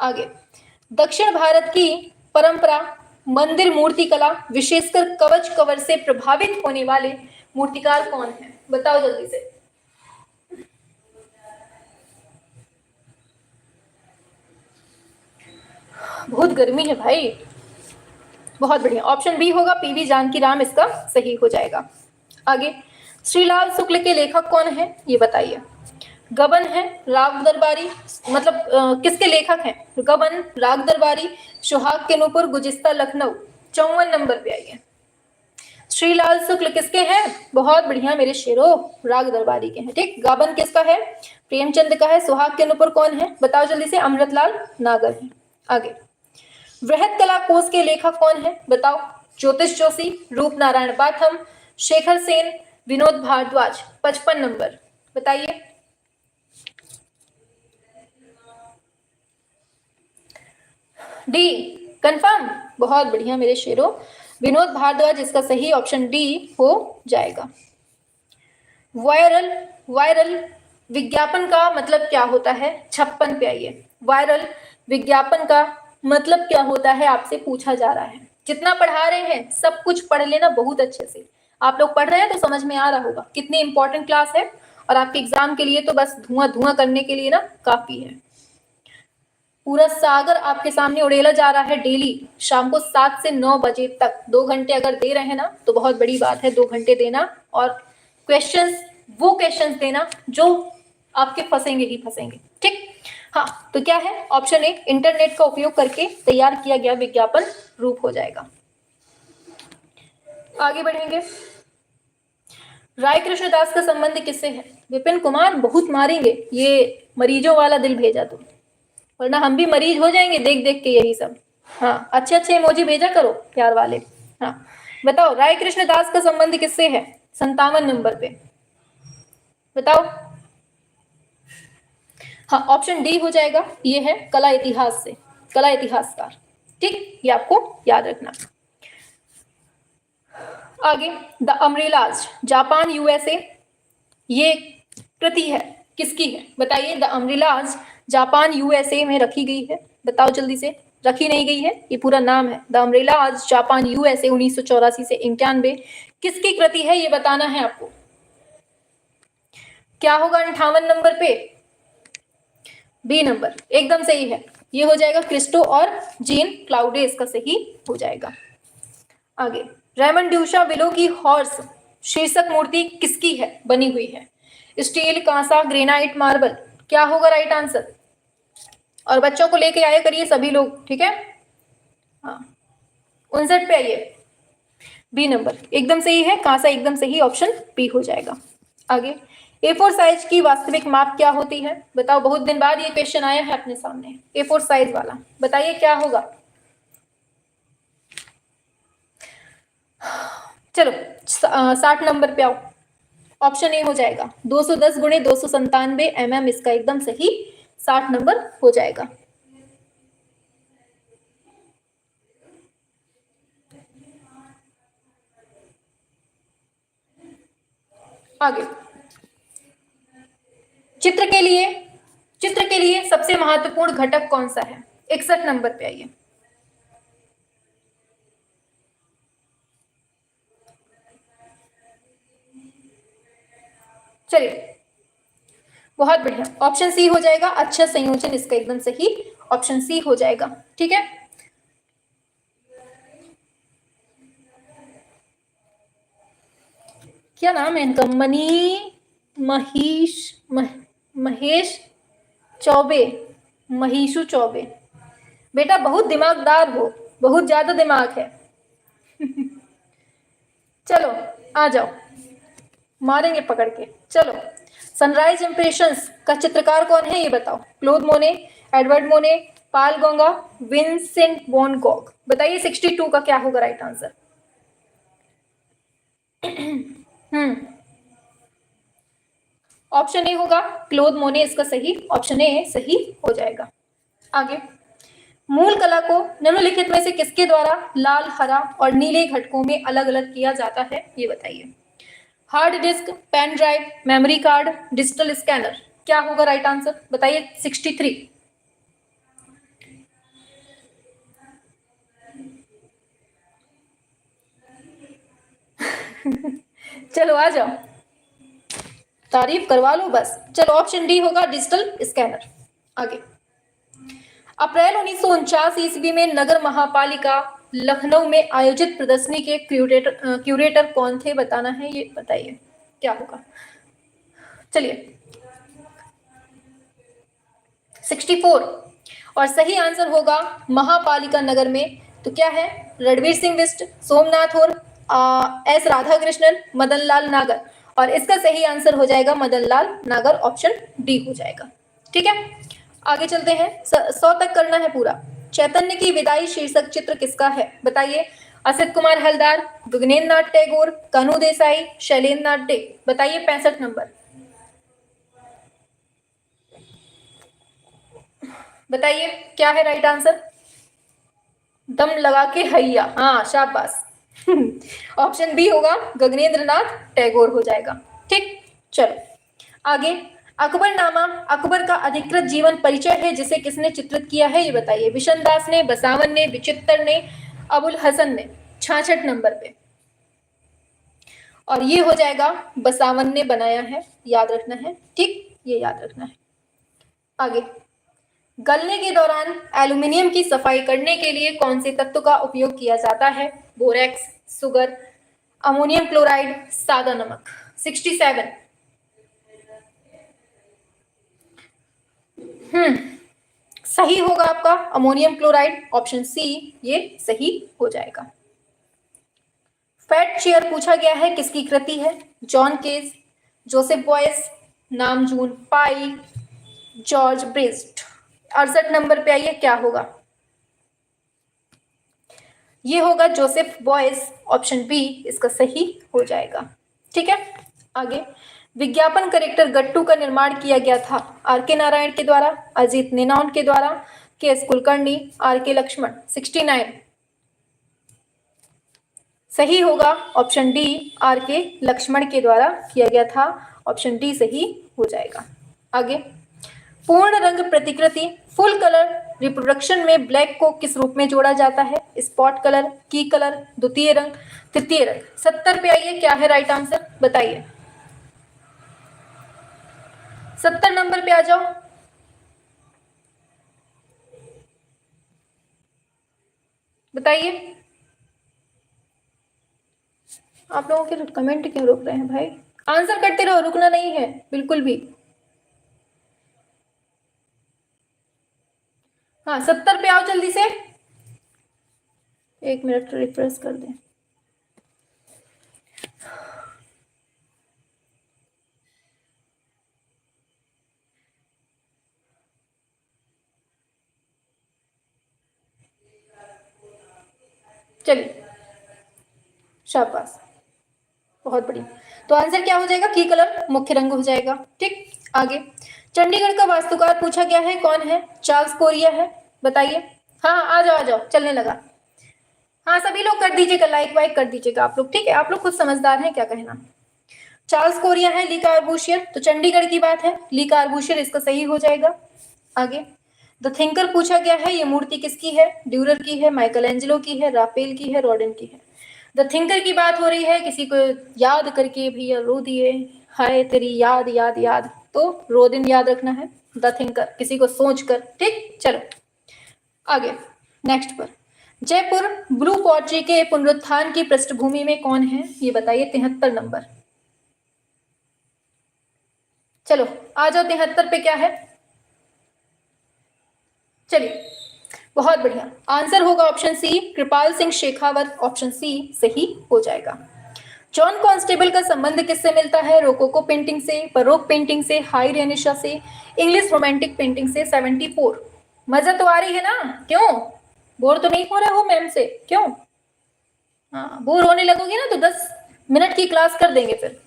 आगे, दक्षिण भारत की परंपरा मंदिर मूर्ति कला, विशेषकर कवच कवर से प्रभावित होने वाले मूर्तिकार कौन है? बताओ जल्दी से। बहुत गर्मी है भाई। बहुत बढ़िया, ऑप्शन बी होगा, पीवी जानकी राम इसका सही हो जाएगा। आगे, श्रीलाल शुक्ल के लेखक कौन है ये बताइए। गबन है, राग दरबारी, मतलब किसके लेखक हैं? गबन, राग दरबारी, सुहाग के नूपुर, गुजिस्ता लखनऊ। 54 नंबर पे आइए। श्रीलाल शुक्ल किसके हैं? बहुत बढ़िया मेरे शेरों, राग दरबारी के हैं। ठीक, गबन किसका है? प्रेमचंद का है। सुहाग के नूपुर कौन है? बताओ जल्दी से। अमृतलाल नागर है। आगे, वृहत कला कोश के लेखक कौन है? बताओ। ज्योतिष जोशी, रूप नारायण बाथम, शेखर सेन, विनोद भारद्वाज। 55 नंबर, बताइए। D, confirm? बहुत बढ़िया मेरे शेरों, विनोद भारद्वाज इसका सही ऑप्शन डी हो जाएगा। वायरल, वायरल विज्ञापन का मतलब क्या होता है? 56 पे आइए। वायरल विज्ञापन का मतलब क्या होता है आपसे पूछा जा रहा है। जितना पढ़ा रहे हैं सब कुछ पढ़ लेना बहुत अच्छे से। आप लोग पढ़ रहे हैं तो समझ में आ रहा होगा कितनी इंपॉर्टेंट क्लास है, और आपके एग्जाम के लिए तो बस धुआं धुआं करने के लिए ना काफी है। पूरा सागर आपके सामने उड़ेला जा रहा है डेली शाम को 7 से 9 बजे तक। 2 घंटे अगर दे रहे हैं ना तो बहुत बड़ी बात है, 2 घंटे देना, और क्वेश्चंस, वो क्वेश्चंस देना जो आपके फंसेंगे ही फंसेंगे। ठीक, हाँ, तो क्या है? ऑप्शन ए, इंटरनेट का उपयोग करके तैयार किया गया विज्ञापन रूप हो जाएगा। आगे बढ़ेंगे। राय कृष्णदास का संबंध किससे है? विपिन कुमार, बहुत मारेंगे, ये मरीजों वाला दिल भेजा तुम, वरना हम भी मरीज हो जाएंगे देख देख के यही सब। हाँ, अच्छे अच्छे इमोजी भेजा करो प्यार वाले। हाँ, बताओ राय कृष्णदास का संबंध किससे है? 57 नंबर पे, बताओ। हाँ, ऑप्शन डी हो जाएगा, ये है कला इतिहास से, कला इतिहासकार। ठीक, ये आपको याद रखना। आगे, द अम्ब्रेलाज, जापान यूएसए, ये कृति है किसकी है? बताइए। द अम्ब्रेलाज जापान यूएसए में रखी गई है, बताओ जल्दी से। रखी नहीं गई है, ये पूरा नाम है। द अम्ब्रेलाज जापान यूएसए 1984 से 91, किसकी कृति है ये बताना है आपको। क्या होगा 58 नंबर पे? बी नंबर एकदम सही है, ये हो जाएगा क्रिस्टो और जीन क्लाउडे, इसका सही हो जाएगा। आगे, रेमंड ड्यूशा विलो की हॉर्स शीर्षक मूर्ति किसकी है, बनी हुई है? स्टील, कांसा, ग्रेनाइट, मार्बल, क्या होगा राइट आंसर? और बच्चों को लेके आया करिए सभी लोग, ठीक है। हाँ, 59 पे आइए। बी नंबर एकदम सही है, कांसा एकदम सही, ऑप्शन बी हो जाएगा। आगे, A4 साइज की वास्तविक माप क्या होती है? बताओ, बहुत दिन बाद ये क्वेश्चन आया है अपने सामने, A4 साइज वाला, बताइए क्या होगा। चलो 60 नंबर पे आओ, ऑप्शन ए हो जाएगा 210 गुणे 297 mm, इसका एकदम सही 60 नंबर हो जाएगा। आगे, चित्र के लिए सबसे महत्वपूर्ण घटक कौन सा है? 61 नंबर पे आइए। चलिए, बहुत बढ़िया, ऑप्शन सी हो जाएगा, अच्छा संयोजन, इसका एकदम सही ऑप्शन सी हो जाएगा। ठीक है, क्या नाम है इनका? महेश चौबे, महीशु चौबे। बेटा बहुत दिमागदार हो, बहुत ज्यादा दिमाग है। चलो आ जाओ, मारेंगे पकड़ के। चलो, सनराइज इंप्रेशंस का चित्रकार कौन है ये बताओ। क्लोद मोने, एडवर्ड मोने, पाल गोंगा, विंसेंट वॉन गॉग। बताइए 62 का क्या होगा राइट आंसर? ऑप्शन ए होगा क्लोद मोने, इसका सही ऑप्शन ए सही हो जाएगा। आगे, मूल कला को निम्नलिखित में से किसके द्वारा लाल, हरा और नीले घटकों में अलग अलग किया जाता है ये बताइए। Hard disk, pen drive, memory card, digital scanner, क्या होगा राइट आंसर? बताइए 63। चलो आ जाओ, तारीफ करवा लो बस। चलो, ऑप्शन डी होगा डिजिटल स्कैनर। आगे, अप्रैल 1949 ईस्वी में नगर महापालिका लखनऊ में आयोजित प्रदर्शनी के क्यूरेटर कौन थे बताना है, ये बताइए क्या होगा। चलिए, 64। और सही आंसर होगा महापालिका नगर में, तो क्या है, रणवीर सिंह बिष्ट, सोमनाथ और एस राधा कृष्णन, मदन लाल नागर। और इसका सही आंसर हो जाएगा मदन लाल नागर, ऑप्शन डी हो जाएगा। ठीक है, आगे चलते हैं। 100 तक करना है पूरा। चैतन्य की विदाई शीर्षक चित्र किसका है, बताइए। असित कुमार हलदार, गगनेन्द्र नाथ टैगोर, कानू देसाई, शैलेंद्र नाथ डे। बताइए 65 नंबर, बताइए क्या है राइट आंसर। दम लगा के हैया, हाँ शाबाश। ऑप्शन बी होगा गगनेन्द्र नाथ टैगोर हो जाएगा। ठीक, चलो आगे। अकबरनामा अकबर का अधिकृत जीवन परिचय है जिसे किसने चित्रित किया है, ये बताइए। बिशन दास ने, बसावन ने, विचित्र ने, अबुल हसन ने। 66 नंबर पे, और ये हो जाएगा बसावन ने बनाया है, याद रखना है। ठीक, ये याद रखना है। आगे, गलने के दौरान एल्यूमिनियम की सफाई करने के लिए कौन से तत्व का उपयोग किया जाता है, बोरेक्स, सुगर, अमोनियम क्लोराइड, सादा नमक। 67। सही होगा आपका अमोनियम क्लोराइड, ऑप्शन सी ये सही हो जाएगा। फैट चेयर पूछा गया है, किसकी कृति है। John cage, Joseph boys, Namjoon पाई, जॉर्ज ब्रिस्ट। 68 नंबर पे आइए, क्या होगा, ये होगा जोसेफ बॉयस, ऑप्शन बी इसका सही हो जाएगा। ठीक है, आगे। विज्ञापन करेक्टर गट्टू का निर्माण किया गया था आर के नारायण के द्वारा, अजीत नेनौन के द्वारा, के एस कुलकर्णी, आर के लक्ष्मण। 69। सही होगा ऑप्शन डी, आर के लक्ष्मण के द्वारा किया गया था, ऑप्शन डी सही हो जाएगा। आगे, पूर्ण रंग प्रतिकृति फुल कलर रिप्रोडक्शन में ब्लैक को किस रूप में जोड़ा जाता है, स्पॉट कलर, की कलर, द्वितीय रंग, तृतीय रंग। 70 पे आइए, क्या है राइट आंसर, बताइए। 70 नंबर पे आ जाओ, बताइए। आप लोगों के कमेंट क्यों रुक रहे हैं भाई, आंसर करते रहो, रुकना नहीं है बिल्कुल भी। हाँ 70 पे आओ जल्दी से, 1 मिनट रिफ्रेश कर दें। चलिए, शाबाश, बहुत बढ़िया। तो आंसर क्या हो जाएगा, की कलर मुख्य रंग हो जाएगा। ठीक, आगे। चंडीगढ़ का वास्तुकार पूछा गया है, कौन है, चार्ल्स कोरिया है, बताइए। हाँ आ जाओ आ जाओ, चलने लगा। हाँ सभी लोग कर दीजिएगा, लाइक वाइक कर दीजिएगा आप लोग, ठीक है, आप लोग खुद समझदार हैं, क्या कहना। चार्ल्स कोरिया है, ली कार्बूशियर, तो चंडीगढ़ की बात है, ली कार्बूशियर इसका सही हो जाएगा। आगे, द थिंकर पूछा गया है, ये मूर्ति किसकी है, ड्यूरर की है, माइकल एंजेलो की है, राफेल की है, रॉडन की है। द थिंकर की बात हो रही है, किसी को याद करके भैया रो दिए, हाय तेरी याद याद याद, तो रोदिन याद रखना है, द थिंकर किसी को सोच कर। ठीक, चलो आगे नेक्स्ट पर। जयपुर ब्लू पॉटरी के पुनरुत्थान की पृष्ठभूमि में कौन है, ये बताइए। 73 नंबर, चलो आ जाओ, 73 पे क्या है, चलिए बहुत बढ़िया। आंसर होगा ऑप्शन सी, कृपाल सिंह शेखावत, ऑप्शन सी सही हो जाएगा। जॉन कॉन्स्टेबल का संबंध किससे मिलता है, रोकोको पेंटिंग से, बरोक पेंटिंग से, हाई रेनिशा से, इंग्लिश रोमांटिक पेंटिंग से। 74। मजा तो आ रही है ना, क्यों बोर तो नहीं हो रहे हो मैम से, क्यों। हाँ बोर होने लगोगे ना तो 10 मिनट की क्लास कर देंगे फिर,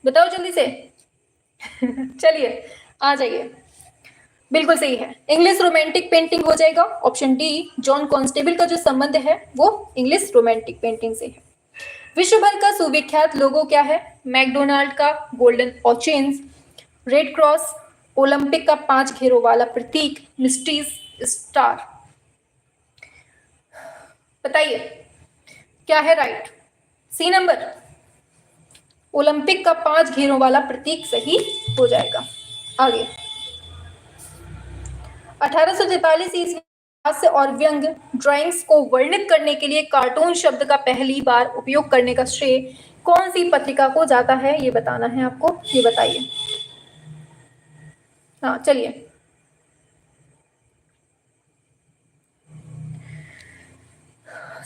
बताओ जल्दी से। चलिए आ जाइए, बिल्कुल सही है, इंग्लिश रोमांटिक पेंटिंग हो जाएगा, ऑप्शन डी। जॉन कॉन्स्टेबल का जो संबंध है वो इंग्लिश रोमांटिक पेंटिंग से है। विश्व भर का सुविख्यात लोगो क्या है, मैकडोनाल्ड का गोल्डन ऑचेन्स, रेड क्रॉस, ओलंपिक का 5 घेरों वाला प्रतीक, मिस्ट्रीज स्टार। बताइए क्या है राइट, सी नंबर, ओलंपिक का 5 घेरों वाला प्रतीक सही हो जाएगा। आगे, 1843 ईस्वी हास्य और व्यंग ड्राइंग्स को वर्णित करने के लिए कार्टून शब्द का पहली बार उपयोग करने का श्रेय कौन सी पत्रिका को जाता है, ये बताना है आपको, ये बताइए। हाँ चलिए,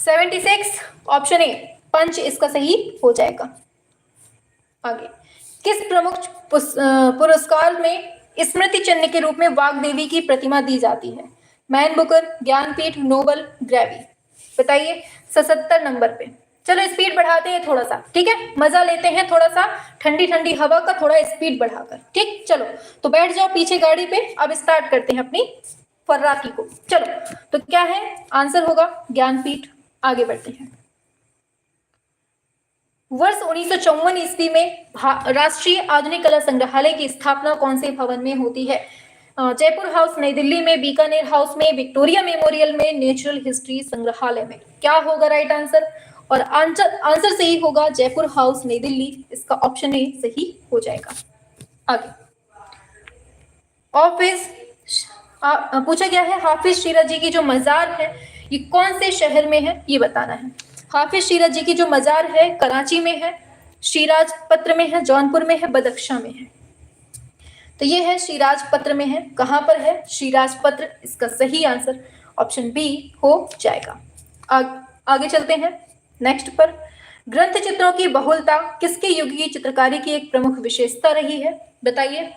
76 ऑप्शन ए पंच इसका सही हो जाएगा। आगे, किस प्रमुख पुरस्कार में स्मृति चिन्ह के रूप में वाग्देवी की प्रतिमा दी जाती है? मैन बुकर, ज्ञानपीठ, नोबल, ग्रैवी। बताइए 77 नंबर पे। चलो स्पीड बढ़ाते हैं थोड़ा सा, ठीक है, मजा लेते हैं थोड़ा सा ठंडी ठंडी हवा का, थोड़ा स्पीड बढ़ाकर। ठीक, चलो तो बैठ जाओ पीछे गाड़ी पे, अब स्टार्ट करते हैं अपनी फर्राकी को। चलो तो क्या है आंसर होगा ज्ञानपीठ। आगे बढ़ते हैं। वर्ष 1954 ईस्वी में राष्ट्रीय आधुनिक कला संग्रहालय की स्थापना कौन से भवन में होती है? जयपुर हाउस नई दिल्ली में, बीकानेर हाउस में, विक्टोरिया मेमोरियल में, नेचुरल हिस्ट्री संग्रहालय में। क्या होगा राइट आंसर? और आंसर सही होगा जयपुर हाउस नई दिल्ली, इसका ऑप्शन ए सही हो जाएगा। आगे, पूछा गया है हाफिज शीरा जी की जो मजार है ये कौन से शहर में है, ये बताना है। हाफिज शीरा जी की जो मजार है कराची में है, शिराज पत्र में है, जौनपुर में है, बदख्शां में है। तो ये है शिराज पत्र में है। कहां पर है? शिराज पत्र, इसका सही आंसर ऑप्शन बी हो जाएगा। आगे चलते हैं नेक्स्ट पर। ग्रंथ चित्रों की बहुलता किसके युग की चित्रकारी की एक प्रमुख विशेषता रही है? बताइए।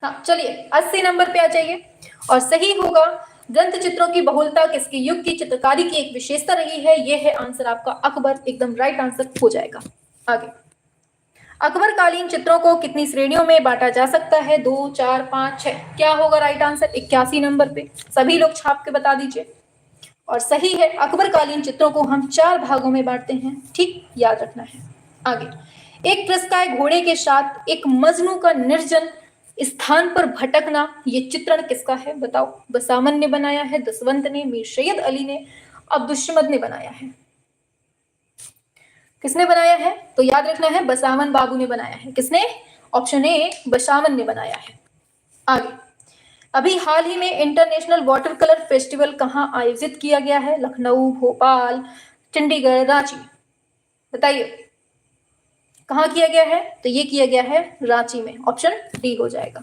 हाँ चलिए 80 नंबर पे आ जाइए और सही होगा ग्रंथ चित्रों की बहुलता किसके युग की चित्रकारी की एक विशेषता रही है? यह है आंसर आपका अकबर, एकदम राइट आंसर हो जाएगा। आगे, अकबर कालीन चित्रों को कितनी श्रेणियों में बांटा जा सकता है? 2, 4, 5, 6। क्या होगा राइट आंसर? 81 नंबर पे। सभी लोग छाप के बता दीजिए। और सही है, अकबर कालीन चित्रों को हम 4 भागों में बांटते हैं, ठीक, याद रखना है। आगे, एक त्रस्ताए घोड़े के साथ एक मजनू का निर्जन स्थान पर भटकना, ये चित्रण किसका है? बताओ। बसामन ने बनाया है, दसवंत ने, मीर सैयद अली ने, अब्दुस्समद ने बनाया है। किसने बनाया है? तो याद रखना है बसावन बाबू ने बनाया है। किसने? ऑप्शन ए बसावन ने बनाया है। आगे, अभी हाल ही में इंटरनेशनल वाटर कलर फेस्टिवल कहाँ आयोजित किया गया है? लखनऊ, भोपाल, चंडीगढ़, रांची। बताइए कहाँ किया गया है? तो ये किया गया है रांची में, ऑप्शन डी हो जाएगा।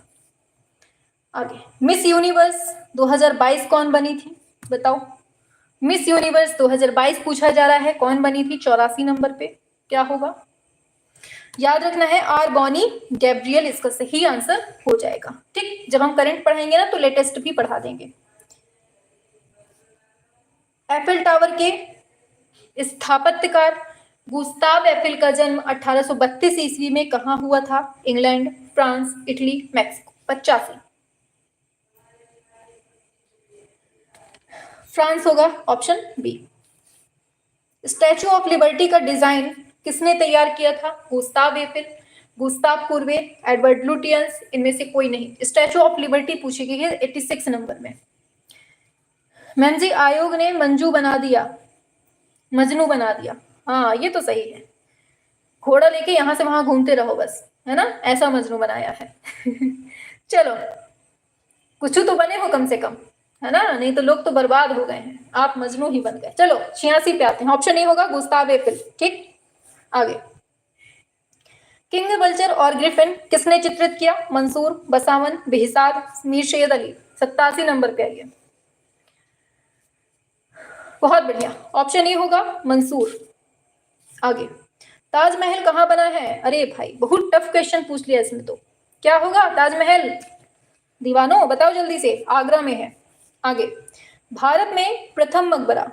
आगे, मिस यूनिवर्स 2022 कौन बनी थी? बताओ। मिस यूनिवर्स 2022 पूछा जा रहा है, कौन बनी थी? 84 नंबर पे। क्या होगा? याद रखना है आर बॉनी गैब्रियल, इसका सही आंसर हो जाएगा। ठीक, जब हम करंट पढ़ाएंगे ना तो लेटेस्ट भी पढ़ा देंगे। एफिल टावर के स्थापत्यकार गुस्ताव एफिल का जन्म 1832 ईस्वी में कहाँ हुआ था? England, France, Italy, Mexico. 85 France होगा, option B. Statue of Liberty का डिजाइन किसने तैयार किया था? Gustave Eiffel, Gustave Courbet, Edward Lutyens, इनमें से कोई नहीं। स्टैचू ऑफ लिबर्टी पूछी गई है 86 नंबर में। मैम जी आयोग ने मंजू बना दिया, मजनू बना दिया। हाँ ये तो सही है, घोड़ा लेके यहां से वहां घूमते रहो बस, है ना, ऐसा मजनू बनाया है। चलो कुछ तो बने हो कम से कम, है ना, नहीं तो लोग तो बर्बाद हो गए हैं, आप मजनू ही बन गए। चलो 86 पे आते हैं, ऑप्शन ए होगा गुस्ताव एफिल। ठीक, आगे, किंग वल्चर और ग्रिफिन किसने चित्रित किया? मंसूर, बसावन, बेहसाद, मीर सैयद अली। 87 नंबर पे आइए। बहुत बढ़िया, ऑप्शन ए होगा मंसूर। आगे, ताजमहल कहाँ बना है? अरे भाई बहुत टफ क्वेश्चन पूछ लिया इसमें तो। क्या होगा ताजमहल? दीवानो बताओ जल्दी से। आगरा में है। आगे, भारत में प्रथम मकबरा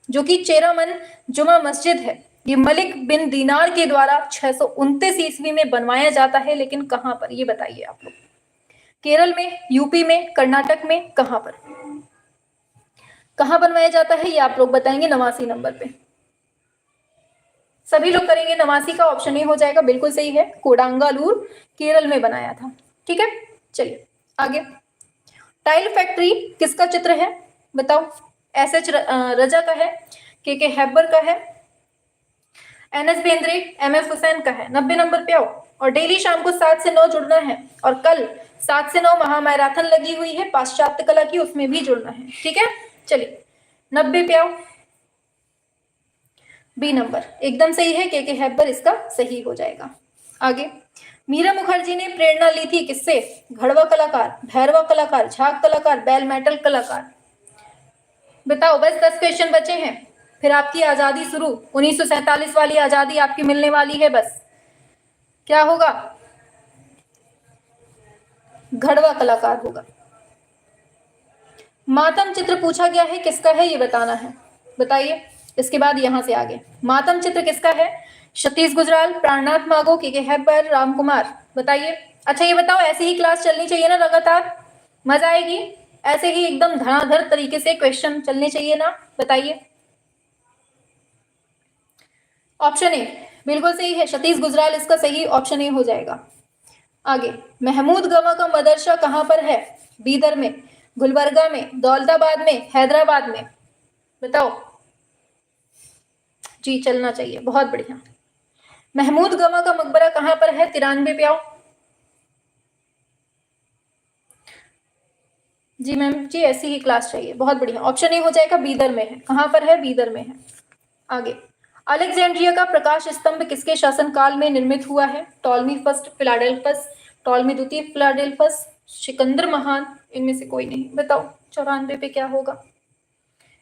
जो कि चेरामन जुमा मस्जिद है, ये मलिक बिन दीनार के द्वारा 629 ईस्वी में बनवाया जाता है, लेकिन कहां पर ये बताइए आप लोग। केरल में, यूपी में, कर्नाटक में, कहां पर, कहां बनवाया जाता है ये आप लोग बताएंगे 89 नंबर पे। सभी लोग करेंगे 89 का, ऑप्शन ए हो जाएगा, बिल्कुल सही है, कोडांगालूर केरल में बनाया था। ठीक है, चलिए आगे। टाइल फैक्ट्री किसका चित्र है? बताओ। एस.एच. रजा का है, के हैबर का है, एन.एस. बेंद्रे, एम.एफ. हुसैन का है। 90 नंबर पे आओ। और डेली शाम को 7 से 9 जुड़ना है, और कल 7 से 9 महामैराथन लगी हुई है पाश्चात्य कला की, उसमें भी जुड़ना है। ठीक है, चलिए 90 पे आओ। बी नंबर एकदम सही है, के हैबर इसका सही हो जाएगा। आगे, मीरा मुखर्जी ने प्रेरणा ली थी किससे? घड़वा कलाकार, भैरवा कलाकार, झाग कलाकार, बेल मेटल कलाकार। बताओ, बस 10 क्वेश्चन बचे हैं, फिर आपकी आजादी शुरू। 1947 वाली आजादी आपकी मिलने वाली है। बस क्या होगा? घड़वा कलाकार होगा। मातम चित्र पूछा गया है, किसका है ये बताना है, बताइए। इसके बाद यहां से आगे, मातम चित्र किसका है? सतीश गुजराल, प्राणनाथ मागो, के हैबर, राम कुमार। बताइए। अच्छा ये बताओ, ऐसी ही क्लास चलनी चाहिए ना लगातार, मजा आएगी, ऐसे ही एकदम धड़ाधड़ तरीके से क्वेश्चन चलने चाहिए ना, बताइए। ऑप्शन ए बिल्कुल सही है, सतीश गुजराल इसका सही ऑप्शन ए हो जाएगा। आगे, महमूद गवा का मदरसा कहां पर है? बीदर में, गुलबर्गा में, दौलताबाद में, हैदराबाद में। बताओ जी, चलना चाहिए, बहुत बढ़िया। महमूद गवा का मकबरा कहां पर है? 93 पे आओ जी। मैम जी, ऐसी ही क्लास चाहिए, बहुत बढ़िया। ऑप्शन ए हो जाएगा, बीदर में है। कहां पर है? बीदर में है। आगे, अलेक्जेंड्रिया का प्रकाश स्तंभ किसके शासनकाल में निर्मित हुआ है? टॉलमी फर्स्ट, फिलाडेल्फस, टॉलमी द्वितीय, फिलाडेल्फस, सिकंदर महान, इनमें से कोई नहीं। बताओ 94 पे क्या होगा?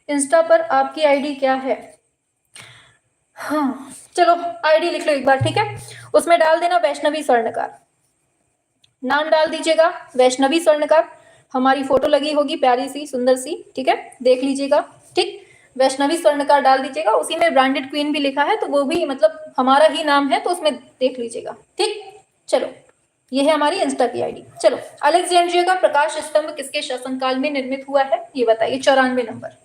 इंस्टा पर आपकी आईडी क्या है? हाँ चलो, आईडी लिख लो एक बार, ठीक है। उसमें डाल देना वैष्णवी स्वर्णकार, नाम डाल दीजिएगा वैष्णवी स्वर्णकार। हमारी फोटो लगी होगी प्यारी सी सुंदर सी, ठीक है, देख लीजिएगा। ठीक, वैष्णवी स्वर्णकार डाल दीजिएगा। उसी में ब्रांडेड क्वीन भी लिखा है, तो वो भी मतलब हमारा ही नाम है, तो उसमें देख लीजिएगा। ठीक, चलो ये है हमारी इंस्टा की आईडी। चलो, अलेक्जेंड्रिया का प्रकाश स्तंभ किसके शासनकाल में निर्मित हुआ है, ये बताइए। 94 नंबर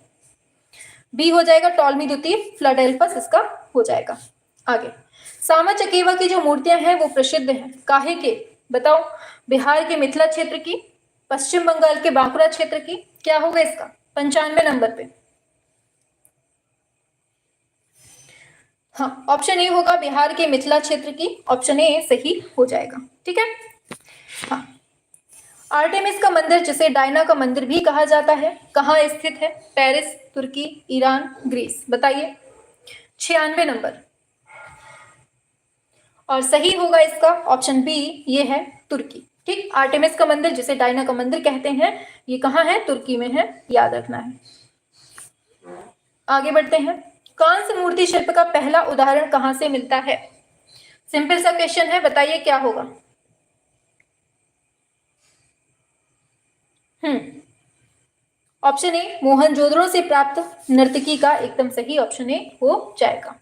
बी हो जाएगा, टॉलमी द्वितीय, फिलाडेल्फस इसका हो जाएगा। आगे, सामा चकेवा की जो मूर्तियां हैं वो प्रसिद्ध हैं, काहे के? बताओ, बिहार के मिथिला क्षेत्र की, पश्चिम बंगाल के बांकुड़ा क्षेत्र की, क्या होगा इसका? 95 नंबर पे। हाँ, ऑप्शन ए होगा, बिहार के मिथिला क्षेत्र की। ऑप्शन ए सही हो जाएगा, ठीक है। हाँ, आर्टेमिस का मंदिर, जिसे डायना का मंदिर भी कहा जाता है, कहाँ स्थित है? पेरिस, तुर्की, ईरान, ग्रीस। बताइए। 96 नंबर, और सही होगा इसका ऑप्शन बी, ये है तुर्की। ठीक, आर्टेमिस का मंदिर, जिसे डायना का मंदिर कहते हैं, ये कहाँ है? तुर्की में है, याद रखना है। आगे बढ़ते हैं, कांस्य मूर्ति शिल्प का पहला उदाहरण कहां से मिलता है? सिंपल सा क्वेश्चन है, बताइए क्या होगा? ऑप्शन ए, मोहनजोदड़ो से प्राप्त नर्तकी का, एकदम सही, ऑप्शन ए हो जाएगा।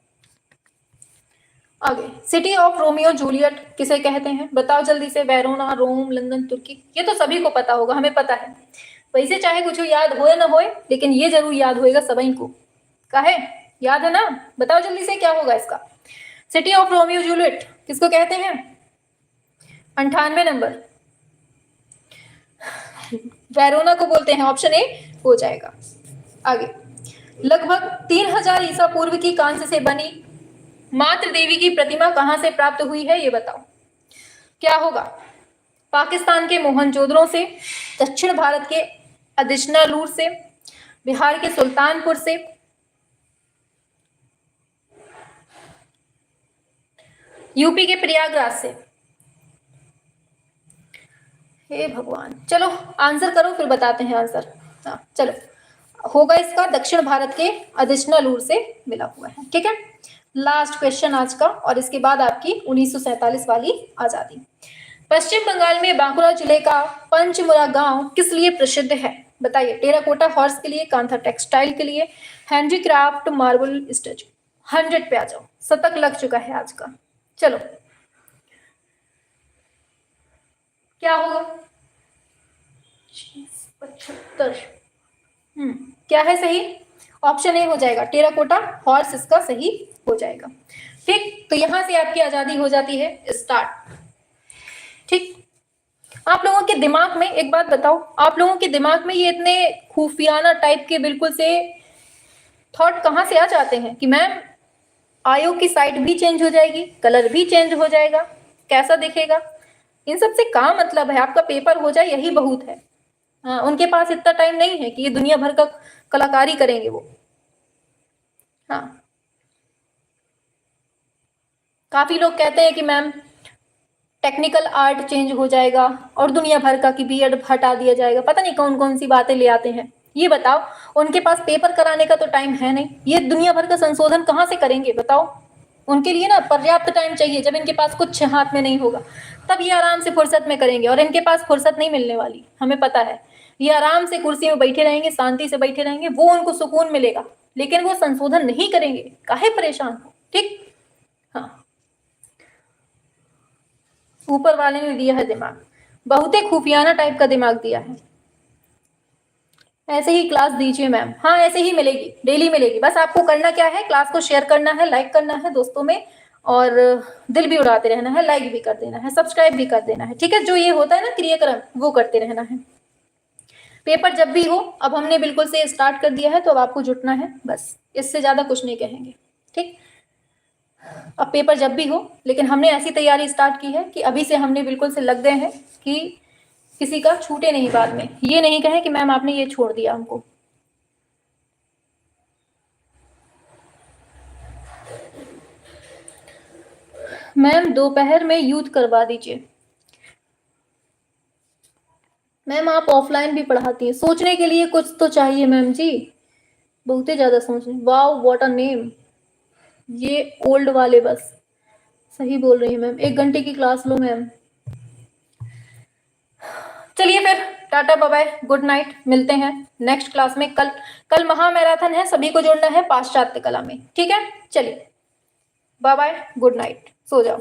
आगे, सिटी ऑफ रोमियो जूलियट किसे कहते हैं? बताओ जल्दी से। वेरोना, रोम, लंदन, तुर्की। ये तो सभी को पता होगा, हमें पता है। वैसे चाहे कुछ याद हो या ना हो, लेकिन ये जरूर याद होएगा सभी को। काहे याद है ना? बताओ जल्दी से क्या होगा इसका। सिटी ऑफ रोमियो जूलियट किसको कहते हैं? 98 नंबर, वेरोना को बोलते हैं। ऑप्शन ए हो जाएगा। आगे, लगभग 3000 ईसा पूर्व की कांस्य से बनी मातृ देवी की प्रतिमा कहां से प्राप्त हुई है, ये बताओ क्या होगा? पाकिस्तान के मोहनजोदड़ो से, दक्षिण भारत के अदिशनालूर से, बिहार के सुल्तानपुर से, यूपी के प्रयागराज से। हे भगवान, चलो आंसर करो फिर बताते हैं आंसर। हाँ चलो, होगा इसका दक्षिण भारत के अदिशनालूर से मिला हुआ है, ठीक है। लास्ट क्वेश्चन आज का, और इसके बाद आपकी 1947 वाली आजादी। पश्चिम बंगाल में बांकुड़ा जिले का पंचमुरा गांव किस लिए प्रसिद्ध है? बताइए। टेराकोटा हॉर्स के लिए, कांथा टेक्सटाइल के लिए, हैंडीक्राफ्ट, मार्बल स्टैचू। 100 पे आ जाओ, शतक लग चुका है आज का। चलो क्या होगा? 75। क्या है सही? ऑप्शन ए हो जाएगा, टेराकोटा हॉर्स इसका सही हो जाएगा। ठीक, तो यहां से आपकी आजादी हो जाती है स्टार्ट। ठीक, आप लोगों के दिमाग में एक बात बताओ, आप लोगों के दिमाग में ये इतने खुफियाना टाइप के बिल्कुल से थॉट कहां से आ जाते हैं कि मैम आयोग की साइट भी चेंज हो जाएगी, कलर भी चेंज हो जाएगा, कैसा दिखेगा? इन सब से क्या मतलब है? आपका पेपर हो जाए यही बहुत है। हाँ, उनके पास इतना टाइम नहीं है कि ये दुनिया भर का कलाकारी करेंगे वो। हाँ, काफी लोग कहते हैं कि मैम टेक्निकल आर्ट चेंज हो जाएगा और दुनिया भर का कि बीएड हटा दिया जाएगा, पता नहीं कौन कौन सी बातें ले आते हैं। ये बताओ, उनके पास पेपर कराने का तो टाइम है नहीं, ये दुनिया भर का संशोधन कहाँ से करेंगे बताओ। उनके लिए ना पर्याप्त टाइम चाहिए, जब इनके पास कुछ हाथ में नहीं होगा तब ये आराम से फुर्सत में करेंगे, और इनके पास फुर्सत नहीं मिलने वाली, हमें पता है। ये आराम से कुर्सी में बैठे रहेंगे, शांति से बैठे रहेंगे, वो उनको सुकून मिलेगा, लेकिन वो संशोधन नहीं करेंगे, काहे परेशान हो, ठीक। हाँ, ऊपर वाले ने दिया है दिमाग, बहुत ही खुफियाना टाइप का दिमाग दिया है। ऐसे ही क्लास दीजिए मैम, हाँ ऐसे ही मिलेगी, डेली मिलेगी। बस आपको करना क्या है, क्लास को शेयर करना है, लाइक करना है दोस्तों में, और दिल भी उड़ाते रहना है, लाइक भी कर देना है, सब्सक्राइब भी कर देना है, ठीक है। जो ये होता है ना क्रियाक्रम, वो करते रहना है। पेपर जब भी हो, अब हमने बिल्कुल से स्टार्ट कर दिया है, तो अब आपको जुटना है, बस इससे ज्यादा कुछ नहीं कहेंगे, ठीक। अब पेपर जब भी हो, लेकिन हमने ऐसी तैयारी स्टार्ट की है कि अभी से हमने बिल्कुल से लग गए हैं कि किसी का छूटे नहीं बाद में, ये नहीं कहें कि मैम आपने ये छोड़ दिया हमको। मैम दोपहर में यूथ करवा दीजिए। मैम आप ऑफलाइन भी पढ़ाती हैं, सोचने के लिए कुछ तो चाहिए मैम जी, बहुत ही ज्यादा सोचने। वाओ व्हाट अ नेम, ये ओल्ड वाले बस, सही बोल रही है मैम, 1 घंटे की क्लास लो मैम। चलिए फिर, tata bye bye, good night, मिलते हैं नेक्स्ट क्लास में। कल महा मैराथन है, सभी को जुड़ना है पाश्चात्य कला में, ठीक है। चलिए बाय बाय, गुड नाइट, सो जाओ।